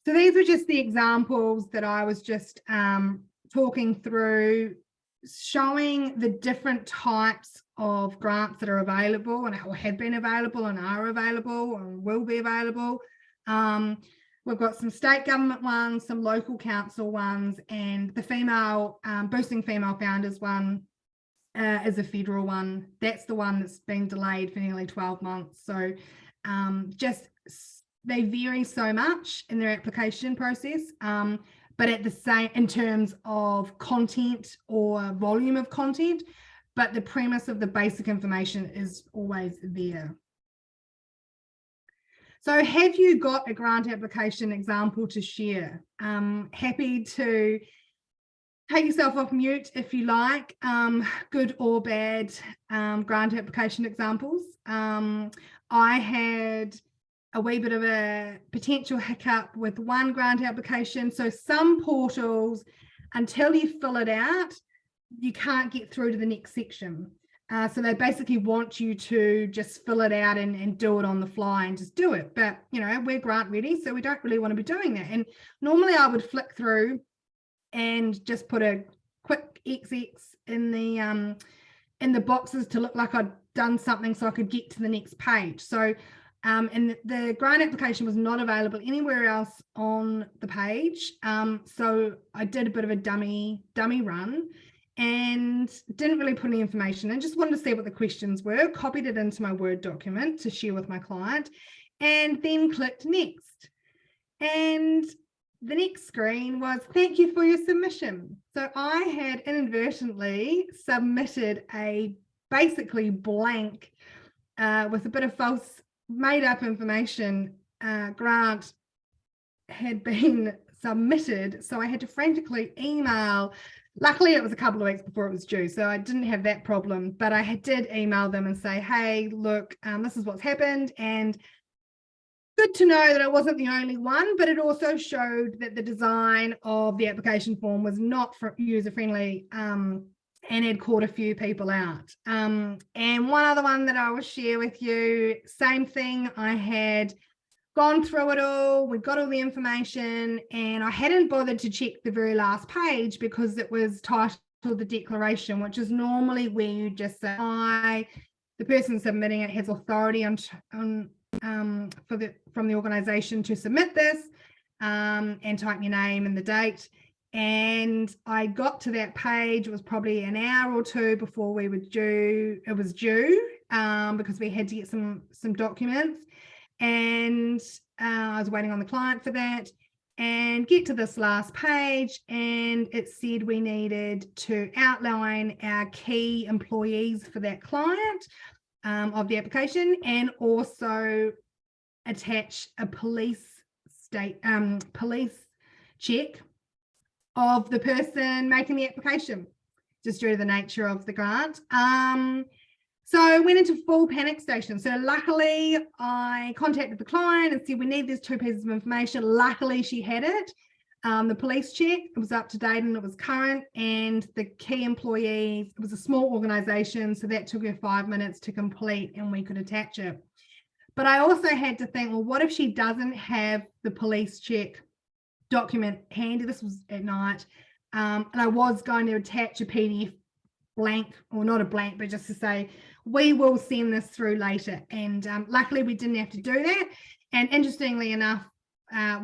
so these were just the examples that I was just talking through, showing the different types of grants that are available and have been available and are available and will be available. We've got some state government ones, some local council ones, and the female boosting female founders one is a federal one. That's the one that's been delayed for nearly 12 months. So they vary so much in their application process, but at the same in terms of content or volume of content, but the premise of the basic information is always there. So have you got a grant application example to share? Happy to take yourself off mute if you like, good or bad grant application examples. I had a wee bit of a potential hiccup with one grant application. So some portals, until you fill it out, you can't get through to the next section. So they basically want you to just fill it out and do it on the fly and just do it. But, you know, we're grant ready, so we don't really want to be doing that. And normally I would flick through and just put a quick XX in the boxes to look like I'd done something so I could get to the next page. So and the grant application was not available anywhere else on the page. So I did a bit of a dummy run and didn't really put any information in, just wanted to see what the questions were, copied it into my Word document to share with my client, and then clicked next. And the next screen was, thank you for your submission. So I had inadvertently submitted a basically blank with a bit of false made up information. Grant had been submitted, so I had to frantically email. Luckily it was a couple of weeks before it was due, so I didn't have that problem, but I did email them and say, hey, look, this is what's happened, and good to know that I wasn't the only one, but it also showed that the design of the application form was not user-friendly, and had caught a few people out. And one other one that I will share with you, same thing. I had gone through it all, we got all the information, and I hadn't bothered to check the very last page because it was titled the declaration, which is normally where you just say, the person submitting it has authority from the organization to submit this, and type your name and the date. And I got to that page, it was probably an hour or two before we were due. It was due because we had to get some documents, and I was waiting on the client for that, and get to this last page, and it said we needed to outline our key employees for that client of the application, and also attach a police check of the person making the application, just due to the nature of the grant. So I went into full panic station. So luckily I contacted the client and said, we need these 2 pieces of information. Luckily she had it. The police check, it was up to date and it was current, and the key employees, it was a small organization, so that took her 5 minutes to complete and we could attach it. But I also had to think, well, what if she doesn't have the police check document handy? This was at night, and I was going to attach a PDF blank, or not a blank, but just to say, we will send this through later. And luckily we didn't have to do that. And interestingly enough,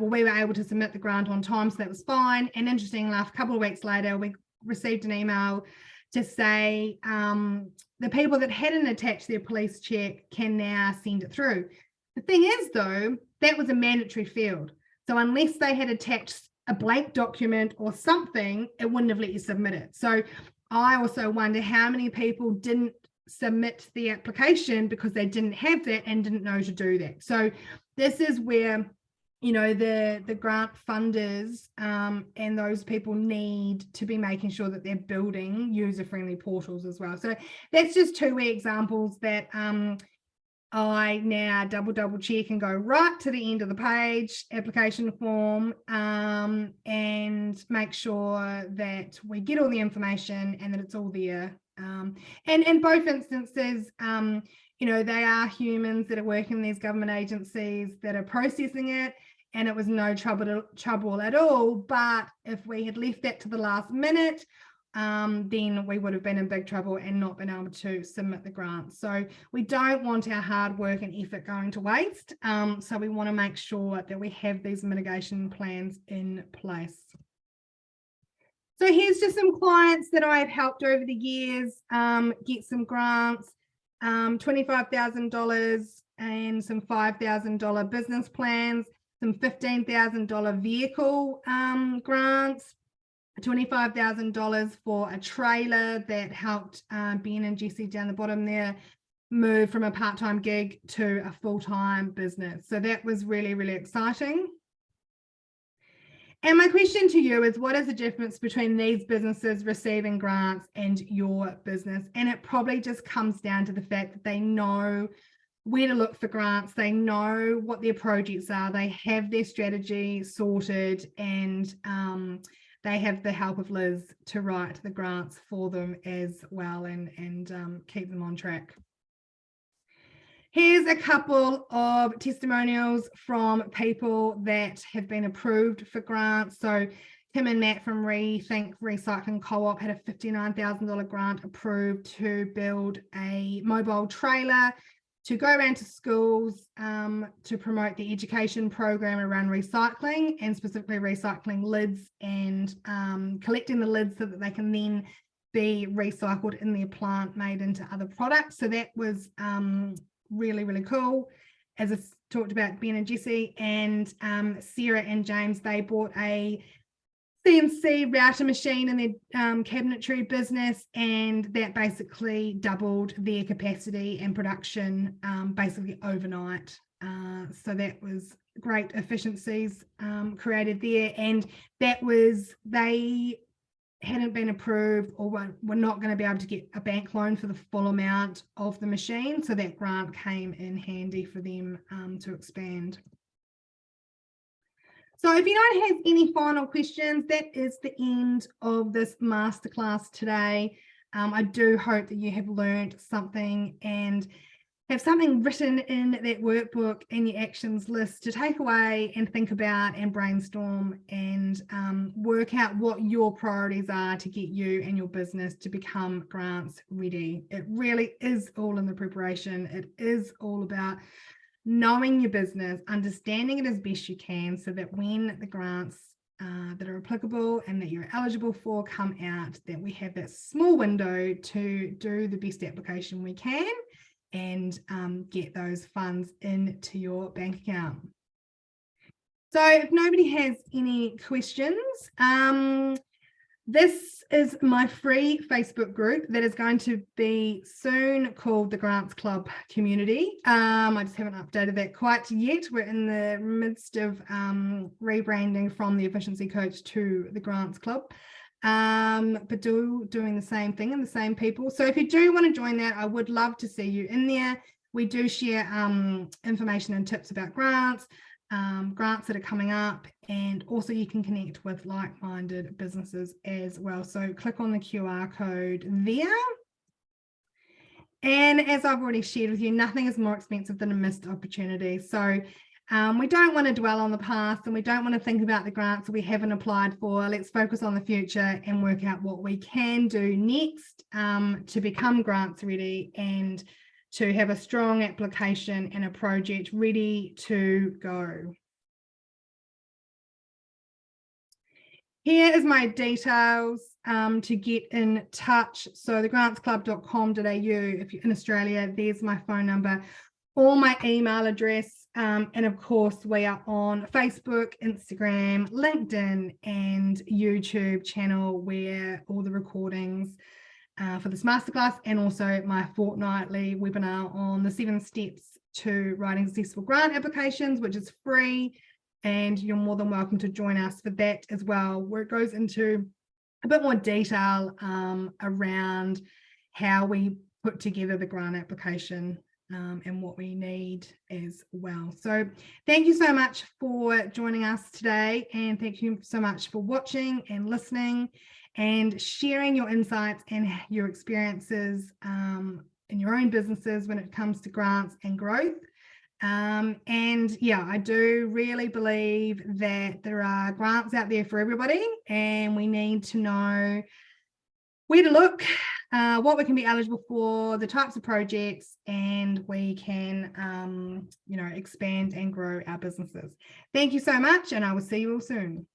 we were able to submit the grant on time, so that was fine. And interestingly enough, a couple of weeks later, we received an email to say the people that hadn't attached their police check can now send it through. The thing is, though, that was a mandatory field. So unless they had attached a blank document or something, it wouldn't have let you submit it. So I also wonder how many people didn't submit the application because they didn't have that and didn't know to do that. So this is where, you know, the grant funders and those people need to be making sure that they're building user-friendly portals as well. So that's just 2 examples that I now double check and go right to the end of the page, application form, and make sure that we get all the information and that it's all there. And in both instances, you know, they are humans that are working in these government agencies that are processing it, and it was no trouble at all. But if we had left that to the last minute, then we would have been in big trouble and not been able to submit the grant. So we don't want our hard work and effort going to waste. So we want to make sure that we have these mitigation plans in place. So here's just some clients that I've helped over the years get some grants, $25,000 and some $5,000 business plans, some $15,000 vehicle grants, $25,000 for a trailer that helped Ben and Jessie down the bottom there move from a part-time gig to a full-time business. So that was really, really exciting. And my question to you is, what is the difference between these businesses receiving grants and your business? And it probably just comes down to the fact that they know where to look for grants. They know what their projects are. They have their strategy sorted, and they have the help of Liz to write the grants for them as well, and keep them on track. Here's a couple of testimonials from people that have been approved for grants. So Tim and Matt from Rethink Recycling Co-op had a $59,000 grant approved to build a mobile trailer to go around to schools to promote the education program around recycling, and specifically recycling lids, and collecting the lids so that they can then be recycled in their plant, made into other products. So that was really, really cool. As I talked about, Ben and Jesse and Sarah and James, they bought a CNC router machine in their cabinetry business, and that basically doubled their capacity and production basically overnight. So that was great efficiencies created there, and that was, they hadn't been approved or were not going to be able to get a bank loan for the full amount of the machine, so that grant came in handy for them to expand. So if you don't have any final questions, that is the end of this masterclass today. I do hope that you have learned something and have something written in that workbook and your actions list to take away and think about and brainstorm, and work out what your priorities are to get you and your business to become grants ready. It really is all in the preparation. It is all about knowing your business, understanding it as best you can, so that when the grants that are applicable and that you're eligible for come out, that we have that small window to do the best application we can and get those funds into your bank account. So if nobody has any questions, this is my free Facebook group that is going to be soon called the Grants Club Community. I just haven't updated that quite yet. We're in the midst of rebranding from the Efficiency Coach to the Grants Club. But doing the same thing and the same people. So if you do want to join that, I would love to see you in there. We do share information and tips about grants, grants that are coming up, and also you can connect with like-minded businesses as well. So click on the QR code there. And as I've already shared with you, nothing is more expensive than a missed opportunity. So we don't want to dwell on the past, and we don't want to think about the grants that we haven't applied for. Let's focus on the future and work out what we can do next to become grants ready and to have a strong application and a project ready to go. Here is my details to get in touch. So thegrantsclub.com.au, if you're in Australia, there's my phone number or my email address. And of course, we are on Facebook, Instagram, LinkedIn, and YouTube channel, where all the recordings for this masterclass, and also my fortnightly webinar on the 7 steps to writing successful grant applications, which is free. And you're more than welcome to join us for that as well, where it goes into a bit more detail around how we put together the grant application and what we need as well. So thank you so much for joining us today, and thank you so much for watching and listening and sharing your insights and your experiences in your own businesses when it comes to grants and growth. And yeah, I do really believe that there are grants out there for everybody, and we need to know where to look, what we can be eligible for, the types of projects, and we can, expand and grow our businesses. Thank you so much, and I will see you all soon.